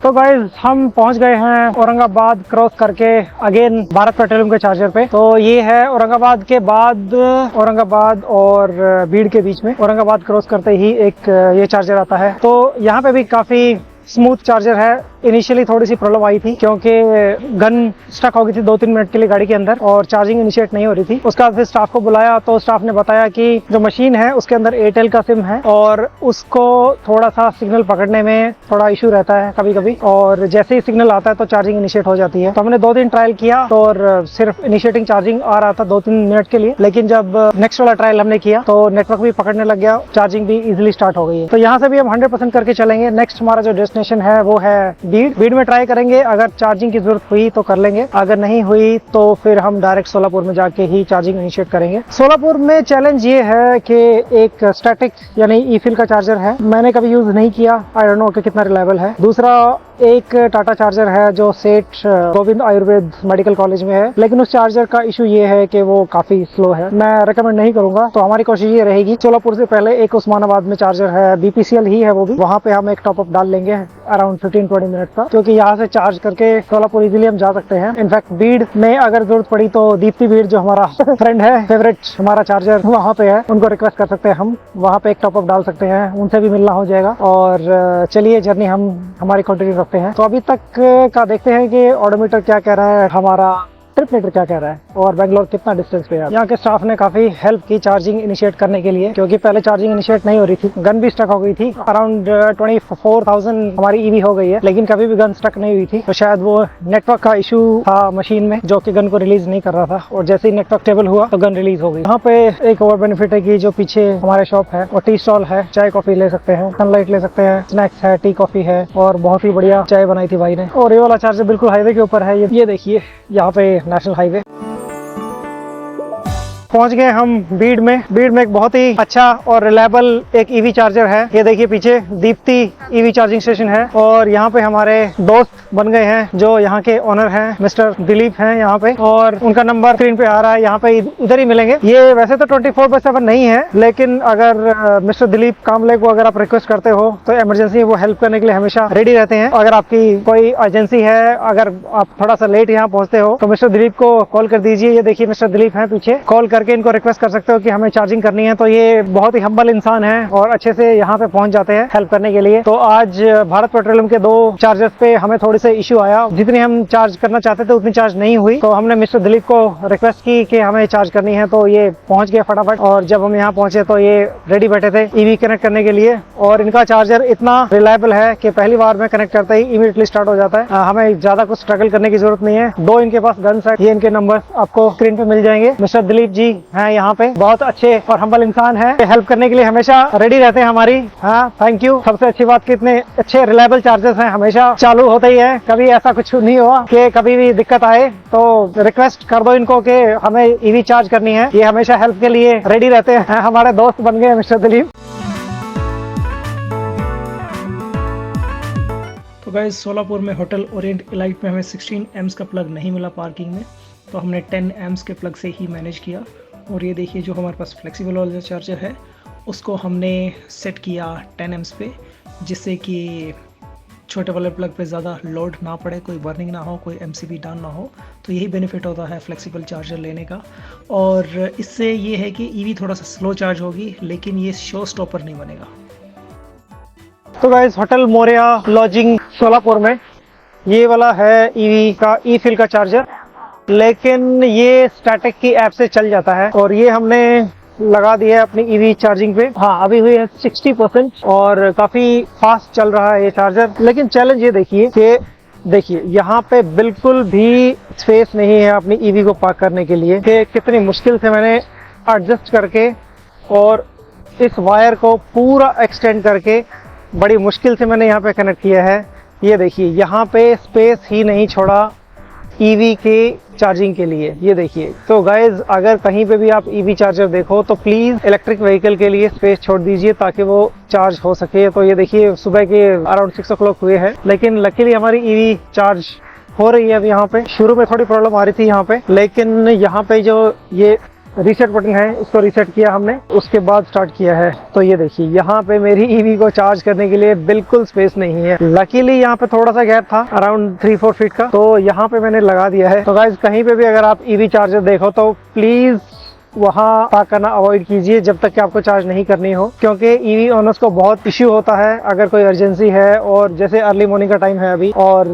B: तो गाइज हम पहुंच गए हैं औरंगाबाद क्रॉस करके अगेन भारत पेट्रोलियम के चार्जर पे। तो ये है औरंगाबाद के बाद, औरंगाबाद और बीड़ के बीच में औरंगाबाद क्रॉस करते ही एक ये चार्जर आता है। तो यहाँ पे भी काफी स्मूथ चार्जर है। इनिशियली थोड़ी सी प्रॉब्लम आई थी क्योंकि गन स्टक हो गई थी 2-3 मिनट के लिए गाड़ी के अंदर और चार्जिंग इनिशिएट नहीं हो रही थी। उसके बाद फिर स्टाफ को बुलाया तो स्टाफ ने बताया कि जो मशीन है उसके अंदर एयरटेल का सिम है और उसको थोड़ा सा सिग्नल पकड़ने में थोड़ा इशू रहता है कभी कभी, और जैसे ही सिग्नल आता है तो चार्जिंग इनिशिएट हो जाती है। तो हमने 2 दिन ट्रायल किया तो और सिर्फ इनिशिएटिंग चार्जिंग आ रहा था 2-3 मिनट के लिए, लेकिन जब नेक्स्ट वाला ट्रायल हमने किया तो नेटवर्क भी पकड़ने लग गया, चार्जिंग भी इजिली स्टार्ट हो गई है। तो यहाँ से भी हम 100% करके चलेंगे। नेक्स्ट हमारा जो डेस्टिनेशन है वो है बीड़ में ट्राई करेंगे। अगर चार्जिंग की जरूरत हुई तो कर लेंगे, अगर नहीं हुई तो फिर हम डायरेक्ट सोलापुर में जाके ही चार्जिंग इनिशिएट करेंगे। सोलापुर में चैलेंज ये है कि एक स्टैटिक यानी ई फिल का चार्जर है, मैंने कभी यूज नहीं किया, आई डोंट नो कि कितना रिलायबल है। दूसरा एक टाटा चार्जर है जो सेठ गोविंद आयुर्वेद मेडिकल कॉलेज में है, लेकिन उस चार्जर का इशू ये है कि वो काफी स्लो है, मैं रेकमेंड नहीं करूंगा। तो हमारी कोशिश ये रहेगी सोलापुर से पहले एक उस्मानाबाद में चार्जर है, बीपीसीएल ही है वो भी, वहां पे हम एक टॉपअप डाल लेंगे अराउंड 15-20 मिनट का, क्योंकि यहाँ से चार्ज करके सोलापुर इजीली हम जा सकते हैं। इनफैक्ट बीड़ में अगर जरूरत पड़ी तो दीप्ति बीड़ जो हमारा फ्रेंड है, फेवरेट हमारा चार्जर वहाँ पे है, उनको रिक्वेस्ट कर सकते हैं, हम वहाँ पे एक टॉपअप डाल सकते हैं, उनसे भी मिलना हो जाएगा। और चलिए जर्नी हम हमारी कंटिन्यू रखते हैं। तो अभी तक का देखते हैं कि ऑडोमीटर क्या कह रहा है, हमारा ट्रिप मीटर क्या कह रहा है और बेंगलोर कितना डिस्टेंस पे है। यहाँ के स्टाफ ने काफी हेल्प की चार्जिंग इनिशिएट करने के लिए, क्योंकि पहले चार्जिंग इनिशिएट नहीं हो रही थी, गन भी स्टक हो गई थी। अराउंड 24,000 हमारी ईवी हो गई है, लेकिन कभी भी गन स्टक नहीं हुई थी। तो शायद वो नेटवर्क का इशू था मशीन में जो कि गन को रिलीज नहीं कर रहा था, और जैसे ही नेटवर्क स्टेबल हुआ तो गन रिलीज हो गई। यहाँ पे एक और बेनिफिट है कि जो पीछे हमारे शॉप है और टी स्टॉल है, चाय कॉफी ले सकते हैं, सनलाइट ले सकते हैं, स्नैक्स है, टी कॉफी है, और बहुत ही बढ़िया चाय बनाई थी भाई ने। और ये वाला चार्जर बिल्कुल हाईवे के ऊपर है, ये देखिए यहाँ पे नेशनल हाईवे। पहुंच गए हम बीड में एक बहुत ही अच्छा और रिलायबल एक ईवी चार्जर है। ये देखिए पीछे दीप्ति ईवी चार्जिंग स्टेशन है और यहाँ पे हमारे दोस्त बन गए हैं जो यहाँ के ओनर हैं, मिस्टर दिलीप हैं यहाँ पे, और उनका नंबर स्क्रीन पे आ रहा है, यहाँ पे इधर ही मिलेंगे। ये वैसे तो 24/7 नहीं है, लेकिन अगर मिस्टर दिलीप कामले को अगर आप रिक्वेस्ट करते हो तो इमरजेंसी वो हेल्प करने के लिए हमेशा रेडी रहते हैं। अगर आपकी कोई एजेंसी है, अगर आप थोड़ा सा लेट यहाँ पहुंचते हो तो मिस्टर दिलीप को कॉल कर दीजिए। ये देखिए मिस्टर दिलीप हैं पीछे, कॉल करके इनको रिक्वेस्ट कर सकते हो कि हमें चार्जिंग करनी है। तो ये बहुत ही हम्बल इंसान है और अच्छे से यहाँ पे पहुंच जाते हैं हेल्प करने के लिए। तो आज भारत पेट्रोलियम के 2 चार्जर्स पे हमें थोड़ी से इश्यू आया, जितनी हम चार्ज करना चाहते थे उतनी चार्ज नहीं हुई। तो हमने मिस्टर दिलीप को रिक्वेस्ट की कि हमें चार्ज करनी है, तो ये पहुंच गए फटाफट। और जब हम यहाँ पहुंचे तो ये रेडी बैठे थे ईवी कनेक्ट करने के लिए। और इनका चार्जर इतना रिलायबल है कि पहली बार में कनेक्ट करते ही इमीडिएटली स्टार्ट हो जाता है। हमें ज्यादा कुछ स्ट्रगल करने की जरूरत नहीं है। 2 इनके पास गन्स है, ये इनके नंबर आपको स्क्रीन पे मिल जाएंगे। मिस्टर दिलीप जी हैं यहाँ पे, बहुत अच्छे और हम्बल इंसान है, हेल्प करने के लिए हमेशा रेडी रहते हैं हमारी। हाँ, थैंक यू। सबसे अच्छी बात कि इतने अच्छे रिलायबल चार्जर्स हैं, हमेशा चालू होते ही है, कभी ऐसा कुछ नहीं हुआ कि कभी भी दिक्कत आए। तो रिक्वेस्ट कर दो इनको कि हमें ईवी चार्ज करनी है, ये हमेशा हेल्प के लिए रेडी रहते हैं। हमारे दोस्त बन गए मिस्टर दिलीप।
A: तो गाइस, सोलापुर में होटल ओरिएंट इलाइट में हमें 16 एम्स का प्लग नहीं मिला पार्किंग में, तो हमने 10 एम्स के प्लग से ही मैनेज किया। और ये देखिए जो हमारे पास फ्लेक्सिबल वाला चार्जर है उसको हमने सेट किया 10 एम्स पे, जिससे कि छोटे वाले प्लग पे ज़्यादा लोड ना पड़े, कोई बर्निंग ना हो, कोई एमसीबी डाउन ना हो। तो यही बेनिफिट होता है फ्लेक्सिबल चार्जर लेने का। और इससे ये है कि ईवी थोड़ा सा स्लो चार्ज होगी, लेकिन ये शो स्टॉपर नहीं बनेगा।
B: तो guys, hotel Moriya lodging Solapur में ये वाला है ईवी का ई फिल का चार्जर, लेकिन ये स्टैटिक की ऐप से चल जाता है। और ये हमने लगा दिया है अपनी ईवी चार्जिंग पे। हाँ, अभी हुई है 60% और काफी फास्ट चल रहा है ये चार्जर। लेकिन चैलेंज ये देखिए यहाँ पे बिल्कुल भी स्पेस नहीं है अपनी ईवी को पार्क करने के लिए, कि कितनी मुश्किल से मैंने एडजस्ट करके और इस वायर को पूरा एक्सटेंड करके बड़ी मुश्किल से मैंने यहाँ पे कनेक्ट किया है। ये देखिए यहाँ पे स्पेस ही नहीं छोड़ा ईवी के चार्जिंग के लिए। ये देखिए, तो गाइज अगर कहीं पे भी आप ईवी चार्जर देखो तो प्लीज इलेक्ट्रिक व्हीकल के लिए स्पेस छोड़ दीजिए ताकि वो चार्ज हो सके। तो ये देखिए सुबह के अराउंड 6 o'clock हुए हैं, लेकिन लकीली हमारी ईवी चार्ज हो रही है। अब यहाँ पे शुरू में थोड़ी प्रॉब्लम आ रही थी यहाँ पे, लेकिन यहाँ पे जो ये रीसेट बटन है इसको रीसेट किया हमने, उसके बाद स्टार्ट किया है। तो ये देखिए यहाँ पे मेरी ईवी को चार्ज करने के लिए बिल्कुल स्पेस नहीं है। लकीली यहाँ पे थोड़ा सा गैप था अराउंड 3-4 फीट का, तो यहाँ पे मैंने लगा दिया है। तो गाइस, कहीं पे भी अगर आप ईवी चार्जर देखो तो प्लीज वहाँ पार्क करना अवॉइड कीजिए जब तक कि आपको चार्ज नहीं करनी हो, क्योंकि ईवी ओनर्स को बहुत इश्यू होता है अगर कोई अर्जेंसी है। और जैसे अर्ली मॉर्निंग का टाइम है अभी और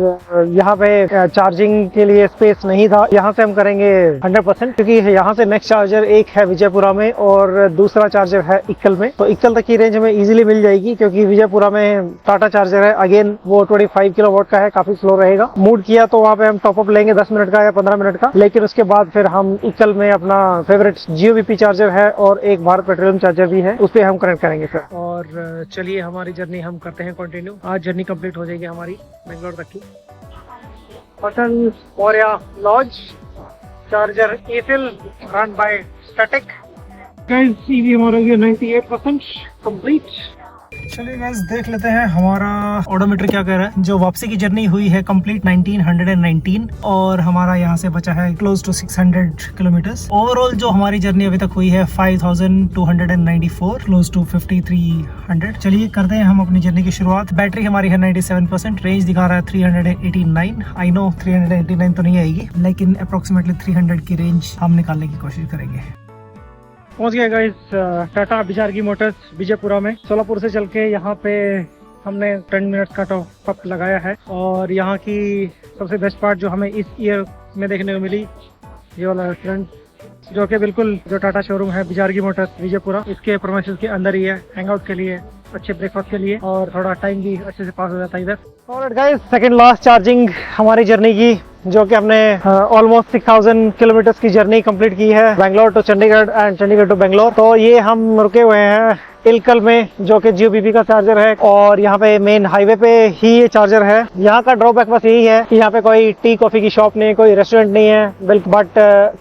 B: यहाँ पे चार्जिंग के लिए स्पेस नहीं था। यहाँ से हम करेंगे 100%, क्योंकि यहाँ से नेक्स्ट चार्जर एक है विजयपुरा में और दूसरा चार्जर है इक्कल में। तो इक्कल तक की रेंज हमें इजीली मिल जाएगी, क्योंकि विजयपुरा में टाटा चार्जर है, अगेन वो 25 किलोवाट का है, काफी स्लो रहेगा। मूड किया तो वहाँ पे हम टॉपअप लेंगे 10 मिनट का या 15 मिनट का, लेकिन उसके बाद फिर हम इक्कल में अपना फेवरेट जियो वीपी चार्जर है और एक भारत पेट्रोलियम चार्जर भी है, उस पे हम कनेक्ट करेंगे सर। और चलिए हमारी जर्नी हम करते हैं कंटिन्यू। आज जर्नी कंप्लीट हो जाएगी हमारी बेंगलोर तक की। Hotel Moriya lodge charger Airtel run by static. Guys, EV हमारा 98% कंप्लीट।
A: चलिए गाइस, देख लेते हैं हमारा ओडोमीटर क्या कह रहा है। जो वापसी की जर्नी हुई है कंप्लीट 1919 और हमारा यहाँ से बचा है क्लोज टू 600 किलोमीटर्स। ओवरऑल जो हमारी जर्नी अभी तक हुई है 5294, क्लोज टू 5300। चलिए करते हैं हम अपनी जर्नी की शुरुआत। बैटरी हमारी है 97%, रेंज दिखा रहा है 389। आई नो 389 तो नहीं आएगी, लेकिन अप्रोक्सीमेटली 300 की रेंज हम निकालने की कोशिश करेंगे।
B: पहुंच गए गाइस टाटा बिजारगी मोटर्स विजयपुरा में। सोलापुर से चल के यहाँ पे हमने 10 मिनट का टॉप लगाया है। और यहाँ की सबसे बेस्ट पार्ट जो हमें इस ईयर में देखने को मिली, ये वाला रेस्टोरेंट, जो कि बिल्कुल जो टाटा शोरूम है बिजारगी मोटर्स विजयपुरा, इसके प्रोमिसेस के अंदर ही है। हैंग आउट के लिए अच्छे ब्रेकफास्ट के लिए, और थोड़ा टाइम भी अच्छे से पास हो जाता है इधर। Alright guys, second last charging हमारी जर्नी की, जो कि हमने ऑलमोस्ट 6000 किलोमीटर्स की जर्नी कंप्लीट की है, Bangalore to Chandigarh and Chandigarh to Bangalore. तो ये हम रुके हुए हैं इलकल में, जो कि जियो बीपी का चार्जर है, और यहाँ पे मेन हाईवे पे ही ये चार्जर है। यहाँ का ड्रॉबैक बस यही है कि यहाँ पे कोई टी कॉफी की शॉप नहीं, कोई रेस्टोरेंट नहीं है, बट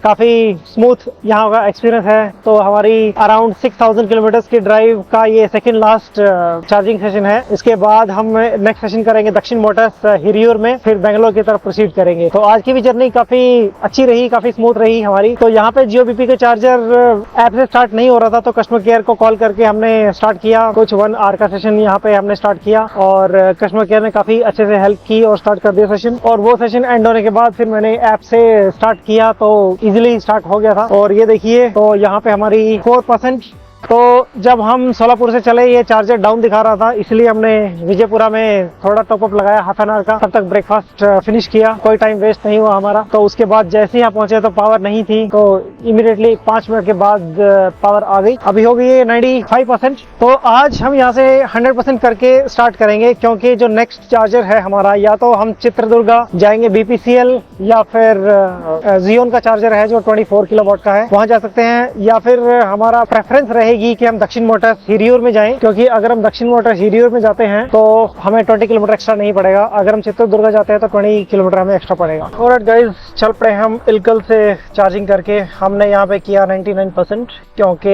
B: काफी स्मूथ यहाँ का एक्सपीरियंस है। तो हमारी अराउंड 6000 किलोमीटर्स की ड्राइव का ये सेकंड लास्ट चार्जिंग सेशन है। इसके बाद हम नेक्स्ट सेशन करेंगे दक्षिण मोटर्स हिरियूर में, फिर बेंगलोर की तरफ प्रोसीड करेंगे। तो आज की भी जर्नी काफी अच्छी रही, काफी स्मूथ रही हमारी। तो यहाँ पे जियो बीपी का चार्जर ऐप से स्टार्ट नहीं हो रहा था, तो कस्टमर केयर को कॉल करके हमने स्टार्ट किया। कुछ 1 आवर का सेशन यहाँ पे हमने स्टार्ट किया, और कस्टमर केयर ने काफी अच्छे से हेल्प की और स्टार्ट कर दिया सेशन। और वो सेशन एंड होने के बाद फिर मैंने ऐप से स्टार्ट किया, तो इजीली स्टार्ट हो गया था। और ये देखिए, तो यहाँ पे हमारी 4%। तो जब हम सोलापुर से चले, ये चार्जर डाउन दिखा रहा था, इसलिए हमने विजयपुरा में थोड़ा टॉपअप लगाया हाफ एन आवर का। तब तक ब्रेकफास्ट फिनिश किया, कोई टाइम वेस्ट नहीं हुआ हमारा। तो उसके बाद जैसे ही यहाँ पहुंचे तो पावर नहीं थी, तो इमीडिएटली 5 मिनट के बाद पावर आ गई। अभी हो गई है 95%। तो आज हम यहाँ से 100% करके स्टार्ट करेंगे, क्योंकि जो नेक्स्ट चार्जर है हमारा, या तो हम चित्रदुर्गा जाएंगे BPCL, या फिर जियोन का चार्जर है जो 24 किलोवाट का है, वहां जा सकते हैं। या फिर हमारा प्रेफरेंस रहेगी कि हम दक्षिण मोटर्स हिरियूर में जाएं, क्योंकि अगर हम दक्षिण मोटर्स हिरियूर में जाते हैं तो हमें 20 किलोमीटर एक्स्ट्रा नहीं पड़ेगा। अगर हम चित्रदुर्गा जाते हैं तो 20 किलोमीटर हमें एक्स्ट्रा पड़ेगा। ऑलराइट गाइस, चल पड़े हम इलकल से चार्जिंग करके। हमने यहाँ पे किया 99%, क्योंकि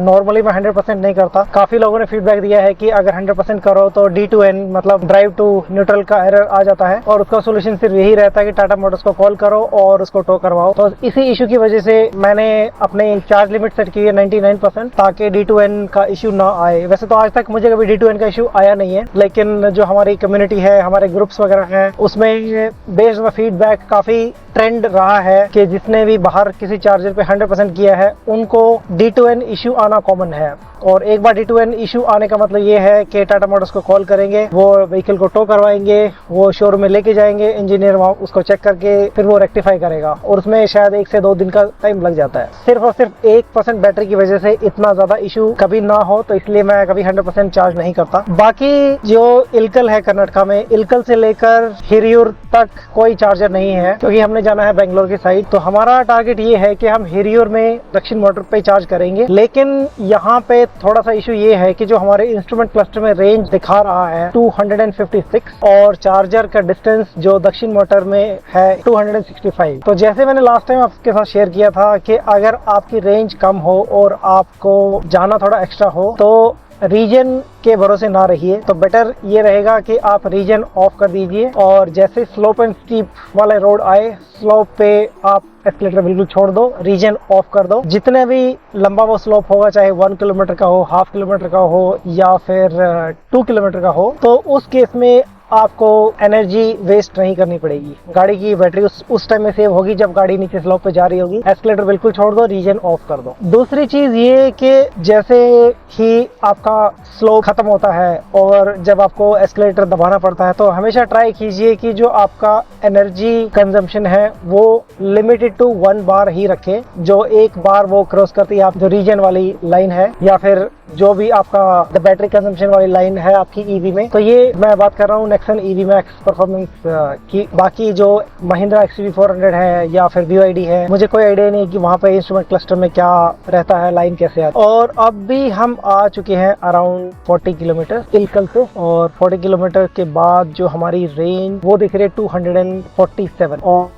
B: नॉर्मली मैं 100% नहीं करता। काफी लोगों ने फीडबैक दिया है कि अगर 100% करो तो D2N मतलब ड्राइव टू न्यूट्रल का एरर आ जाता है, और उसका सोल्यूशन सिर्फ यही रहता है कि टाटा मोटर्स को कॉल करो और उसको टो करवाओ। तो इसी इशू की वजह से मैंने अपने चार्ज लिमिट सेट की है 99%, ताकि D2N का इशू ना आए। वैसे तो आज तक मुझे कभी D2N का इशू आया नहीं है, लेकिन जो हमारी कम्युनिटी है, हमारे ग्रुप्स वगैरह हैं, उसमें बेस्ड ऑन फीडबैक काफी ट्रेंड रहा है कि जिसने भी बाहर किसी चार्जर पे 100% किया है, उनको D2N इशू आना कॉमन है। और एक बार D2N इशू आने का मतलब ये है कि टाटा मोटर्स को कॉल करेंगे, वो व्हीकल को टो करवाएंगे, वो शोरूम में लेके जाएंगे, इंजीनियर वहाँ उसको चेक करके फिर वो रेक्टिफाई करेगा, और उसमें शायद 1 से 2 दिन का टाइम लग जाता है। सिर्फ और सिर्फ 1% बैटरी की वजह से इतना ज्यादा इशू कभी ना हो, तो इसलिए मैं कभी 100% चार्ज नहीं करता। बाकी जो इलकल है कर्नाटका में, इलकल से लेकर हिरियूर तक कोई चार्जर नहीं है, क्योंकि हमने जाना है बेंगलोर की साइड। तो हमारा टारगेट ये है कि हम हिरियूर में दक्षिण मोटर पे चार्ज करेंगे। लेकिन यहाँ पे थोड़ा सा इशू ये है कि जो हमारे इंस्ट्रूमेंट क्लस्टर में रेंज दिखा रहा है 256, और चार्जर का डिस्टेंस जो दक्षिण मोटर में है 265। तो जैसे मैंने लास्ट टाइम आपके साथ शेयर किया था कि अगर आपकी रेंज कम हो और आपको जाना थोड़ा एक्स्ट्रा हो, तो रीजन के भरोसे ना रहिए। तो बेटर ये रहेगा कि आप रीजन ऑफ कर दीजिए, और जैसे स्लोप एंड स्टीप वाले रोड आए, स्लोप पे आप एस्केलेटर बिल्कुल छोड़ दो, रीजन ऑफ कर दो। जितने भी लंबा वो स्लोप होगा, चाहे 1 किलोमीटर का हो, हाफ किलोमीटर का हो, या फिर 2 किलोमीटर का हो, तो उस केस में आपको एनर्जी वेस्ट नहीं करनी पड़ेगी। गाड़ी की बैटरी उस टाइम में सेव होगी जब गाड़ी नीचे स्लोप पे जा रही होगी। एस्केलेटर बिल्कुल छोड़ दो, रीजन ऑफ कर दो। दूसरी चीज ये कि जैसे ही आपका स्लोप खत्म होता है और जब आपको एस्केलेटर दबाना पड़ता है, तो हमेशा ट्राई कीजिए कि जो आपका एनर्जी कंजम्पशन है वो लिमिटेड टू 1 बार ही रखें। जो एक बार वो क्रॉस करती है आप जो रीजन वाली लाइन है, या फिर जो भी आपका बैटरी कंजम्पशन वाली लाइन है आपकी ईवी में, तो ये मैं बात कर रहा हूँ नेक्सन ईवी मैक्स परफॉर्मेंस की। बाकी जो महिंद्रा XUV400 है या फिर BYD है, मुझे कोई आइडिया नहीं कि वहाँ पे इंस्ट्रूमेंट क्लस्टर में क्या रहता है, लाइन कैसे आती है। और अब भी हम आ चुके हैं अराउंड 40 किलोमीटर इलकल से, और 40 किलोमीटर के बाद जो हमारी रेंज वो दिख रही है 247, और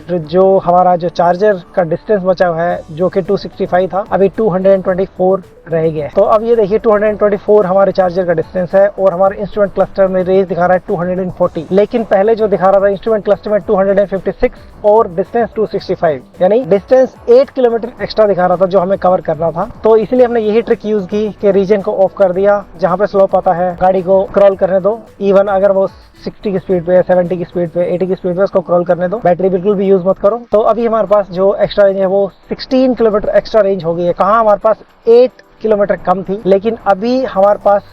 B: जो हमारा जो चार्जर का डिस्टेंस बचा हुआ है जो कि 265 था, अभी 224 रह गया। तो अब ये देखिए 224 हमारे चार्जर का डिस्टेंस है, और हमारे इंस्ट्रूमेंट क्लस्टर में रेंज दिखा रहा है 240, लेकिन पहले जो दिखा रहा था इंस्ट्रूमेंट क्लस्टर में 256 और डिस्टेंस 265, यानी डिस्टेंस 8 किलोमीटर एक्स्ट्रा दिखा रहा था जो हमें कवर करना था। तो इसलिए हमने यही ट्रिक यूज की कि रीजन को ऑफ कर दिया, जहाँ पे स्लोप आता है गाड़ी को क्रॉल करने दो, इवन अगर वो 60 की स्पीड पे, 70 की स्पीड पे, 80 की स्पीड पे उसको क्रॉल करने दो, बैटरी बिल्कुल भी यूज मत करो। तो अभी हमारे पास जो एक्स्ट्रा रेंज है वो 16 किलोमीटर एक्स्ट्रा रेंज हो गई है। कहाँ हमारे पास 8 किलोमीटर कम थी, लेकिन अभी हमारे पास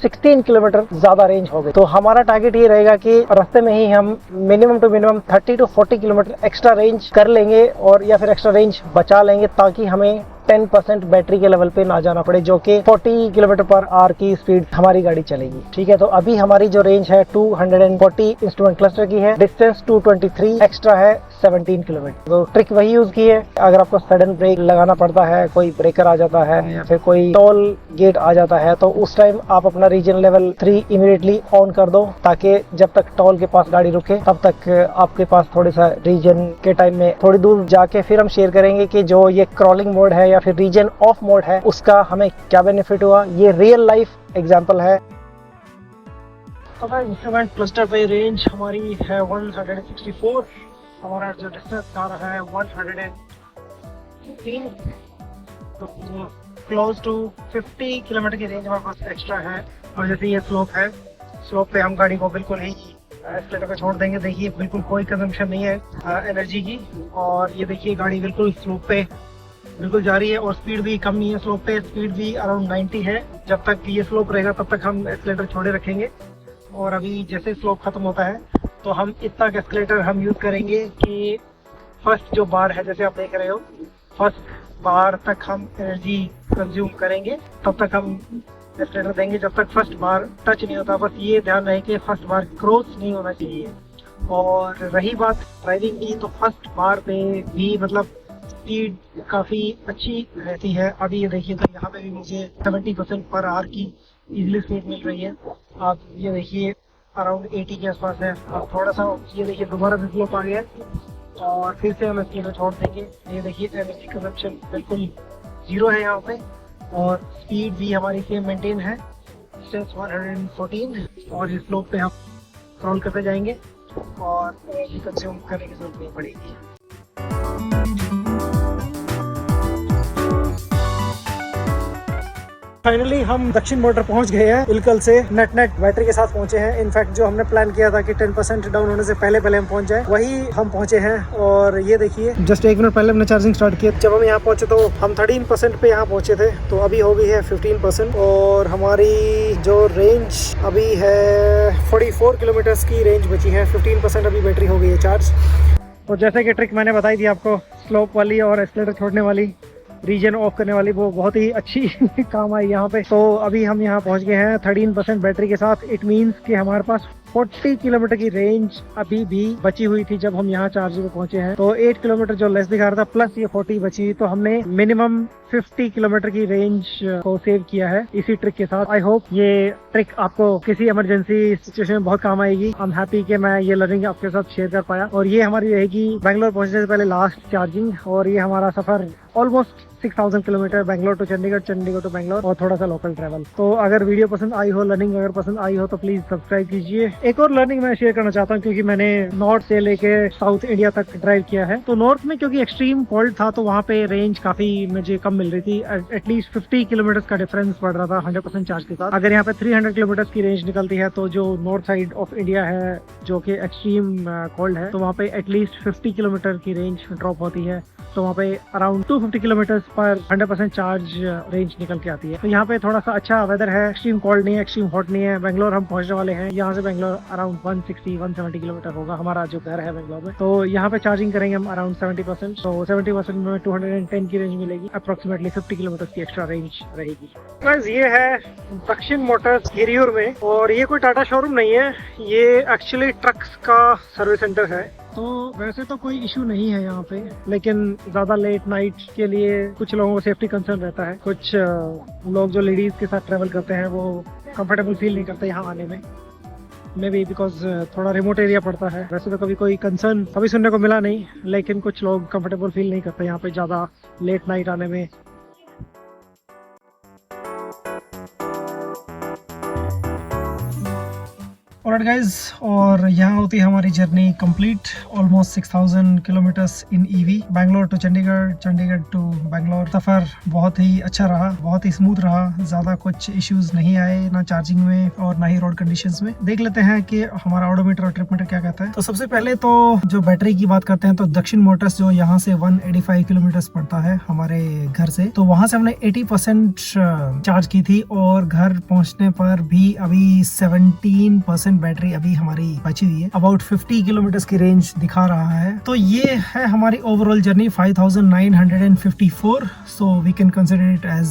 B: 16 किलोमीटर ज्यादा रेंज हो गई। तो हमारा टारगेट ये रहेगा कि रास्ते में ही हम minimum to minimum 30 to 40 kilometre extra range कर लेंगे, और या फिर एक्स्ट्रा रेंज बचा लेंगे, ताकि हमें 10% बैटरी के लेवल पे ना जाना पड़े, जो कि 40 km/h की स्पीड हमारी गाड़ी चलेगी। ठीक है, तो अभी हमारी जो रेंज है 240 इंस्ट्रूमेंट क्लस्टर की है, डिस्टेंस 223, एक्स्ट्रा है 17 किलोमीटर। तो ट्रिक वही यूज की है, अगर आपको सडन ब्रेक लगाना पड़ता है, कोई ब्रेकर आ जाता है या फिर कोई टोल गेट आ जाता है, तो उस टाइम आप अपना रीजन लेवल 3 इमीडिएटली ऑन कर दो, ताकि जब तक टोल के पास गाड़ी रुके तब तक आपके पास थोड़ा सा रीजन के टाइम में थोड़ी दूर जाके फिर हम शेयर करेंगे कि जो ये क्रॉलिंग मोड है या फिर रीजन ऑफ मोड है उसका हमें क्या बेनिफिट हुआ। ये रियल लाइफ एग्जांपल है। इंस्ट्रूमेंट क्लस्टर पे रेंज हमारी है 164, हमारा जो डिस्टेंस आ रहा है 115, तो क्लोज टू 50 किलोमीटर की रेंज हमारे पास एक्स्ट्रा है। और जैसे ये स्लोप है, स्लोप पे हम गाड़ी को बिल्कुल ही एक्सीलेटर पे छोड़ देंगे। देखिए बिल्कुल कोई कंजम्पशन नहीं है एनर्जी की, और ये देखिए गाड़ी बिल्कुल स्लोप पे बिल्कुल जा रही है और स्पीड भी कम नहीं है। स्लोप पे स्पीड भी अराउंड 90 है। जब तक ये स्लोप रहेगा तब तक हम एक्सीलेटर छोड़े रखेंगे, और अभी जैसे स्लोप खत्म होता है तो हम इतना एक्सीलेटर हम यूज करेंगे कि फर्स्ट जो बार है, जैसे आप देख रहे हो, फर्स्ट बार तक हम एनर्जी कंज्यूम करेंगे, तब तक हम एक्सीलेटर देंगे जब तक फर्स्ट बार टच नहीं होता। बस ये ध्यान रहे कि फर्स्ट बार क्रॉस नहीं होना चाहिए। और रही बात ड्राइविंग की, तो फर्स्ट बार पे भी मतलब स्पीड काफ़ी अच्छी रहती है। अभी ये देखिए, तो यहाँ पे भी मुझे 70%/h की इजीली स्पीड मिल रही है। आप ये देखिए अराउंड 80 के आसपास है। अब थोड़ा सा ये देखिए दोबारा से स्लोप आ गया और फिर से हम स्पीड छोड़ देंगे। ये देखिए एनर्जी कंजम्पशन बिल्कुल 0 है यहाँ पे, और स्पीड भी हमारी सेम मेंटेन है, डिस्टेंस 114, और इस स्लोप पे हम क्रॉल करते जाएंगे और एनर्जी कंज्यूम करने की जरूरत नहीं पड़ेगी। फाइनली हम दक्षिण बॉर्डर पहुंच गए हैं। इलकल से नेट बैटरी के साथ पहुंचे हैं। इनफैक्ट जो हमने प्लान किया था कि 10% डाउन होने से पहले हम पहुंच जाए, वही हम पहुंचे हैं। और ये देखिए जस्ट 1 मिनट पहले हमने चार्जिंग स्टार्ट किया। जब हम यहाँ पहुंचे तो हम 13% पे यहाँ पहुंचे थे, तो अभी हो गई है 15%। और हमारी जो रेंज अभी है 44 किलोमीटर की रेंज बची है। 15% अभी बैटरी हो गई है चार्ज। और जैसे कि ट्रिक मैंने बताई थी आपको, स्लोप वाली और एक्सीलेटर छोड़ने वाली, रीजन ऑफ करने वाली, वो बहुत ही अच्छी काम आई यहाँ पे। तो अभी हम यहाँ पहुँच गए हैं 13% बैटरी के साथ। इट मीन्स कि हमारे पास 40 किलोमीटर की रेंज अभी भी बची हुई थी जब हम यहाँ चार्ज पे पहुंचे हैं। तो 8 किलोमीटर जो लेस दिखा रहा था प्लस ये 40 बची, तो हमने मिनिमम 50 किलोमीटर की रेंज को सेव किया है इसी ट्रिक के साथ। आई होप ये ट्रिक आपको किसी इमरजेंसी सिचुएशन में बहुत काम आएगी। आई एम हैप्पी कि मैं ये लर्निंग आपके साथ शेयर कर पाया। और ये हमारी रहेगी बेंगलोर पहुंचने से पहले लास्ट चार्जिंग, और ये हमारा सफर almost 6000 kilometre, Bangalore to Chandigarh, Chandigarh to Bangalore, और थोड़ा सा लोकल ट्रैवल। तो अगर वीडियो पसंद आई हो, लर्निंग अगर पसंद आई हो, तो प्लीज सब्सक्राइब कीजिए। एक और लर्निंग मैं शेयर करना चाहता हूँ, क्योंकि मैंने नॉर्थ से लेके साउथ इंडिया तक ड्राइव किया है। तो नॉर्थ में क्योंकि एक्सट्रीम कोल्ड था, तो वहाँ पे रेंज काफी मुझे कम मिल रही थी। एटलीस्ट 50 किलोमीटर का डिफरेंस पड़ रहा था 100% चार्ज के साथ। अगर यहाँ पे 300 किलोमीटर की रेंज निकलती है, तो जो नॉर्थ साइड ऑफ इंडिया है जो कि एक्सट्रीम कोल्ड है, तो वहाँ पे एटलीस्ट 50 किलोमीटर की रेंज ड्रॉप होती है। तो वहाँ पे अराउंड 250 किलोमीटर पर 100% चार्ज रेंज निकल के आती है। तो यहाँ पे थोड़ा सा अच्छा वेदर है, एक्सट्रीम कोल्ड नहीं है, एक्सट्रीम हॉट नहीं है। बेंगलोर हम पहुंचने वाले हैं, यहाँ से बेंगलोर अराउंड 160-170 किलोमीटर होगा हमारा जो घर है बेंगलोर में। तो यहाँ पे चार्जिंग करेंगे हम अराउंड 70%। तो 70% में 210 की रेंज मिलेगी, अप्रोक्सीमेटली 50 किलोमीटर की एक्स्ट्रा रेंज रहेगी। गाइस ये है दक्षिण मोटर्स हिरियूर में, और ये कोई टाटा शोरूम नहीं है, ये एक्चुअली ट्रक्स का सर्विस सेंटर है। तो वैसे तो कोई इशू नहीं है यहाँ पे, लेकिन ज़्यादा लेट नाइट के लिए कुछ लोगों को सेफ्टी कंसर्न रहता है। कुछ लोग जो लेडीज़ के साथ ट्रैवल करते हैं वो कंफर्टेबल फील नहीं करते यहाँ आने में, मे बी बिकॉज थोड़ा रिमोट एरिया पड़ता है। वैसे तो कभी कोई कंसर्न अभी सुनने को मिला नहीं, लेकिन कुछ लोग कंफर्टेबल फील नहीं करते यहाँ पे ज़्यादा लेट नाइट आने में। ऑलराइट गाइज, और यहाँ होती है हमारी journey complete, almost 6000 kilometres in EV, Bangalore to Chandigarh, Chandigarh to Bangalore. सफ़र बहुत ही अच्छा रहा, बहुत ही स्मूथ रहा, ज़्यादा कुछ इश्यूज नहीं आए, ना चार्जिंग में और ना ही रोड कंडीशंस में। देख लेते हैं कि हमारा ऑडोमीटर और ट्रिप मीटर क्या कहता है। तो सबसे पहले तो जो बैटरी की बात करते हैं, तो दक्षिण मोटर्स जो यहाँ से 185 किलोमीटर पड़ता है हमारे घर से, तो वहाँ से हमने 80% चार्ज की थी, और घर पहुँचने पर भी अभी 17%
A: बैटरी अभी हमारी बची हुई है। अबाउट 50 किलोमीटर की रेंज दिखा रहा है। तो ये है हमारी overall journey 5954, so we can consider it as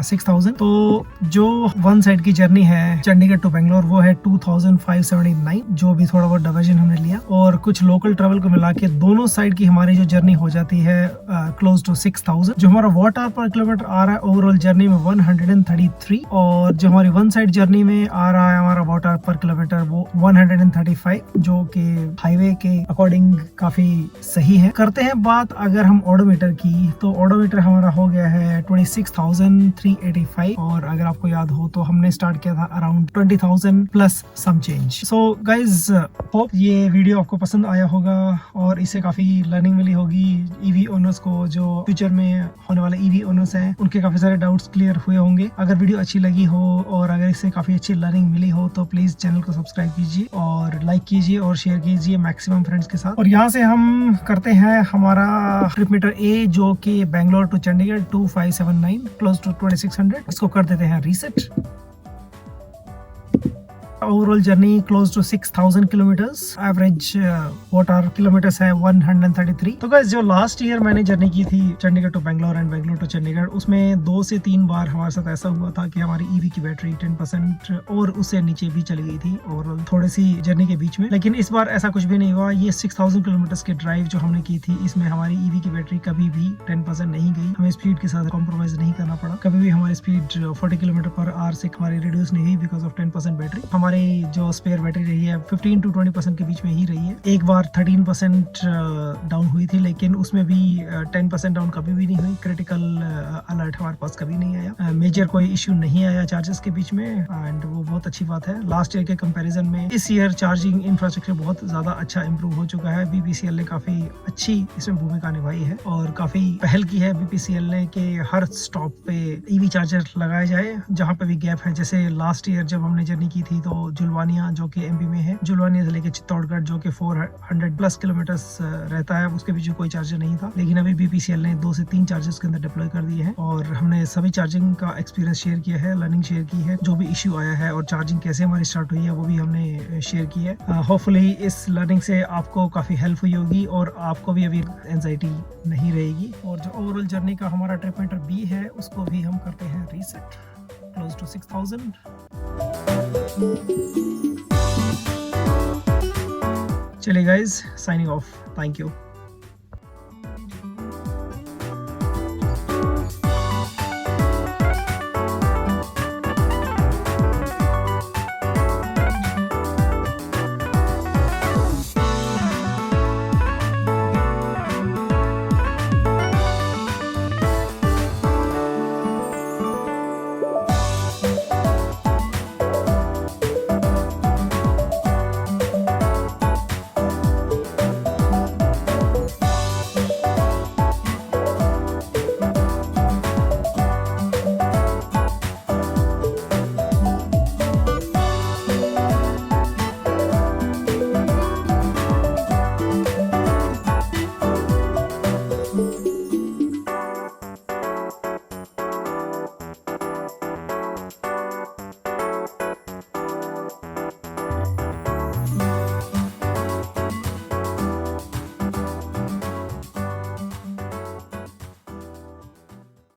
A: 6000। तो जो वन साइड की जर्नी है चंडीगढ़ टू बेंगलोर वो है 2579, जो भी थोड़ा बहुत डिवीजन हमने लिया, और कुछ लोकल ट्रेवल को मिला के दोनों साइड की हमारी जो जर्नी हो जाती है क्लोज टू 6000। जो हमारा वॉट आवर पर किलोमीटर आ रहा है ओवरऑल जर्नी में 133, और जो हमारी वन साइड जर्नी में आ रहा है हमारा वॉट आवर पर किलोमीटर वो 135, जो कि हाईवे के अकॉर्डिंग काफी सही है। करते हैं बात अगर हम ओडोमीटर की, तो ओडोमीटर हमारा हो गया है 26,385, और अगर आपको याद हो तो हमने स्टार्ट किया था around 20,000 plus some change. So guys hope ये वीडियो आपको पसंद आया होगा और इससे काफी लर्निंग मिली होगी ईवी ओनर्स को। जो फ्यूचर में होने वाले ईवी ओनर्स हैं उनके काफी सारे डाउट्स क्लियर हुए होंगे। अगर वीडियो अच्छी लगी हो और अगर इससे काफी अच्छी लर्निंग मिली हो तो प्लीज चैनल को सब्सक्राइब कीजिए और लाइक कीजिए और शेयर कीजिए मैक्सिमम फ्रेंड्स के साथ। और यहाँ से हम करते हैं हमारा ट्रिप मीटर ए, जो कि Bangalore to Chandigarh 2579 close to 2600, इसको कर देते हैं reset. Overall journey close to 6000 kilometres, average watt hour kilometres है 133। तो गाइस जो लास्ट ईयर मैंने जर्नी की थी Chandigarh to Bangalore and Bangalore to Chandigarh, उसमें 2 से 3 बार हमारे साथ ऐसा हुआ था कि हमारी ईवी की बैटरी 10% और उससे नीचे भी चली गई थी और थोड़ी सी जर्नी के बीच में। लेकिन इस बार ऐसा कुछ भी नहीं हुआ। ये 6000 किलोमीटर्स की ड्राइव जो हमने की थी इसमें हमारी ईवी की बैटरी कभी भी 10% नहीं गई। हमें स्पीड के साथ कॉम्प्रोमाइज नहीं करना पड़ा। कभी भी हमारी स्पीड 40 किलोमीटर पर आवर से हमारी रिड्यूस नहीं हुई बिकॉज ऑफ 10% बैटरी। हमारी जो स्पेयर बैटरी रही है 15 to 20% के बीच में ही रही है। एक बार 13% डाउन हुई थी, लेकिन उसमें भी 10% डाउन कभी भी नहीं हुई। क्रिटिकल अलर्ट हमारे पास कभी नहीं आया। मेजर कोई इश्यू नहीं आया चार्जेस के बीच में, एंड वो बहुत अच्छी बात है। लास्ट ईयर के कंपैरिजन में इस ईयर चार्जिंग इंफ्रास्ट्रक्चर बहुत ज्यादा अच्छा इंप्रूव हो चुका है। बीपीसीएल ने काफी अच्छी इसमें भूमिका निभाई है और काफी पहल की है बीपीसीएल ने कि हर स्टॉप पे ईवी चार्जर लगाया जाए जहाँ पे भी गैप है। जैसे लास्ट ईयर जब हमने जर्नी की थी तो जुलवानिया जो कि एमपी में है, जुलवानिया से लेके चित्तौड़गढ़ जो कि 400 प्लस किलोमीटर्स रहता है, उसके बीच में कोई चार्जर नहीं था। लेकिन अभी बीपीसीएल ने 2 से 3 चार्जर्स के अंदर डिप्लॉय कर दिए हैं और हमने सभी चार्जिंग का एक्सपीरियंस शेयर किया है, लर्निंग शेयर की है। जो भी इश्यू आया है और चार्जिंग कैसे हमारी स्टार्ट हुई है वो भी हमने शेयर की है। होपफुली इस लर्निंग से आपको काफी हेल्प हुई होगी और आपको भी अभी एंजाइटी नहीं रहेगी। और जो ओवरऑल जर्नी का हमारा ट्रिप मीटर बी है उसको भी हम करते हैं रीसेट क्लोज टू 6000। चलिए guys, signing off, thank you.